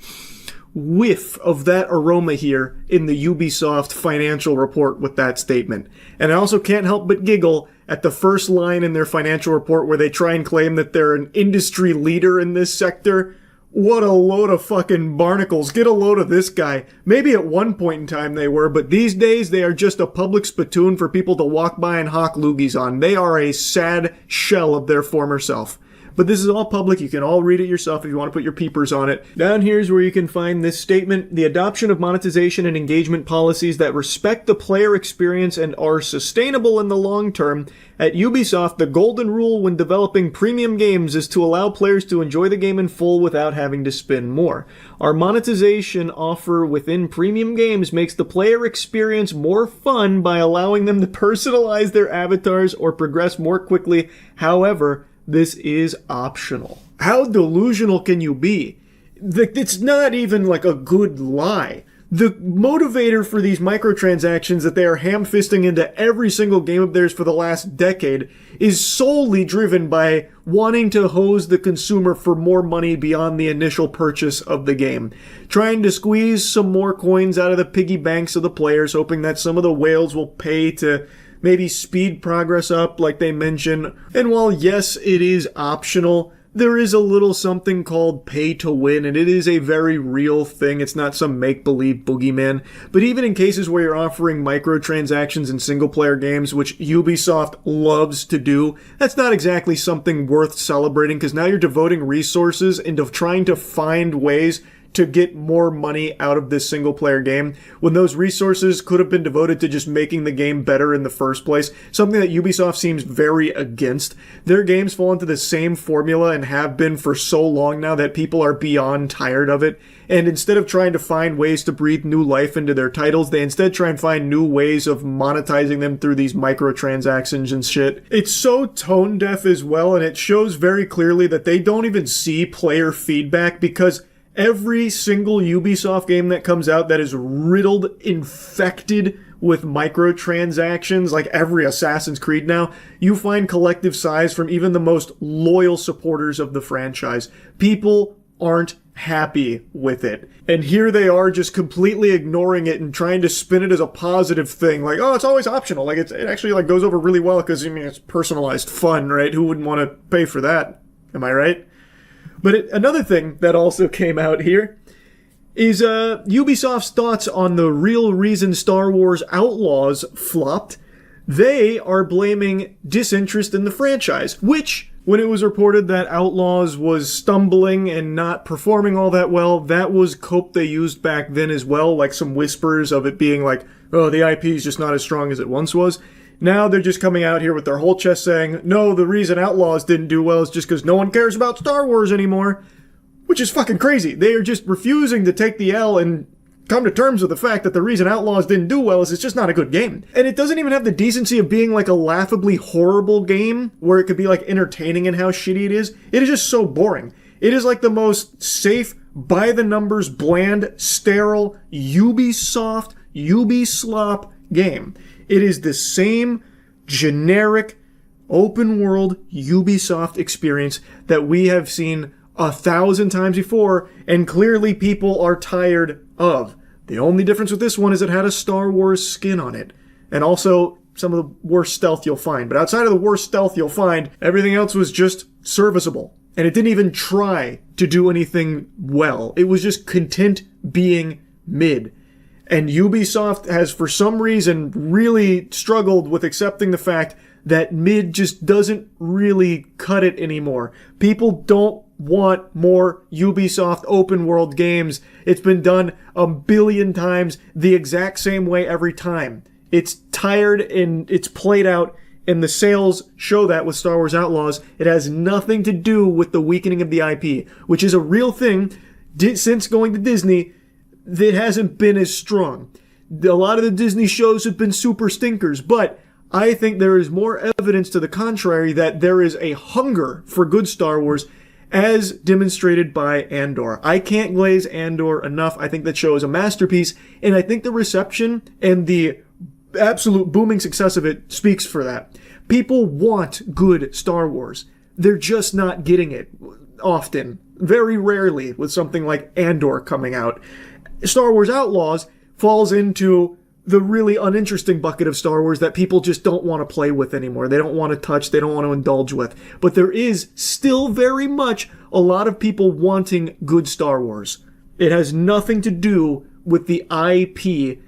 whiff of that aroma here in the Ubisoft financial report with that statement. And I also can't help but giggle at the first line in their financial report where they try and claim that they're an industry leader in this sector. What a load of fucking barnacles. Get a load of this guy. Maybe at one point in time they were, but these days they are just a public spittoon for people to walk by and hawk loogies on. They are a sad shell of their former self. But this is all public. You can all read it yourself if you want to put your peepers on it. Down here is where you can find this statement. The adoption of monetization and engagement policies that respect the player experience and are sustainable in the long term. At Ubisoft, the golden rule when developing premium games is to allow players to enjoy the game in full without having to spend more. Our monetization offer within premium games makes the player experience more fun by allowing them to personalize their avatars or progress more quickly. However, this is optional. How delusional can you be? It's not even like a good lie. The motivator for these microtransactions that they are ham-fisting into every single game of theirs for the last decade is solely driven by wanting to hose the consumer for more money beyond the initial purchase of the game. Trying to squeeze some more coins out of the piggy banks of the players, hoping that some of the whales will pay to maybe speed progress up like they mention. And while yes, it is optional, there is a little something called pay to win, and it is a very real thing. It's not some make-believe boogeyman. But even in cases where you're offering microtransactions in single-player games, which Ubisoft loves to do, that's not exactly something worth celebrating, because now you're devoting resources into trying to find ways to get more money out of this single-player game, when those resources could have been devoted to just making the game better in the first place, something that Ubisoft seems very against. Their games fall into the same formula and have been for so long now that people are beyond tired of it, and instead of trying to find ways to breathe new life into their titles, they instead try and find new ways of monetizing them through these microtransactions and shit. It's so tone-deaf as well, and it shows very clearly that they don't even see player feedback, because every single Ubisoft game that comes out that is riddled, infected with microtransactions, like every Assassin's Creed now, you find collective sighs from even the most loyal supporters of the franchise. People aren't happy with it. And here they are just completely ignoring it and trying to spin it as a positive thing. Like, oh, it's always optional. Like, it actually like goes over really well because, I mean, it's personalized fun, right? Who wouldn't want to pay for that? Am I right? But another thing that also came out here is Ubisoft's thoughts on the real reason Star Wars Outlaws flopped. They are blaming disinterest in the franchise, which, when it was reported that Outlaws was stumbling and not performing all that well, that was cope they used back then as well, like some whispers of it being like, oh, the IP is just not as strong as it once was. Now they're just coming out here with their whole chest saying, no, the reason Outlaws didn't do well is just because no one cares about Star Wars anymore. Which is fucking crazy. They are just refusing to take the L and come to terms with the fact that the reason Outlaws didn't do well is it's just not a good game. And it doesn't even have the decency of being like a laughably horrible game where it could be like entertaining in how shitty it is. It is just so boring. It is like the most safe, by-the-numbers, bland, sterile, Ubisoft, Ubislop game. It is the same generic, open-world Ubisoft experience that we have seen 1,000 times before, and clearly people are tired of. The only difference with this one is it had a Star Wars skin on it, and also some of the worst stealth you'll find. But outside of the worst stealth you'll find, everything else was just serviceable. And it didn't even try to do anything well. It was just content being mid. And Ubisoft has, for some reason, really struggled with accepting the fact that mid just doesn't really cut it anymore. People don't want more Ubisoft open world games. It's been done a billion times the exact same way every time. It's tired and it's played out, and the sales show that with Star Wars Outlaws. It has nothing to do with the weakening of the IP, which is a real thing. Since going to Disney, it hasn't been as strong. A lot of the Disney shows have been super stinkers, but I think there is more evidence to the contrary that there is a hunger for good Star Wars, as demonstrated by Andor. I can't glaze Andor enough. I think that show is a masterpiece, and I think the reception and the absolute booming success of it speaks for that. People want good Star Wars. They're just not getting it often. Very rarely with something like Andor coming out. Star Wars Outlaws falls into the really uninteresting bucket of Star Wars that people just don't want to play with anymore. They don't want to touch, they don't want to indulge with. But there is still very much a lot of people wanting good Star Wars. It has nothing to do with the IP,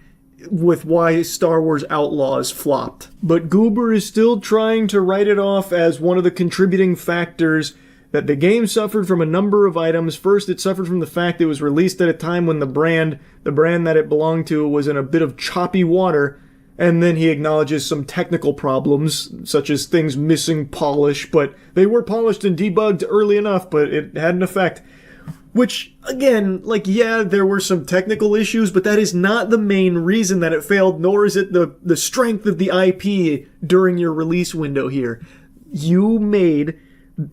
with why Star Wars Outlaws flopped. But Goober is still trying to write it off as one of the contributing factors that the game suffered from a number of items. First, it suffered from the fact it was released at a time when the brand that it belonged to, was in a bit of choppy water, and then he acknowledges some technical problems, such as things missing polish, but they were polished and debugged early enough, but it had an effect. Which, again, yeah, there were some technical issues, but that is not the main reason that it failed, nor is it the strength of the IP during your release window here. You made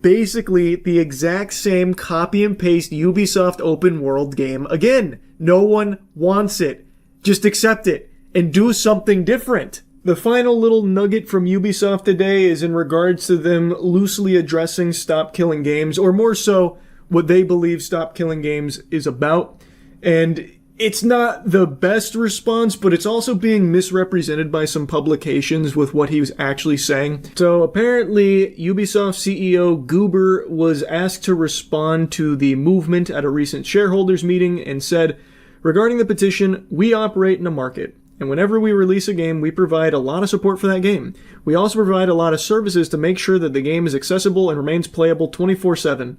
basically the exact same copy and paste Ubisoft open world game again. No one wants it. Just accept it and do something different. The final little nugget from Ubisoft today is in regards to them loosely addressing Stop Killing Games, or more so, what they believe Stop Killing Games is about. And it's not the best response, but it's also being misrepresented by some publications with what he was actually saying. So apparently, Ubisoft CEO Goober was asked to respond to the movement at a recent shareholders meeting and said, "Regarding the petition, we operate in a market. And whenever we release a game, we provide a lot of support for that game. We also provide a lot of services to make sure that the game is accessible and remains playable 24/7.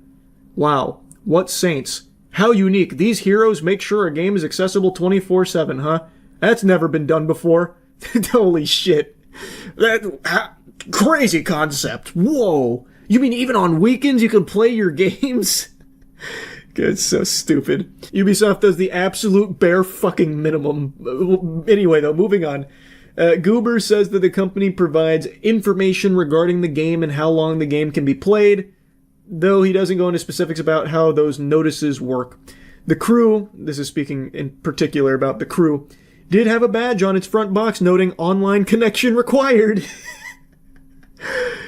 Wow, what saints. How unique. These heroes make sure a game is accessible 24/7, huh? That's never been done before. Holy shit. Crazy concept. Whoa. You mean even on weekends you can play your games? It's so stupid. Ubisoft does the absolute bare fucking minimum. Anyway, though, moving on. Goober says that the company provides information regarding the game and how long the game can be played, though he doesn't go into specifics about how those notices work. The crew, this is speaking in particular about the crew, did have a badge on its front box noting online connection required.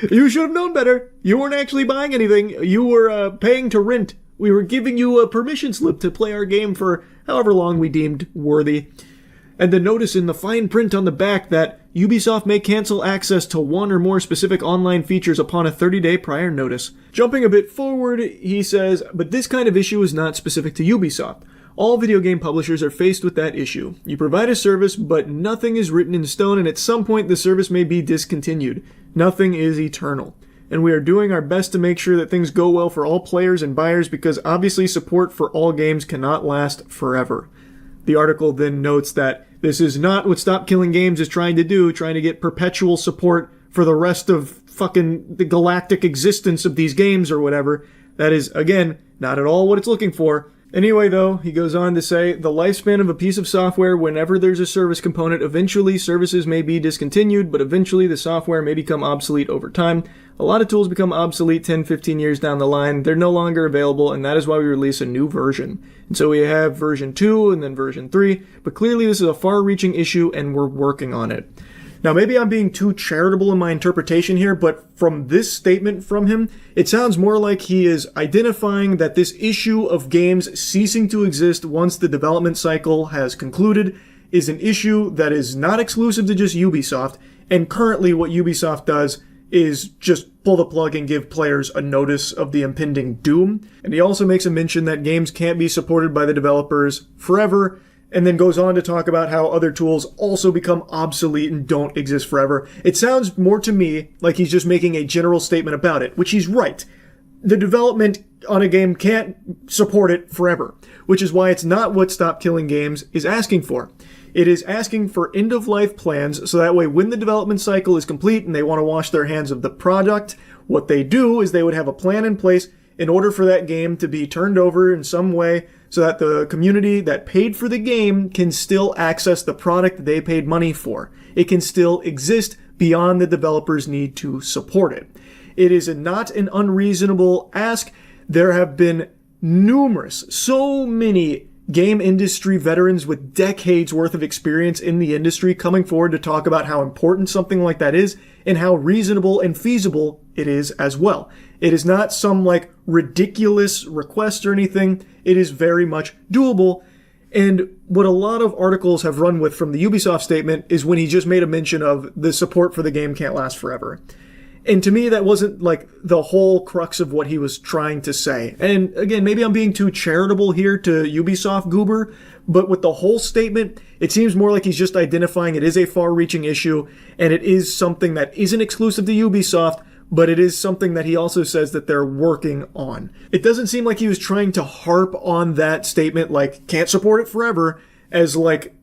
You should have known better. You weren't actually buying anything. You were paying to rent. We were giving you a permission slip to play our game for however long we deemed worthy. And the notice in the fine print on the back that Ubisoft may cancel access to one or more specific online features upon a 30-day prior notice. Jumping a bit forward, he says, but this kind of issue is not specific to Ubisoft. All video game publishers are faced with that issue. You provide a service, but nothing is written in stone, and at some point the service may be discontinued. Nothing is eternal. And we are doing our best to make sure that things go well for all players and buyers, because obviously support for all games cannot last forever. The article then notes that this is not what Stop Killing Games is trying to do, trying to get perpetual support for the rest of fucking the galactic existence of these games or whatever. That is, again, not at all what it's looking for. Anyway, though, he goes on to say, the lifespan of a piece of software, whenever there's a service component, eventually services may be discontinued, but eventually the software may become obsolete over time. A lot of tools become obsolete 10, 15 years down the line. They're no longer available, and that is why we release a new version. And so we have version 2 and then version 3, but clearly this is a far-reaching issue, and we're working on it. Now, maybe I'm being too charitable in my interpretation here, but from this statement from him, it sounds more like he is identifying that this issue of games ceasing to exist once the development cycle has concluded is an issue that is not exclusive to just Ubisoft, and currently what Ubisoft does is just pull the plug and give players a notice of the impending doom. And he also makes a mention that games can't be supported by the developers forever, and then goes on to talk about how other tools also become obsolete and don't exist forever. It sounds more to me like he's just making a general statement about it, which he's right. The development on a game can't support it forever, which is why it's not what Stop Killing Games is asking for. It is asking for end-of-life plans, so that way when the development cycle is complete and they want to wash their hands of the product, what they do is they would have a plan in place in order for that game to be turned over in some way so that the community that paid for the game can still access the product they paid money for. It can still exist beyond the developer's need to support it. It is not an unreasonable ask. There have been so many game industry veterans with decades worth of experience in the industry coming forward to talk about how important something like that is and how reasonable and feasible it is as well. It is not some like ridiculous request or anything. It is very much doable. And what a lot of articles have run with from the Ubisoft statement is when he just made a mention of the support for the game can't last forever. And to me, that wasn't like the whole crux of what he was trying to say. And again, maybe I'm being too charitable here to Ubisoft Goober, but with the whole statement, it seems more like he's just identifying it is a far-reaching issue, and it is something that isn't exclusive to Ubisoft, but it is something that he also says that they're working on. It doesn't seem like he was trying to harp on that statement, like, can't support it forever, as like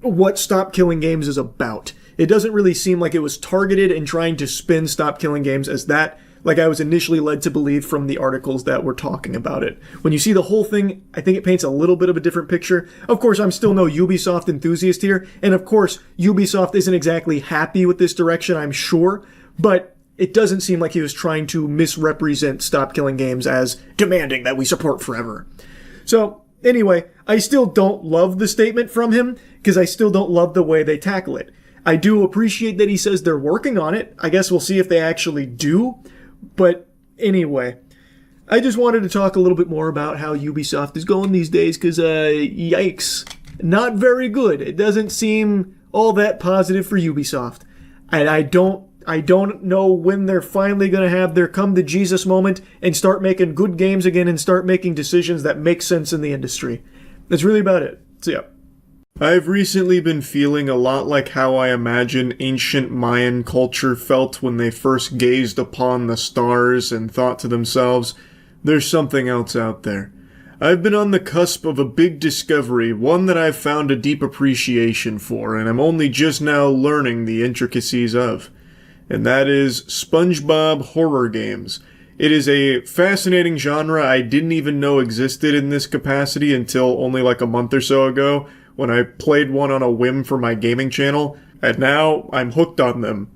what Stop Killing Games is about. It doesn't really seem like it was targeted and trying to spin Stop Killing Games as that, like I was initially led to believe from the articles that were talking about it. When you see the whole thing, I think it paints a little bit of a different picture. Of course, I'm still no Ubisoft enthusiast here, and of course, Ubisoft isn't exactly happy with this direction, I'm sure, but it doesn't seem like he was trying to misrepresent Stop Killing Games as demanding that we support forever. So, anyway, I still don't love the statement from him, because I still don't love the way they tackle it. I do appreciate that he says they're working on it. I guess we'll see if they actually do. But anyway, I just wanted to talk a little bit more about how Ubisoft is going these days, because, yikes. Not very good. It doesn't seem all that positive for Ubisoft. And I don't know when they're finally going to have their come to Jesus moment and start making good games again and start making decisions that make sense in the industry. That's really about it. So yeah. I've recently been feeling a lot like how I imagine ancient Mayan culture felt when they first gazed upon the stars and thought to themselves, there's something else out there. I've been on the cusp of a big discovery, one that I've found a deep appreciation for, and I'm only just now learning the intricacies of. And that is SpongeBob horror games. It is a fascinating genre I didn't even know existed in this capacity until only like a month or so ago, when I played one on a whim for my gaming channel, and now I'm hooked on them.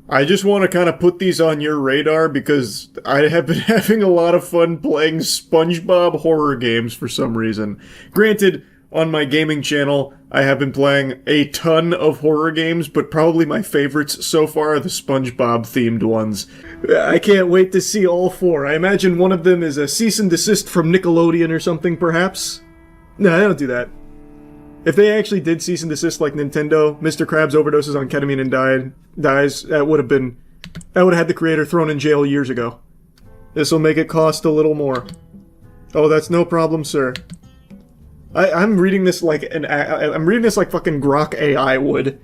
I just want to kind of put these on your radar because I have been having a lot of fun playing SpongeBob horror games for some reason. Granted, on my gaming channel, I have been playing a ton of horror games, but probably my favorites so far are the SpongeBob-themed ones. I can't wait to see all four. I imagine one of them is a cease and desist from Nickelodeon or something, perhaps? No, I don't do that. If they actually did cease and desist like Nintendo, Mr. Krabs overdoses on ketamine and dies, that would have had the creator thrown in jail years ago. This will make it cost a little more. Oh, that's no problem, sir. I'm reading this like I'm reading this like fucking Grok AI would.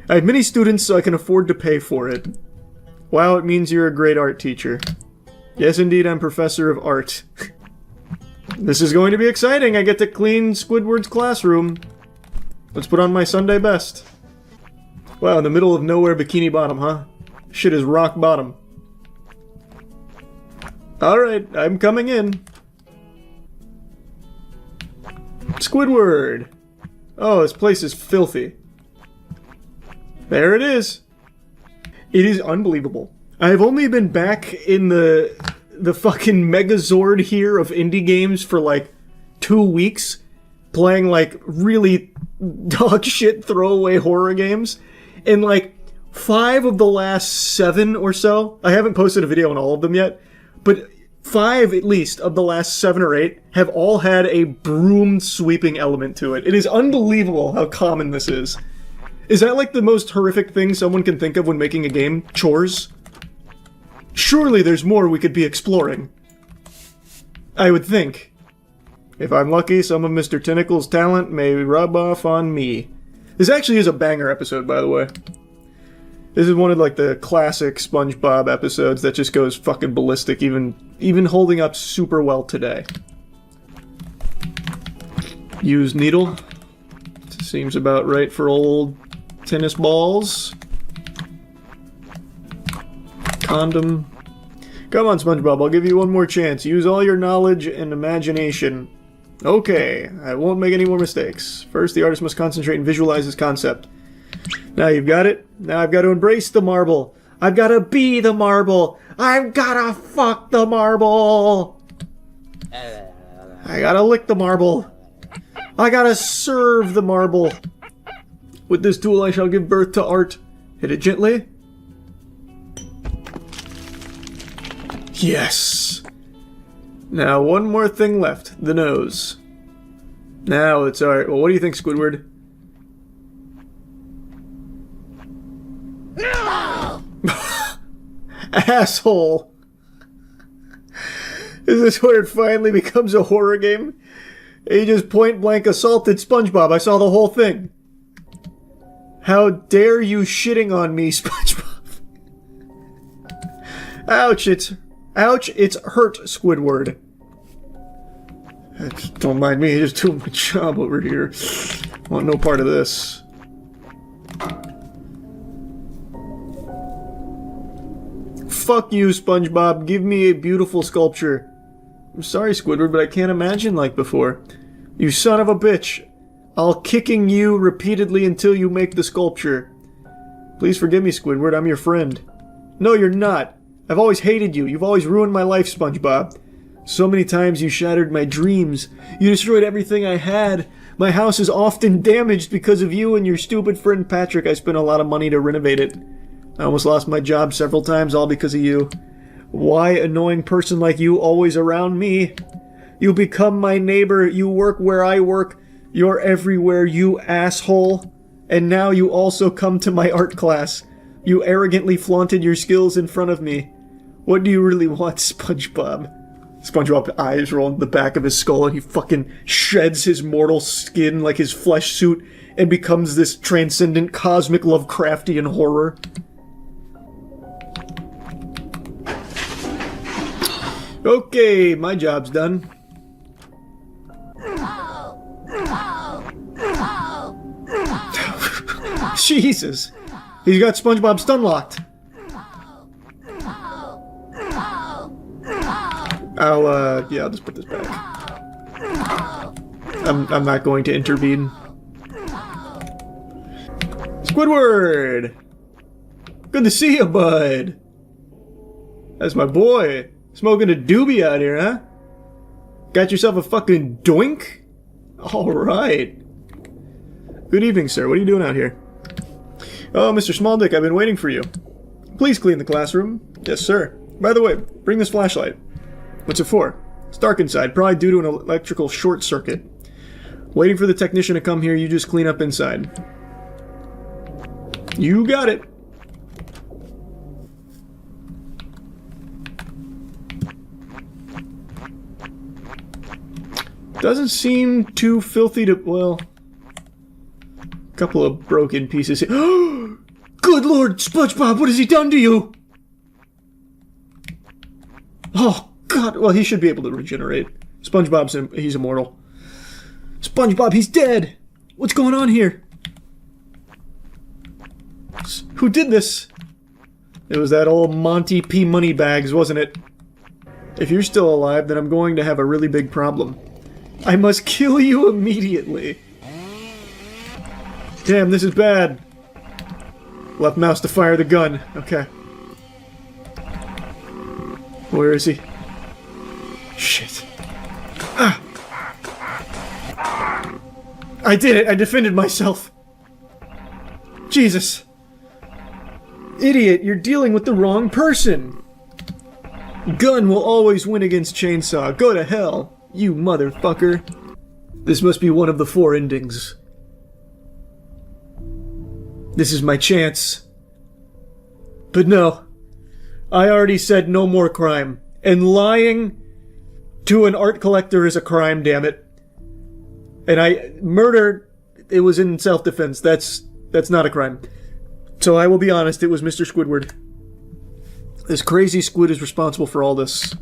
I have many students, so I can afford to pay for it. Wow, it means you're a great art teacher. Yes, indeed, I'm professor of art. This is going to be exciting. I get to clean Squidward's classroom. Let's put on my Sunday best. Wow, in the middle of nowhere, Bikini Bottom, huh? Shit is rock bottom. Alright, I'm coming in. Squidward! Oh, this place is filthy. There it is. It is unbelievable. I've only been back in the fucking Megazord here of indie games for like 2 weeks, playing like really dog shit throwaway horror games, and like 5 of the last 7 or so, I haven't posted a video on all of them yet, but 5 at least of the last 7 or 8 have all had a broom sweeping element to it. It is unbelievable how common this is. Is that like the most horrific thing someone can think of when making a game? Chores? Surely there's more we could be exploring. I would think. If I'm lucky, some of Mr. Tentacle's talent may rub off on me. This actually is a banger episode, by the way. This is one of like the classic SpongeBob episodes that just goes fucking ballistic, even holding up super well today. Use needle. Seems about right for old tennis balls. Condom. Come on, SpongeBob, I'll give you one more chance. Use all your knowledge and imagination. Okay, I won't make any more mistakes. First, the artist must concentrate and visualize his concept. Now you've got it. Now I've got to embrace the marble. I've got to be the marble. I've got to fuck the marble. I gotta lick the marble. I gotta serve the marble. With this tool I shall give birth to art. Hit it gently. Yes! Now one more thing left. The nose. Now it's art. Well, what do you think, Squidward? Asshole! Is this where it finally becomes a horror game? He just point-blank assaulted SpongeBob. I saw the whole thing. How dare you shitting on me, SpongeBob? Ouch, it's hurt, Squidward. Don't mind me, just doing my job over here. Want no part of this. Fuck you, SpongeBob. Give me a beautiful sculpture. I'm sorry, Squidward, but I can't imagine like before. You son of a bitch. I'll kicking you repeatedly until you make the sculpture. Please forgive me, Squidward. I'm your friend. No, you're not. I've always hated you. You've always ruined my life, SpongeBob. So many times you shattered my dreams. You destroyed everything I had. My house is often damaged because of you and your stupid friend Patrick. I spent a lot of money to renovate it. I almost lost my job several times, all because of you. Why annoying person like you always around me? You become my neighbor. You work where I work. You're everywhere, you asshole. And now you also come to my art class. You arrogantly flaunted your skills in front of me. What do you really want, SpongeBob? SpongeBob's eyes roll in the back of his skull and he fucking sheds his mortal skin like his flesh suit and becomes this transcendent cosmic Lovecraftian horror. Okay, my job's done. Jesus! He's got SpongeBob stun locked. I'll just put this back. I'm not going to intervene. Squidward! Good to see you, bud. That's my boy. Smoking a doobie out here, huh? Got yourself a fucking doink? Alright. Good evening, sir. What are you doing out here? Oh, Mr. Smalldick, I've been waiting for you. Please clean the classroom. Yes, sir. By the way, bring this flashlight. What's it for? It's dark inside, probably due to an electrical short circuit. Waiting for the technician to come here, you just clean up inside. You got it. Doesn't seem too filthy to, well, a couple of broken pieces. Good Lord, SpongeBob, what has he done to you? Oh, God, well, he should be able to regenerate. He's immortal. SpongeBob, he's dead! What's going on here? Who did this? It was that old Monty P. Moneybags, wasn't it? If you're still alive, then I'm going to have a really big problem. I must kill you immediately. Damn, this is bad. Left mouse to fire the gun. Okay. Where is he? Shit. Ah! I did it! I defended myself! Jesus. Idiot, you're dealing with the wrong person! Gun will always win against chainsaw. Go to hell, you motherfucker. This must be one of the 4 endings. This is my chance. But no. I already said no more crime. And lying to an art collector is a crime, damn it. And murder, it was in self-defense. That's not a crime. So I will be honest, it was Mr. Squidward. This crazy squid is responsible for all this.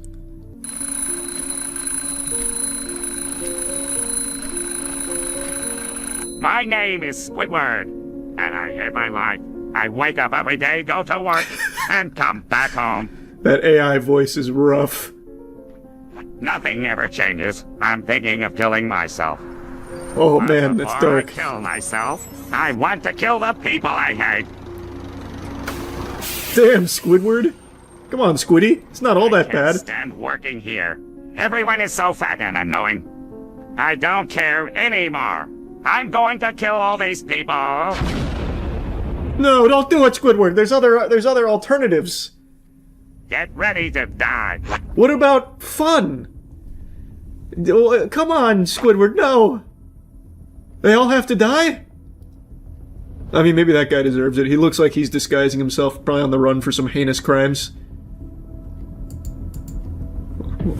My name is Squidward, and I hate my life. I wake up every day, go to work, and come back home. That AI voice is rough. Nothing ever changes. I'm thinking of killing myself. Oh But man, that's before dark. I kill myself, I want to kill the people I hate. Damn, Squidward. Come on, Squiddy. It's not all that I can't bad. stand working here. Everyone is so fat and annoying. I don't care anymore. I'm going to kill all these people. No, don't do it, Squidward. There's other alternatives. Get ready to die. What about fun? Come on, Squidward, no. They all have to die? I mean, maybe that guy deserves it. He looks like he's disguising himself, probably on the run for some heinous crimes.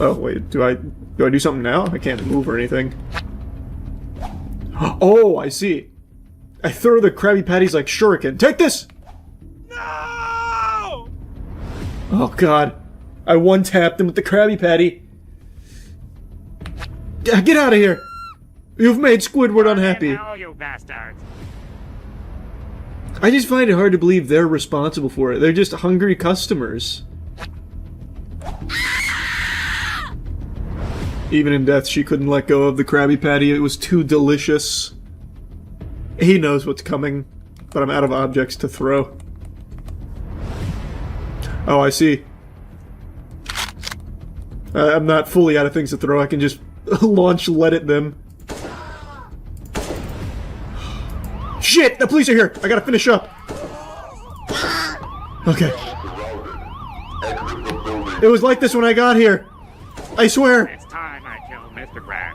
Oh, wait, do I do something now? I can't move or anything. Oh, I see. I throw the Krabby Patties like shuriken. Take this! No! Oh, God. I one-tapped him with the Krabby Patty. Get out of here! You've made Squidward unhappy. No, you bastards. I just find it hard to believe they're responsible for it. They're just hungry customers. Even in death, she couldn't let go of the Krabby Patty. It was too delicious. He knows what's coming, but I'm out of objects to throw. Oh, I see. I'm not fully out of things to throw. I can just launch let at them. Shit! The police are here! I gotta finish up! Okay. It was like this when I got here. I swear. It's time I kill Mr. Krabs.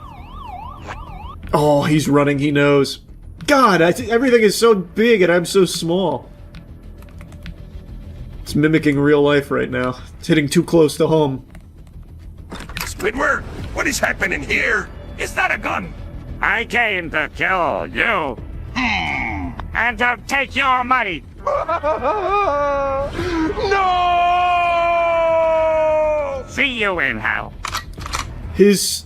Oh, he's running. He knows. God, everything is so big and I'm so small. It's mimicking real life right now. It's hitting too close to home. Squidward, what is happening here? Is that a gun? I came to kill you. And to take your money. No! See you in hell. His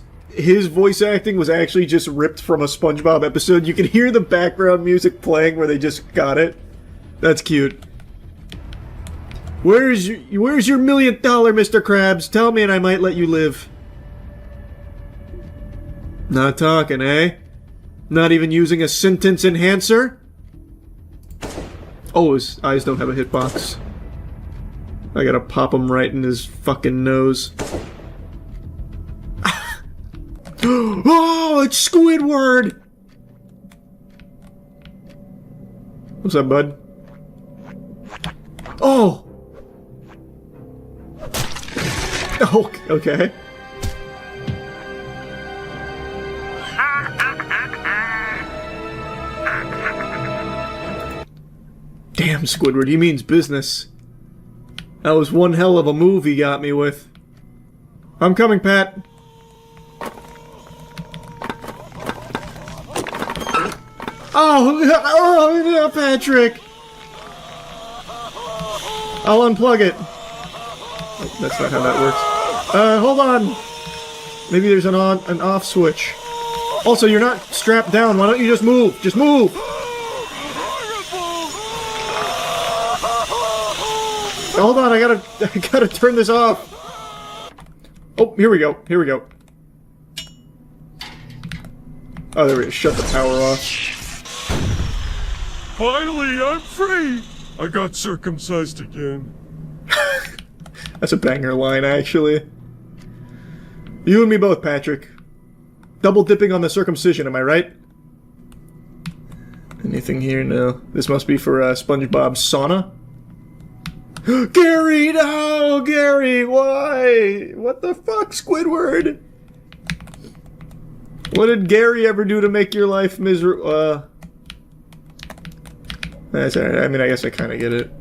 voice acting was actually just ripped from a SpongeBob episode. You can hear the background music playing where they just got it. That's cute. Where's your $1 million, Mr. Krabs? Tell me and I might let you live. Not talking, eh? Not even using a sentence enhancer? Oh, his eyes don't have a hitbox. I gotta pop him right in his fucking nose. Oh, it's Squidward! What's up, bud? Oh! Oh, okay. Damn, Squidward, he means business. That was one hell of a move he got me with. I'm coming, Pat. Oh, Patrick! I'll unplug it. Oh, that's not how that works. Hold on. Maybe there's an on, an off switch. Also, you're not strapped down. Why don't you just move? Just move! Hold on, I gotta turn this off. Oh, here we go. Here we go. Oh, there we go. Shut the power off. Finally, I'm free! I got circumcised again. That's a banger line, actually. You and me both, Patrick. Double dipping on the circumcision, am I right? Anything here? No. This must be for SpongeBob's sauna. Gary, no! Gary, why? What the fuck, Squidward? What did Gary ever do to make your life miserable? That's alright. I mean, I guess I kind of get it.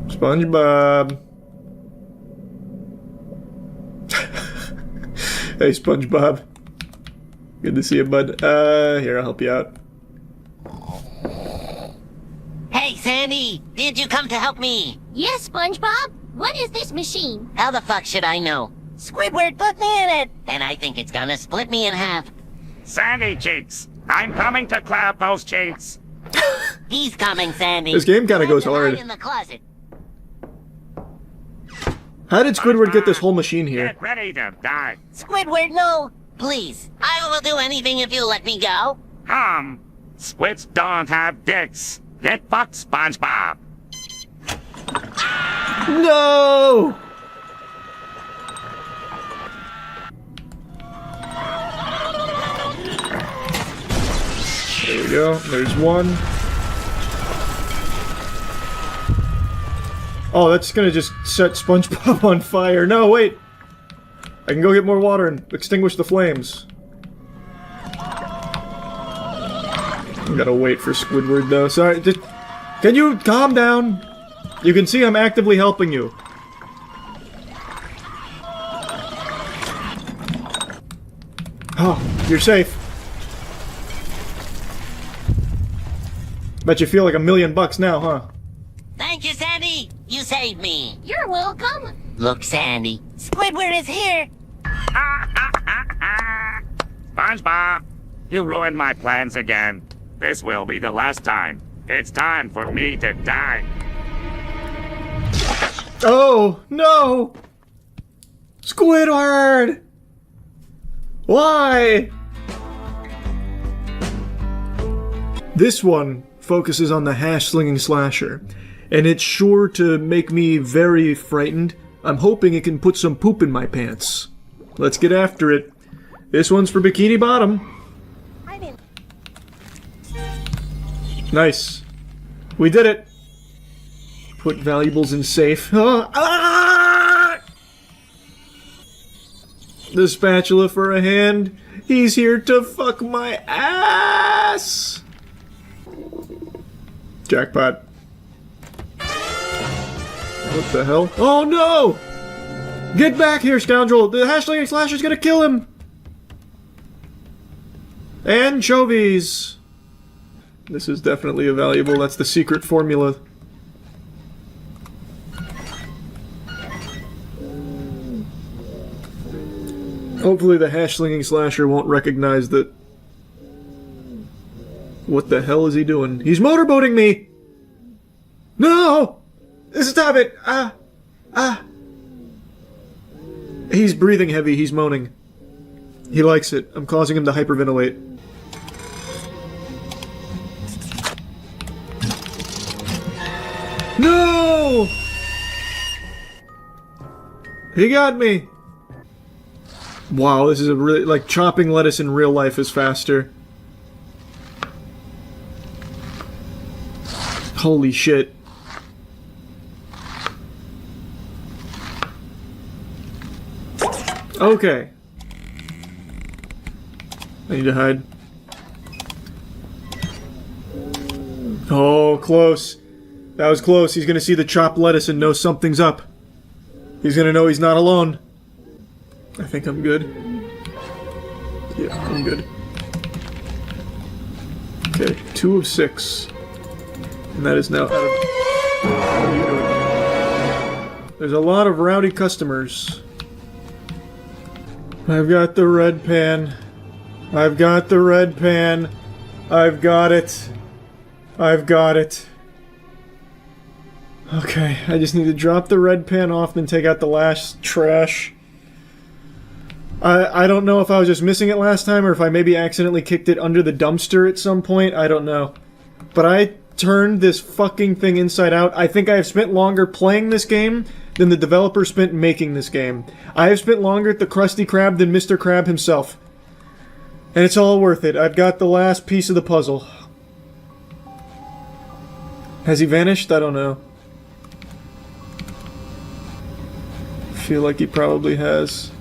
SpongeBob. Hey, SpongeBob. Good to see you, bud. Here, I'll help you out. Hey, Sandy! Did you come to help me? Yes, SpongeBob. What is this machine? How the fuck should I know? Squidward put me in it, and I think it's gonna split me in half. Sandy cheeks, I'm coming to clap those cheeks. He's coming, Sandy. This game kind of goes hard. In the closet. How did Squidward get this whole machine here? Get ready to die. Squidward, no! Please, I will do anything if you let me go. Squids don't have dicks. Get fucked, SpongeBob. No! There we go. There's one. Oh, that's gonna just set SpongeBob on fire. No, wait! I can go get more water and extinguish the flames. I gotta wait for Squidward, though. Sorry, just... Can you calm down? You can see I'm actively helping you. Oh, you're safe. Bet you feel like $1 million now, huh? Thank you, Sandy! You saved me! You're welcome. Look, Sandy, Squidward is here! SpongeBob, you ruined my plans again. This will be the last time. It's time for me to die. Oh, no! Squidward! Why? This one focuses on the hash-slinging slasher, and it's sure to make me very frightened. I'm hoping it can put some poop in my pants. Let's get after it. This one's for Bikini Bottom. Nice. We did it! Put valuables in safe. Ah! The spatula for a hand. He's here to fuck my ass! Jackpot. What the hell? Oh no! Get back here, scoundrel! The hash-slinging slasher's gonna kill him! Anchovies! This is definitely a valuable. That's the secret formula. Hopefully the hash-slinging slasher won't recognize that... What the hell is he doing? He's motorboating me! No! Stop it! He's breathing heavy, he's moaning. He likes it. I'm causing him to hyperventilate. No! He got me! Wow, this is a really... like, chopping lettuce in real life is faster. Holy shit. Okay. I need to hide. Oh, close. That was close. He's gonna see the chopped lettuce and know something's up. He's gonna know he's not alone. I think I'm good. Yeah, I'm good. Okay, 2 of 6. And that is now out of... How are you doing? There's a lot of rowdy customers. I've got the red pan. I've got the red pan. I've got it. I've got it. Okay, I just need to drop the red pan off and take out the last trash. I don't know if I was just missing it last time or if I maybe accidentally kicked it under the dumpster at some point. I don't know. But I turned this fucking thing inside out. I think I have spent longer playing this game than the developer spent making this game. I have spent longer at the Krusty Krab than Mr. Krab himself. And it's all worth it. I've got the last piece of the puzzle. Has he vanished? I don't know. I feel like he probably has.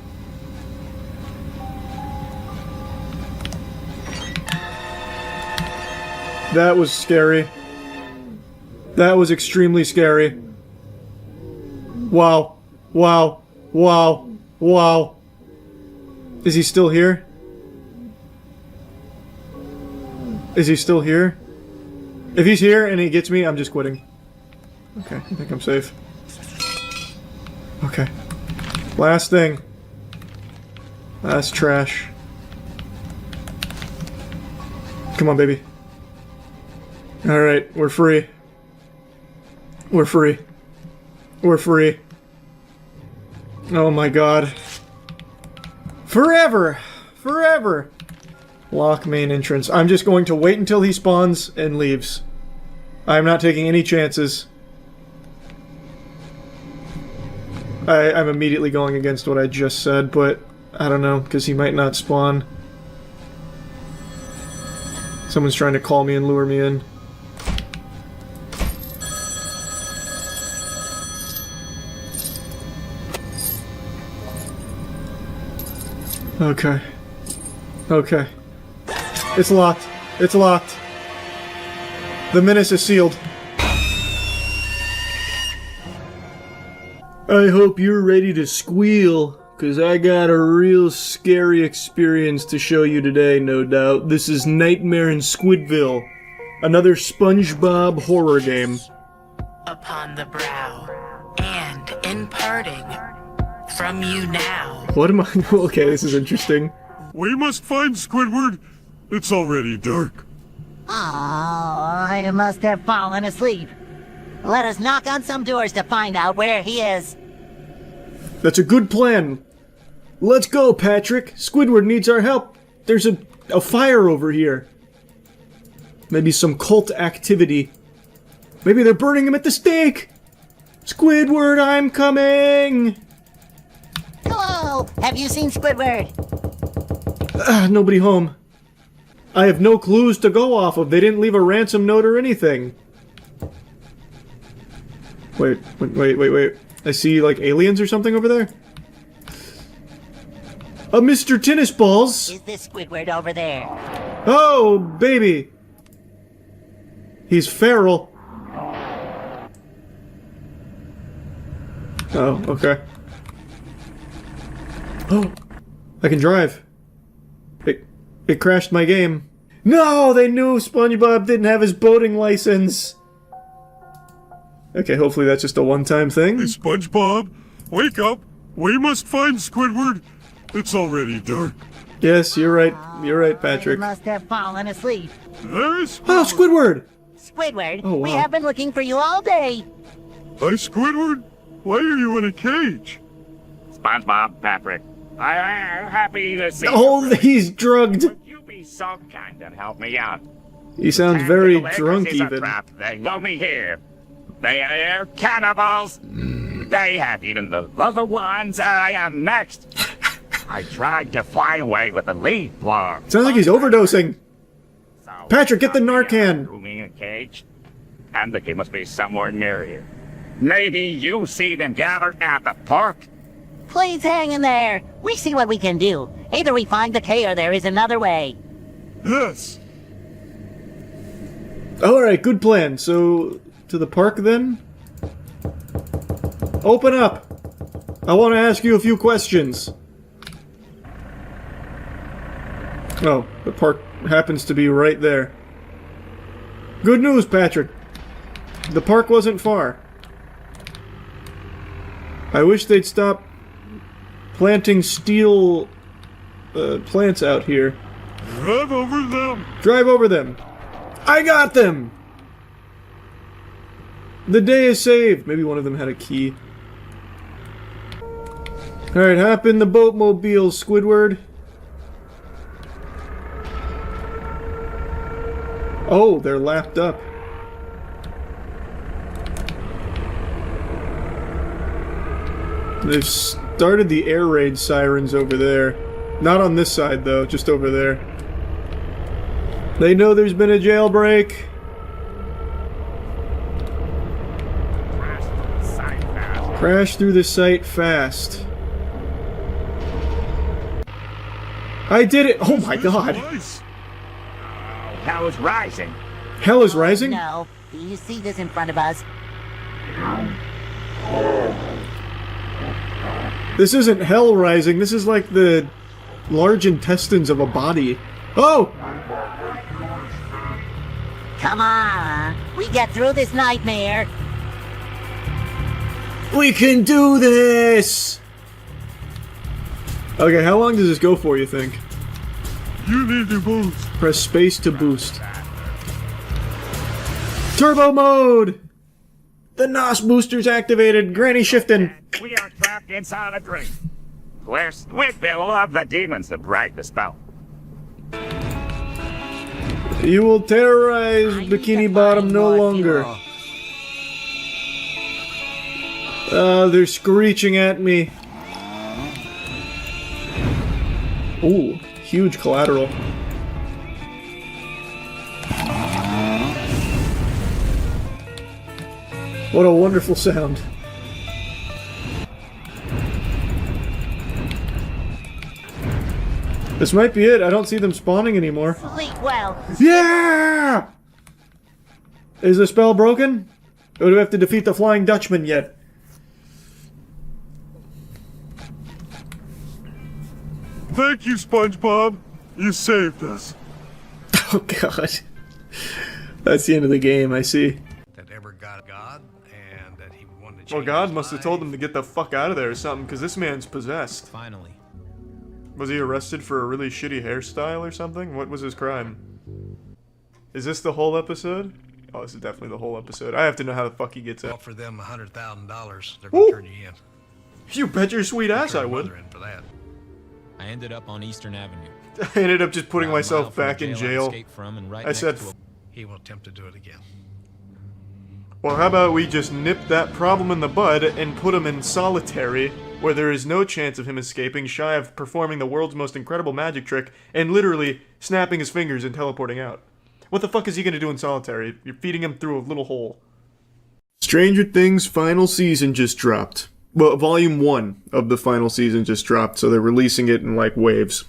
That was scary. That was extremely scary. Wow. Wow. Wow. Wow. Is he still here? Is he still here? If he's here and he gets me, I'm just quitting. Okay, I think I'm safe. Okay. Last thing. Last trash. Come on, baby. Alright, we're free. We're free. We're free. Oh my god. Forever! Forever! Lock main entrance. I'm just going to wait until he spawns and leaves. I'm not taking any chances. I'm immediately going against what I just said, but I don't know, because he might not spawn. Someone's trying to call me and lure me in. Okay. Okay. It's locked. It's locked. The menace is sealed. I hope you're ready to squeal, cause I got a real scary experience to show you today, no doubt. This is Nightmare in Squidville, another SpongeBob horror game. Upon the brow, and in parting, from you now. What am I? Okay, this is interesting. We must find Squidward. It's already dark. Oh, I must have fallen asleep. Let us knock on some doors to find out where he is. That's a good plan. Let's go, Patrick. Squidward needs our help. There's a fire over here. Maybe some cult activity. Maybe they're burning him at the stake. Squidward, I'm coming. Hello, have you seen Squidward? Nobody home. I have no clues to go off of. They didn't leave a ransom note or anything. Wait. I see, like, aliens or something over there? Mr. Tennis Balls! Is this Squidward over there? Oh, baby! He's feral. Oh, okay. Oh, I can drive. It crashed my game. No, they knew SpongeBob didn't have his boating license. Okay, hopefully that's just a one-time thing. Hey, SpongeBob, wake up. We must find Squidward. It's already dark. Yes, you're right. You're right, Patrick. I must have fallen asleep. There's Oh, Squidward! Squidward, Oh, wow. we have been looking for you all day. Hi, Squidward. Why are you in a cage? SpongeBob, Patrick, I am happy to see Oh, you. he's drugged. Would you be so kind and help me out? He sounds very Tactical drunk accuracy is a even. trap. They got me here. They are cannibals. They have eaten the other ones. I am next. I tried to fly away with the lead blower. Sounds like he's overdosing. Patrick, get the Narcan. Threw me in a cage. And the key must be somewhere near here. Maybe you see them gathered at the park. Please hang in there. We see what we can do. Either we find the key or there is another way. Yes. Alright, good plan. So, to the park then? Open up! I want to ask you a few questions. Oh, the park happens to be right there. Good news, Patrick. The park wasn't far. I wish they'd stop planting steel plants out here. Drive over them. Drive over them. I got them! The day is saved. Maybe one of them had a key. Alright, hop in the boatmobile, Squidward. Oh, they're lapped up. They've started the air raid sirens over there. Not on this side, though, just over there. They know there's been a jailbreak. Crash through the site fast. I did it! Oh my god! Hell is rising. Hell is rising? No. Do you see this in front of us? This isn't hell rising, this is like the large intestines of a body. Oh! Come on, we get through this nightmare. We can do this! Okay, how long does this go for, you think? You need to boost. Press space to boost. Turbo mode! The NOS booster's activated. Granny shifting. We are trapped inside a dream, where Squidbill of the demons have break the spell. You will terrorize Bikini Bottom no longer. They're screeching at me. Ooh, huge collateral. What a wonderful sound. This might be it. I don't see them spawning anymore. Sleep well. Yeah! Is the spell broken? Or do we have to defeat the Flying Dutchman yet? Thank you, SpongeBob. You saved us. Oh god. That's the end of the game, I see. That ever got God, and that he wanted to Well, God must have told him to get the fuck out of there or something, because this man's possessed. Finally. Was he arrested for a really shitty hairstyle or something? What was his crime? Is this the whole episode? Oh, this is definitely the whole episode. I have to know how the fuck he gets out. Offer them $100,000. They're gonna turn you in. You bet your sweet ass I would. In for that. I ended up on Eastern Avenue. I ended up just putting myself back in jail. I said, he will attempt to do it again. well, how about we just nip that problem in the bud and put him in solitary, where there is no chance of him escaping, shy of performing the world's most incredible magic trick and literally snapping his fingers and teleporting out. What the fuck is he gonna do in solitary? You're feeding him through a little hole. Stranger Things final season just dropped. Well, volume 1 of the final season just dropped, so they're releasing it in like waves.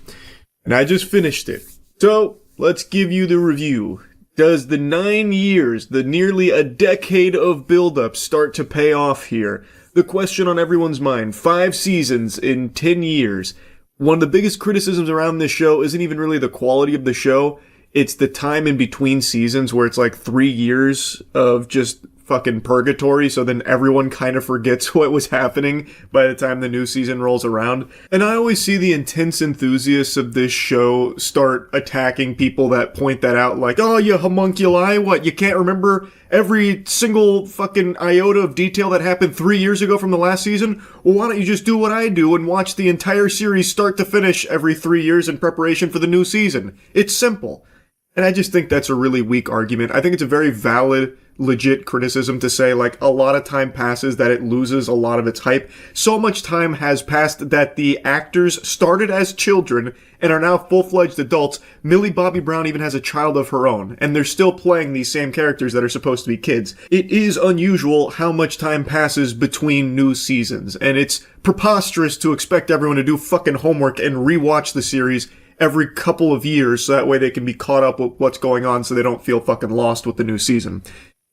And I just finished it. So, let's give you the review. Does the 9 years, the nearly a decade of build-up start to pay off here? The question on everyone's mind, 5 seasons in 10 years. One of the biggest criticisms around this show isn't even really the quality of the show, it's the time in between seasons where it's like 3 years of just fucking purgatory, so then everyone kind of forgets what was happening by the time the new season rolls around. And I always see the intense enthusiasts of this show start attacking people that point that out, like, oh, you homunculi, what, you can't remember every single fucking iota of detail that happened 3 years ago from the last season? Well, why don't you just do what I do and watch the entire series start to finish every 3 years in preparation for the new season? It's simple. And I just think that's a really weak argument. I think it's a very valid, legit criticism to say, like, a lot of time passes that it loses a lot of its hype. So much time has passed that the actors started as children and are now full-fledged adults. Millie Bobby Brown even has a child of her own, and they're still playing these same characters that are supposed to be kids. It is unusual how much time passes between new seasons, and it's preposterous to expect everyone to do fucking homework and rewatch the series every couple of years so that way they can be caught up with what's going on so they don't feel fucking lost with the new season.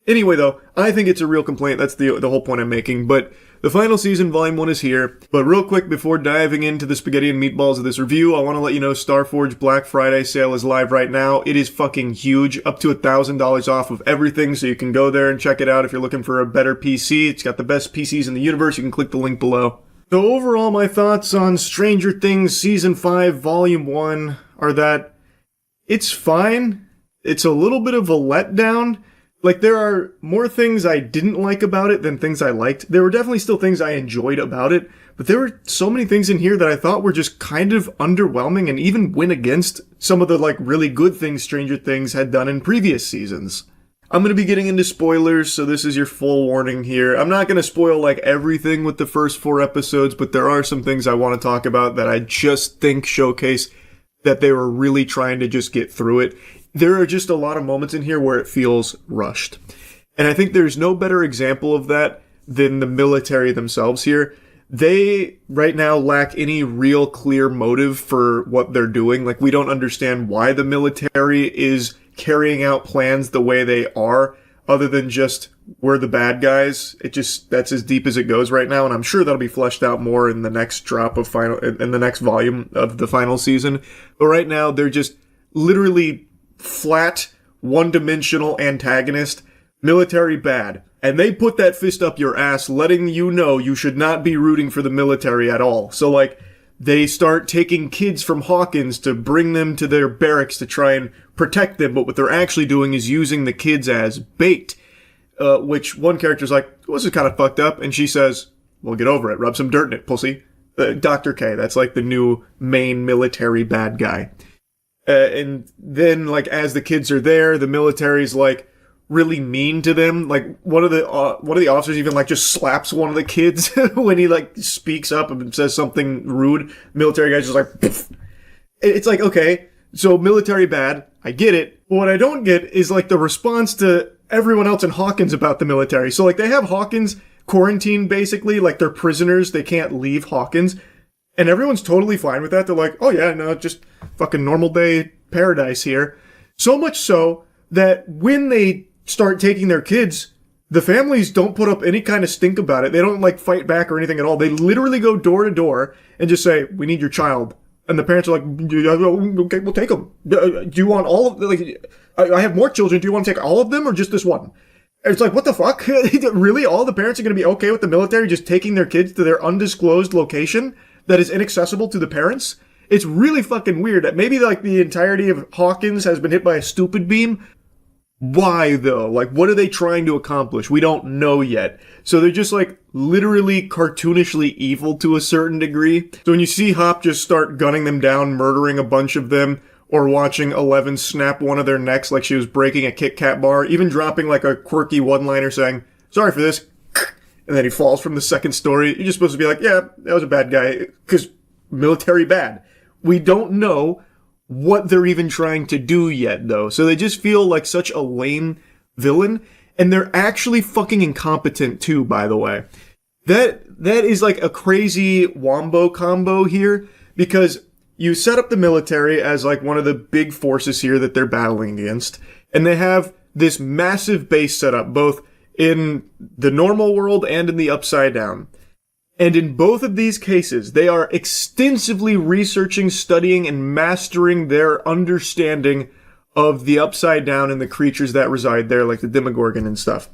Anyway, though, I think it's a real complaint. That's the whole point I'm making. But the final season, Volume 1, is here. But real quick, before diving into the spaghetti and meatballs of this review, I want to let you know Starforge Black Friday sale is live right now. It is fucking huge, up to $1,000 off of everything, so you can go there and check it out if you're looking for a better PC. It's got the best PCs in the universe. You can click the link below. So overall, my thoughts on Stranger Things Season 5, Volume 1 are that it's fine. It's a little bit of a letdown. Like, there are more things I didn't like about it than things I liked. There were definitely still things I enjoyed about it, but there were so many things in here that I thought were just kind of underwhelming and even went against some of the, like, really good things Stranger Things had done in previous seasons. I'm going to be getting into spoilers, so this is your full warning here. I'm not going to spoil, like, everything with the first 4 episodes, but there are some things I want to talk about that I just think showcase that they were really trying to just get through it. There are just a lot of moments in here where it feels rushed. And I think there's no better example of that than the military themselves here. They, right now, lack any real clear motive for what they're doing. Like, we don't understand why the military is carrying out plans the way they are, other than just we're the bad guys. That's as deep as it goes right now, and I'm sure that'll be fleshed out more in the next in the next volume of the final season. But right now, they're just literally flat, one-dimensional antagonist, military bad. And they put that fist up your ass, letting you know you should not be rooting for the military at all. So, like, they start taking kids from Hawkins to bring them to their barracks to try and protect them, but what they're actually doing is using the kids as bait. Which one character's like, well, this is kind of fucked up, and she says, well, get over it, rub some dirt in it, pussy. Dr. K, that's like the new main military bad guy. And then, like, as the kids are there, the military's like, really mean to them. Like, one of the officers even, like, just slaps one of the kids when he, like, speaks up and says something rude. Military guy's just like, poof. It's like, okay, so military bad, I get it. But what I don't get is, like, the response to everyone else in Hawkins about the military. So, like, they have Hawkins quarantined, basically, like, they're prisoners, they can't leave Hawkins, and everyone's totally fine with that. They're like, oh yeah, no, just fucking normal day paradise here. So much so that when they start taking their kids, the families don't put up any kind of stink about it. They don't, like, fight back or anything at all. They literally go door to door and just say, we need your child. And the parents are like, okay, we'll take them. Do you want all of them? Like, I have more children. Do you want to take all of them or just this one? And it's like, what the fuck? Really? All the parents are going to be okay with the military just taking their kids to their undisclosed location that is inaccessible to the parents? It's really fucking weird. Maybe, like, the entirety of Hawkins has been hit by a stupid beam. Why, though? Like, what are they trying to accomplish? We don't know yet. So they're just, like, literally cartoonishly evil to a certain degree. So when you see Hop just start gunning them down, murdering a bunch of them, or watching Eleven snap one of their necks like she was breaking a Kit Kat bar, even dropping, like, a quirky one-liner saying, sorry for this, and then he falls from the second story, you're just supposed to be like, yeah, that was a bad guy, because military bad. We don't know what they're even trying to do yet, though. So they just feel like such a lame villain, and they're actually fucking incompetent too, by the way. That is like a crazy wombo combo here, because you set up the military as like one of the big forces here that they're battling against, and they have this massive base set up, both in the normal world and in the Upside Down. And in both of these cases, they are extensively researching, studying, and mastering their understanding of the Upside Down and the creatures that reside there, like the Demogorgon and stuff.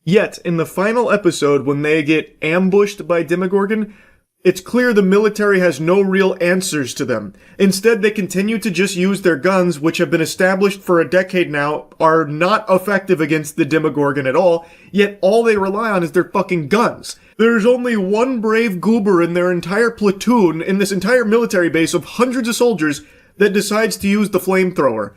Yet, in the final episode, when they get ambushed by Demogorgon, it's clear the military has no real answers to them. Instead, they continue to just use their guns, which have been established for a decade now, are not effective against the Demogorgon at all, yet all they rely on is their fucking guns. There's only one brave goober in their entire platoon, in this entire military base of hundreds of soldiers, that decides to use the flamethrower.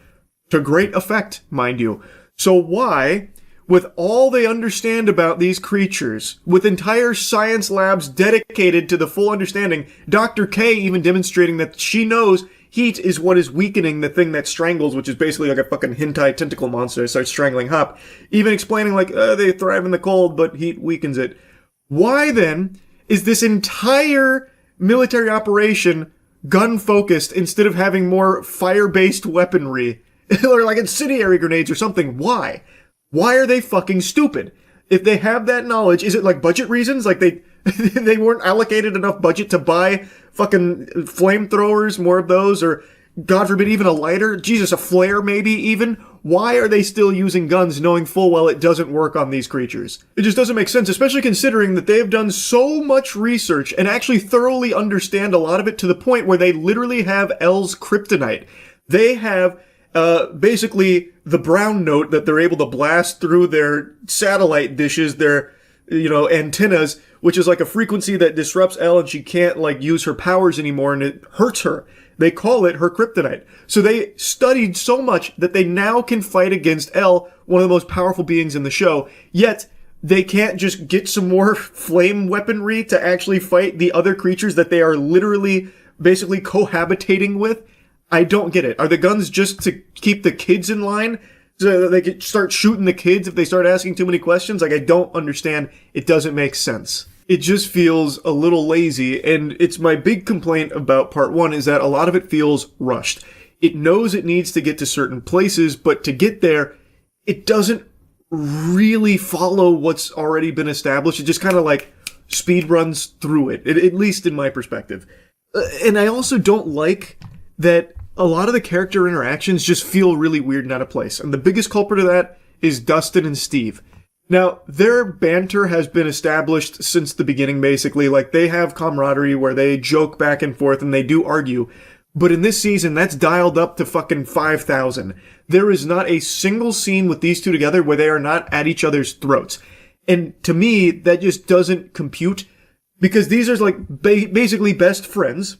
To great effect, mind you. So why, with all they understand about these creatures, with entire science labs dedicated to the full understanding, Dr. K even demonstrating that she knows heat is what is weakening the thing that strangles, which is basically like a fucking hentai tentacle monster that starts strangling Hop, even explaining like, they thrive in the cold, but heat weakens it. Why then is this entire military operation gun-focused instead of having more fire-based weaponry? Or like incendiary grenades or something? Why? Why are they fucking stupid? If they have that knowledge, is it like budget reasons? Like they weren't allocated enough budget to buy fucking flamethrowers, more of those, or God forbid even a lighter? Jesus, a flare maybe even? Why are they still using guns knowing full well it doesn't work on these creatures? It just doesn't make sense, especially considering that they have done so much research and actually thoroughly understand a lot of it to the point where they literally have L's kryptonite. They have basically the brown note that they're able to blast through their satellite dishes, their, antennas, which is like a frequency that disrupts Elle and she can't like use her powers anymore and it hurts her. They call it her kryptonite. So they studied so much that they now can fight against Elle, one of the most powerful beings in the show, yet they can't just get some more flame weaponry to actually fight the other creatures that they are literally basically cohabitating with. I don't get it. Are the guns just to keep the kids in line so that they can start shooting the kids if they start asking too many questions? Like, I don't understand. It doesn't make sense. It just feels a little lazy, and it's my big complaint about part one is that a lot of it feels rushed. It knows it needs to get to certain places, but to get there, it doesn't really follow what's already been established. It just kind of like speed runs through it, at least in my perspective. And I also don't like that a lot of the character interactions just feel really weird and out of place. And the biggest culprit of that is Dustin and Steve. Now, their banter has been established since the beginning, basically. Like, they have camaraderie where they joke back and forth and they do argue. But in this season, that's dialed up to fucking 5,000. There is not a single scene with these two together where they are not at each other's throats. And to me, that just doesn't compute, because these are like basically best friends,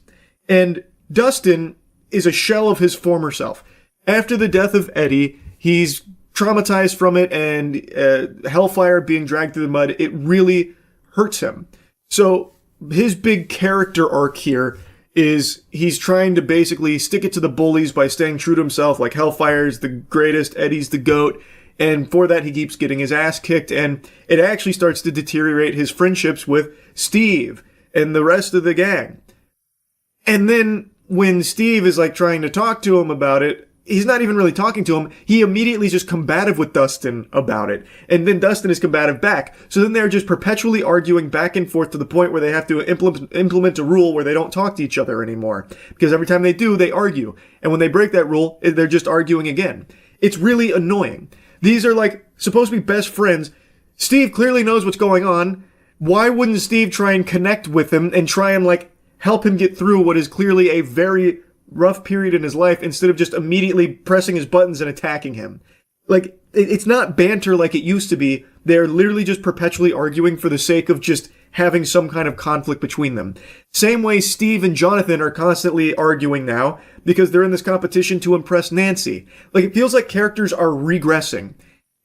and Dustin is a shell of his former self. After the death of Eddie, he's traumatized from it, and hellfire being dragged through the mud, it really hurts him. So his big character arc here is he's trying to basically stick it to the bullies by staying true to himself, like Hellfire's the greatest, Eddie's the GOAT, and for that he keeps getting his ass kicked, and it actually starts to deteriorate his friendships with Steve and the rest of the gang. And then when Steve is like trying to talk to him about it, he's not even really talking to him. He immediately is just combative with Dustin about it. And then Dustin is combative back. So then they're just perpetually arguing back and forth to the point where they have to implement a rule where they don't talk to each other anymore. Because every time they do, they argue. And when they break that rule, they're just arguing again. It's really annoying. These are like supposed to be best friends. Steve clearly knows what's going on. Why wouldn't Steve try and connect with him and try and like help him get through what is clearly a very rough period in his life, instead of just immediately pressing his buttons and attacking him? Like, it's not banter like it used to be. They're literally just perpetually arguing for the sake of just having some kind of conflict between them. Same way Steve and Jonathan are constantly arguing now because they're in this competition to impress Nancy. Like, it feels like characters are regressing.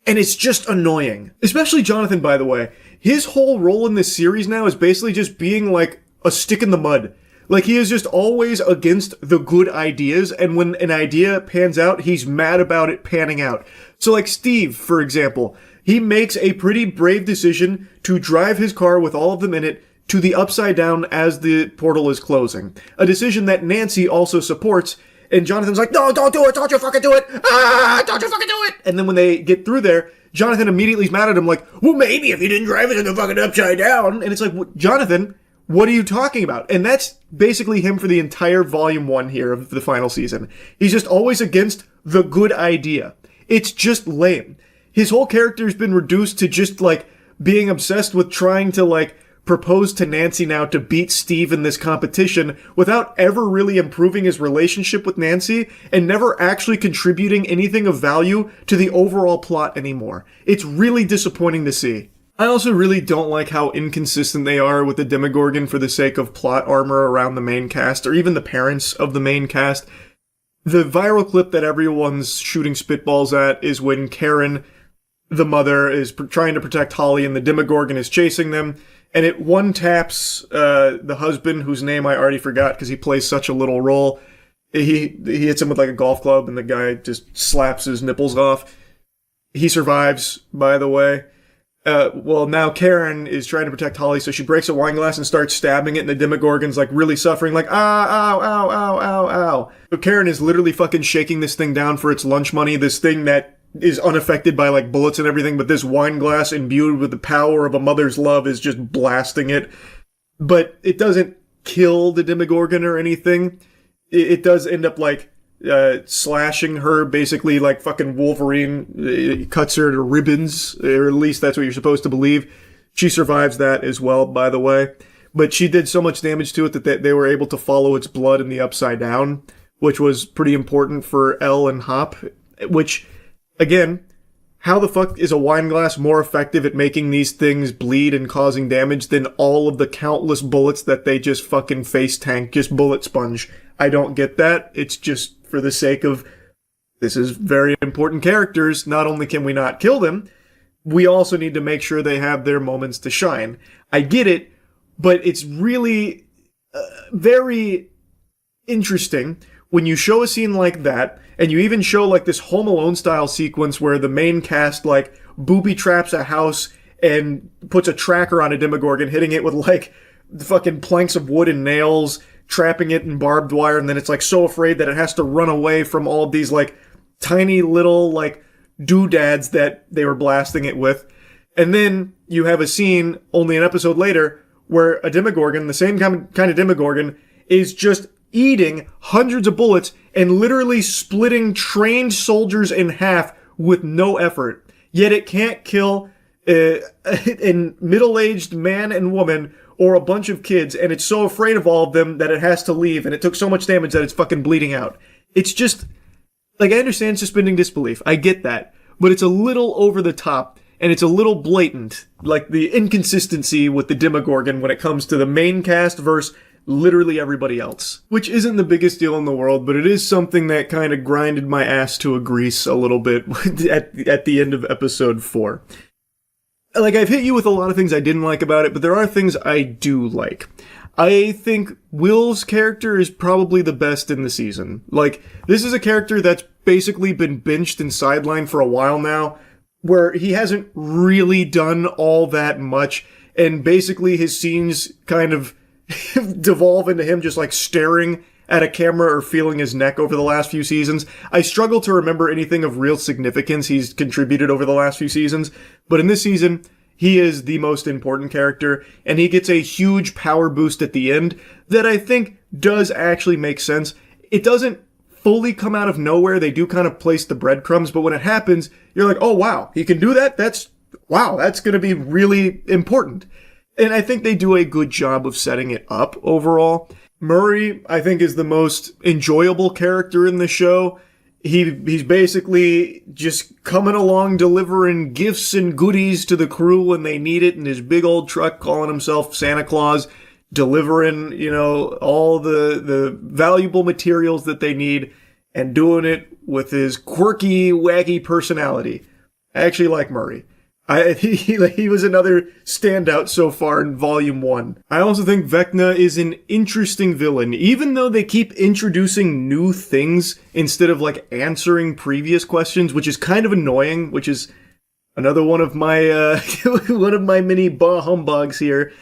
And it's just annoying. Especially Jonathan, by the way. His whole role in this series now is basically just being like a stick in the mud. Like, he is just always against the good ideas, and when an idea pans out, he's mad about it panning out. So like Steve, for example, he makes a pretty brave decision to drive his car with all of them in it to the Upside Down as the portal is closing. A decision that Nancy also supports, and Jonathan's like, no, don't do it, don't you fucking do it, don't you fucking do it! And then when they get through there, Jonathan immediately is mad at him like, well, maybe if you didn't drive it in the fucking Upside Down. And it's like, Jonathan, what are you talking about? And that's basically him for the entire volume 1 here of the final season. He's just always against the good idea. It's just lame. His whole character's been reduced to just like being obsessed with trying to like propose to Nancy now to beat Steve in this competition without ever really improving his relationship with Nancy and never actually contributing anything of value to the overall plot anymore. It's really disappointing to see. I also really don't like how inconsistent they are with the Demogorgon for the sake of plot armor around the main cast, or even the parents of the main cast. The viral clip that everyone's shooting spitballs at is when Karen, the mother, is trying to protect Holly and the Demogorgon is chasing them, and it one-taps the husband, whose name I already forgot because he plays such a little role. He hits him with like a golf club and the guy just slaps his nipples off. He survives, by the way. Well, now Karen is trying to protect Holly, so she breaks a wine glass and starts stabbing it, and the Demogorgon's like really suffering, like, ow, ow, ow, ow, ow. So Karen is literally fucking shaking this thing down for its lunch money, this thing that is unaffected by like bullets and everything, but this wine glass imbued with the power of a mother's love is just blasting it. But it doesn't kill the Demogorgon or anything. It does end up like slashing her, basically like fucking Wolverine cuts her to ribbons, or at least that's what you're supposed to believe. She survives that as well, by the way. But she did so much damage to it that they were able to follow its blood in the Upside Down, which was pretty important for Elle and Hop, which, again, how the fuck is a wine glass more effective at making these things bleed and causing damage than all of the countless bullets that they just fucking face tank, just bullet sponge? I don't get that. It's just for the sake of, this is very important characters. Not only can we not kill them, we also need to make sure they have their moments to shine. I get it, but it's really very interesting when you show a scene like that, and you even show like this Home Alone style sequence where the main cast like booby traps a house and puts a tracker on a Demogorgon, hitting it with like fucking planks of wood and nails, trapping it in barbed wire, and then it's like so afraid that it has to run away from all of these like tiny little like doodads that they were blasting it with. And then you have a scene only an episode later where a Demogorgon, the same kind of Demogorgon, is just eating hundreds of bullets and literally splitting trained soldiers in half with no effort. Yet it can't kill a middle-aged man and woman or a bunch of kids, and it's so afraid of all of them that it has to leave, and it took so much damage that it's fucking bleeding out. It's just, like, I understand suspending disbelief. I get that. But it's a little over the top, and it's a little blatant. Like, the inconsistency with the Demogorgon when it comes to the main cast versus literally everybody else. Which isn't the biggest deal in the world, but it is something that kind of grinded my ass to a grease a little bit at the end of episode 4. Like, I've hit you with a lot of things I didn't like about it, but there are things I do like. I think Will's character is probably the best in the season. Like, this is a character that's basically been benched and sidelined for a while now, where he hasn't really done all that much, and basically his scenes kind of devolve into him just like staring at a camera or feeling his neck over the last few seasons. I struggle to remember anything of real significance he's contributed over the last few seasons, but in this season, he is the most important character, and he gets a huge power boost at the end that I think does actually make sense. It doesn't fully come out of nowhere. They do kind of place the breadcrumbs, but when it happens, you're like, oh wow, he can do that? That's going to be really important. And I think they do a good job of setting it up overall. Murray, I think, is the most enjoyable character in the show. He's basically just coming along delivering gifts and goodies to the crew when they need it in his big old truck, calling himself Santa Claus, delivering, all the valuable materials that they need and doing it with his quirky, wacky personality. I actually like Murray. He was another standout so far in Volume 1. I also think Vecna is an interesting villain, even though they keep introducing new things instead of, like, answering previous questions, which is kind of annoying, which is another one of my, one of my mini bah humbugs here.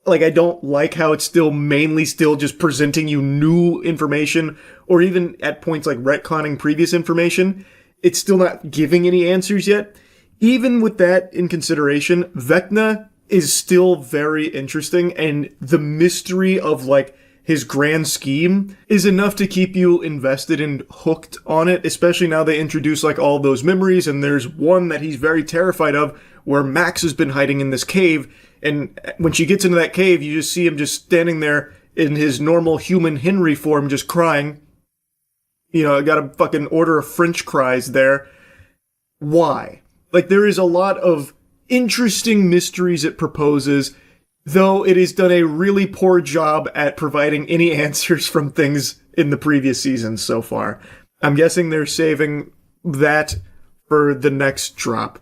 Like, I don't like how it's mainly just presenting you new information, or even at points like retconning previous information. It's still not giving any answers yet. Even with that in consideration, Vecna is still very interesting, and the mystery of, like, his grand scheme is enough to keep you invested and hooked on it, especially now they introduce, like, all those memories, and there's one that he's very terrified of, where Max has been hiding in this cave, and when she gets into that cave, you just see him just standing there in his normal human Henry form, just crying. I gotta fucking order a French cries there. Why? Like, there is a lot of interesting mysteries it proposes, though it has done a really poor job at providing any answers from things in the previous seasons so far. I'm guessing they're saving that for the next drop,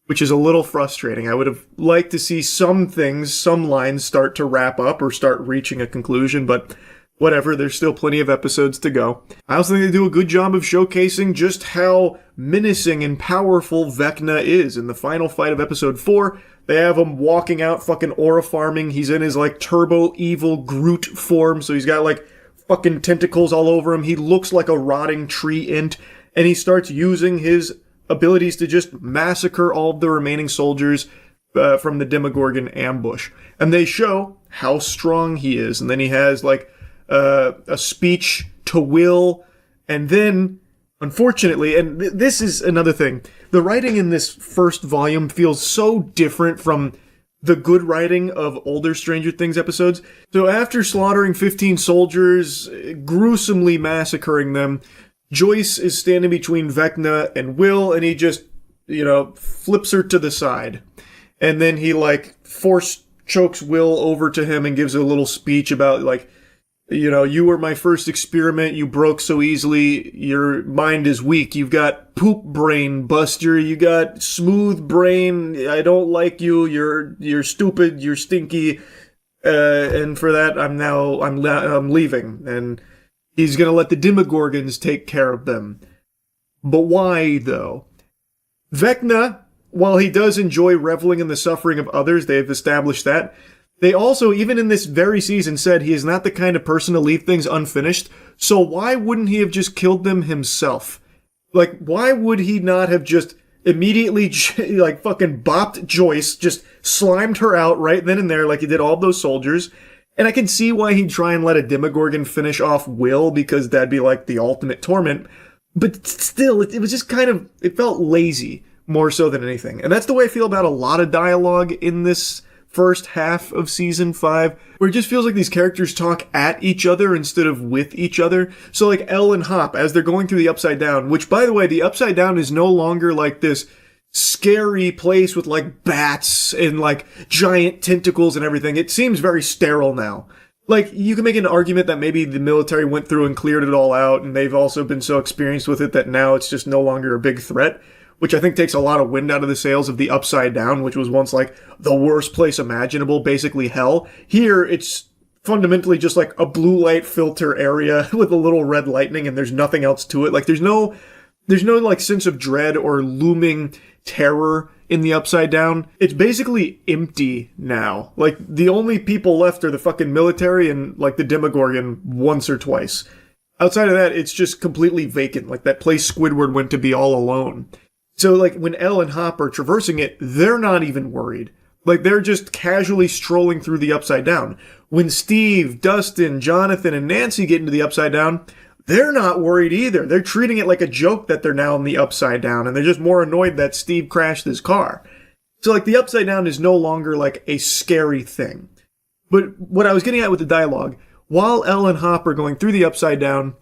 which is a little frustrating. I would have liked to see some lines start to wrap up or start reaching a conclusion, but whatever, there's still plenty of episodes to go. I also think they do a good job of showcasing just how menacing and powerful Vecna is. In the final fight of episode 4, they have him walking out fucking aura farming. He's in his, like, turbo evil Groot form, so he's got, like, fucking tentacles all over him. He looks like a rotting tree ant, and he starts using his abilities to just massacre all of the remaining soldiers from the Demogorgon ambush. And they show how strong he is, and then he has, like, a speech to Will, and then, unfortunately, and this is another thing, the writing in this first volume feels so different from the good writing of older Stranger Things episodes. So after slaughtering 15 soldiers, gruesomely massacring them, Joyce is standing between Vecna and Will, and he just, flips her to the side. And then he, like, force chokes Will over to him and gives a little speech about, like, you were my first experiment, you broke so easily, your mind is weak, you've got poop brain, Buster, you got smooth brain, I don't like you, you're stupid, you're stinky, and for that, I'm leaving, and he's gonna let the Demogorgons take care of them. But why, though? Vecna, while he does enjoy reveling in the suffering of others, they've established that, they also, even in this very season, said he is not the kind of person to leave things unfinished, so why wouldn't he have just killed them himself? Like, why would he not have just immediately, like, fucking bopped Joyce, just slimed her out right then and there like he did all of those soldiers. And I can see why he'd try and let a Demogorgon finish off Will, because that'd be like the ultimate torment. But still, it was just kind of, it felt lazy more so than anything. And that's the way I feel about a lot of dialogue in this first half of season 5, where it just feels like these characters talk at each other instead of with each other. So like Elle and Hop, as they're going through the Upside Down, which by the way, the Upside Down is no longer like this scary place with like bats and like giant tentacles and everything. It seems very sterile now. Like, you can make an argument that maybe the military went through and cleared it all out, and they've also been so experienced with it that now it's just no longer a big threat, which I think takes a lot of wind out of the sails of the Upside Down, which was once like the worst place imaginable, basically hell. Here, it's fundamentally just like a blue light filter area with a little red lightning, and there's nothing else to it. Like, there's no like sense of dread or looming terror in the Upside Down. It's basically empty now. Like, the only people left are the fucking military and like the Demogorgon once or twice. Outside of that, it's just completely vacant. Like, that place Squidward went to be all alone. So, like, when Elle and Hop are traversing it, they're not even worried. Like, they're just casually strolling through the Upside Down. When Steve, Dustin, Jonathan, and Nancy get into the Upside Down, they're not worried either. They're treating it like a joke that they're now in the Upside Down, and they're just more annoyed that Steve crashed his car. So, like, the Upside Down is no longer, like, a scary thing. But what I was getting at with the dialogue, while Elle and Hop are going through the Upside Down,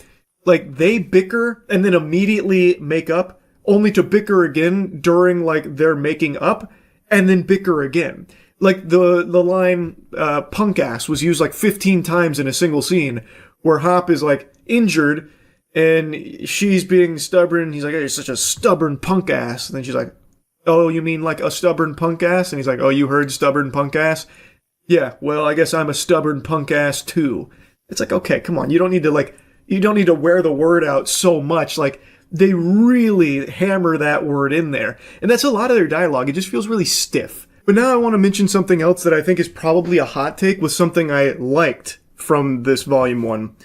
like, they bicker and then immediately make up, only to bicker again during, like, their making up, and then bicker again. Like, the line, punk ass was used, like, 15 times in a single scene, where Hop is, like, injured, and she's being stubborn. He's like, "Oh, you're such a stubborn punk ass." And then she's like, "Oh, you mean like a stubborn punk ass?" And he's like, "Oh, you heard stubborn punk ass? Yeah, well, I guess I'm a stubborn punk ass too." It's like, okay, come on. You don't need to wear the word out so much. Like, they really hammer that word in there. And that's a lot of their dialogue. It just feels really stiff. But now I want to mention something else that I think is probably a hot take with something I liked from this volume 1.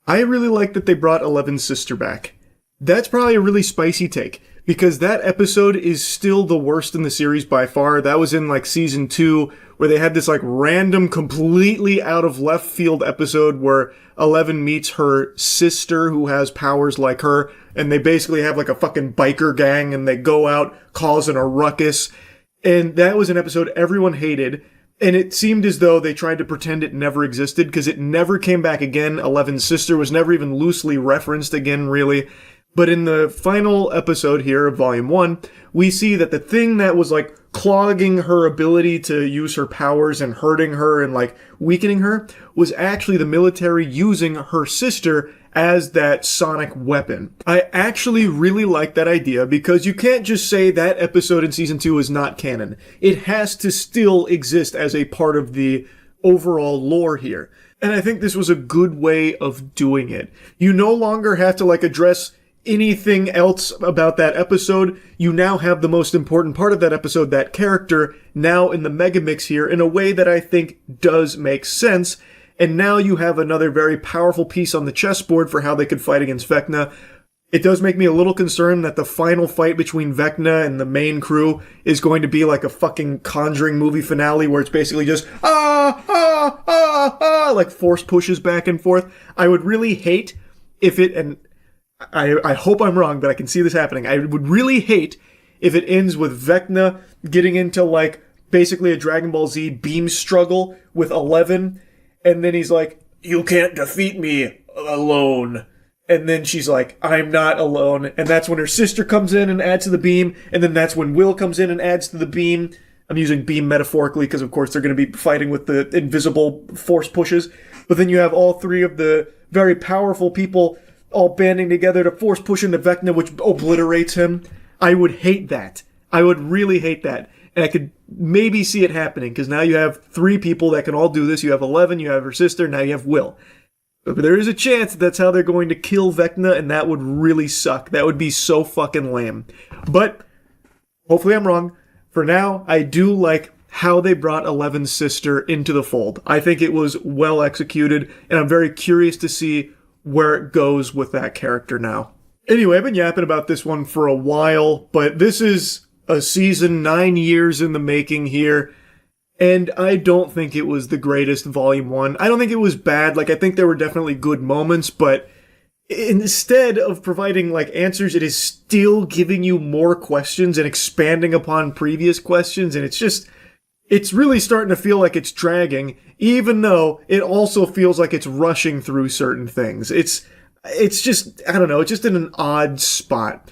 I really like that they brought Eleven's sister back. That's probably a really spicy take, because that episode is still the worst in the series by far. That was in like season 2, where they had this like random, completely out of left field episode where Eleven meets her sister who has powers like her, and they basically have like a fucking biker gang, and they go out causing a ruckus. And that was an episode everyone hated. And it seemed as though they tried to pretend it never existed, because it never came back again. Eleven's sister was never even loosely referenced again, really. But in the final episode here of Volume 1, we see that the thing that was, like, clogging her ability to use her powers and hurting her and, like, weakening her was actually the military using her sister as that sonic weapon. I actually really like that idea, because you can't just say that episode in season 2 is not canon. It has to still exist as a part of the overall lore here. And I think this was a good way of doing it. You no longer have to, like, address anything else about that episode. You now have the most important part of that episode, that character, now in the megamix here in a way that I think does make sense. And now you have another very powerful piece on the chessboard for how they could fight against Vecna. It does make me a little concerned that the final fight between Vecna and the main crew is going to be like a fucking Conjuring movie finale where it's basically just, like force pushes back and forth. I would really hate if it, and I hope I'm wrong, but I can see this happening. I would really hate if it ends with Vecna getting into like basically a Dragon Ball Z beam struggle with 11. And then he's like, "You can't defeat me alone." And then she's like, "I'm not alone." And that's when her sister comes in and adds to the beam. And then that's when Will comes in and adds to the beam. I'm using beam metaphorically because, of course, they're going to be fighting with the invisible force pushes. But then you have all three of the very powerful people all banding together to force push into Vecna, which obliterates him. I would hate that. I would really hate that. And I could maybe see it happening, because now you have three people that can all do this. You have 11, you have her sister, now you have Will. But there is a chance that's how they're going to kill Vecna, and that would really suck. That would be so fucking lame. But hopefully I'm wrong. For now, I do like how they brought 11's sister into the fold. I think it was well executed, and I'm very curious to see where it goes with that character now. Anyway, I've been yapping about this one for a while, but this is a season 9 years in the making here, and I don't think it was the greatest Volume 1. I don't think it was bad. Like, I think there were definitely good moments, but instead of providing, like, answers, it is still giving you more questions and expanding upon previous questions, and it's really starting to feel like it's dragging, even though it also feels like it's rushing through certain things. It's just, I don't know, it's just in an odd spot.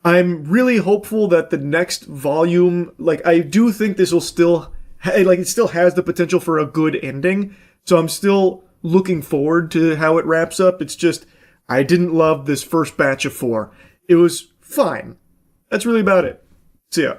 I'm really hopeful that the next volume, like, I do think this will still, it still has the potential for a good ending, so I'm still looking forward to how it wraps up. It's just, I didn't love this first batch of 4. It was fine. That's really about it. See ya.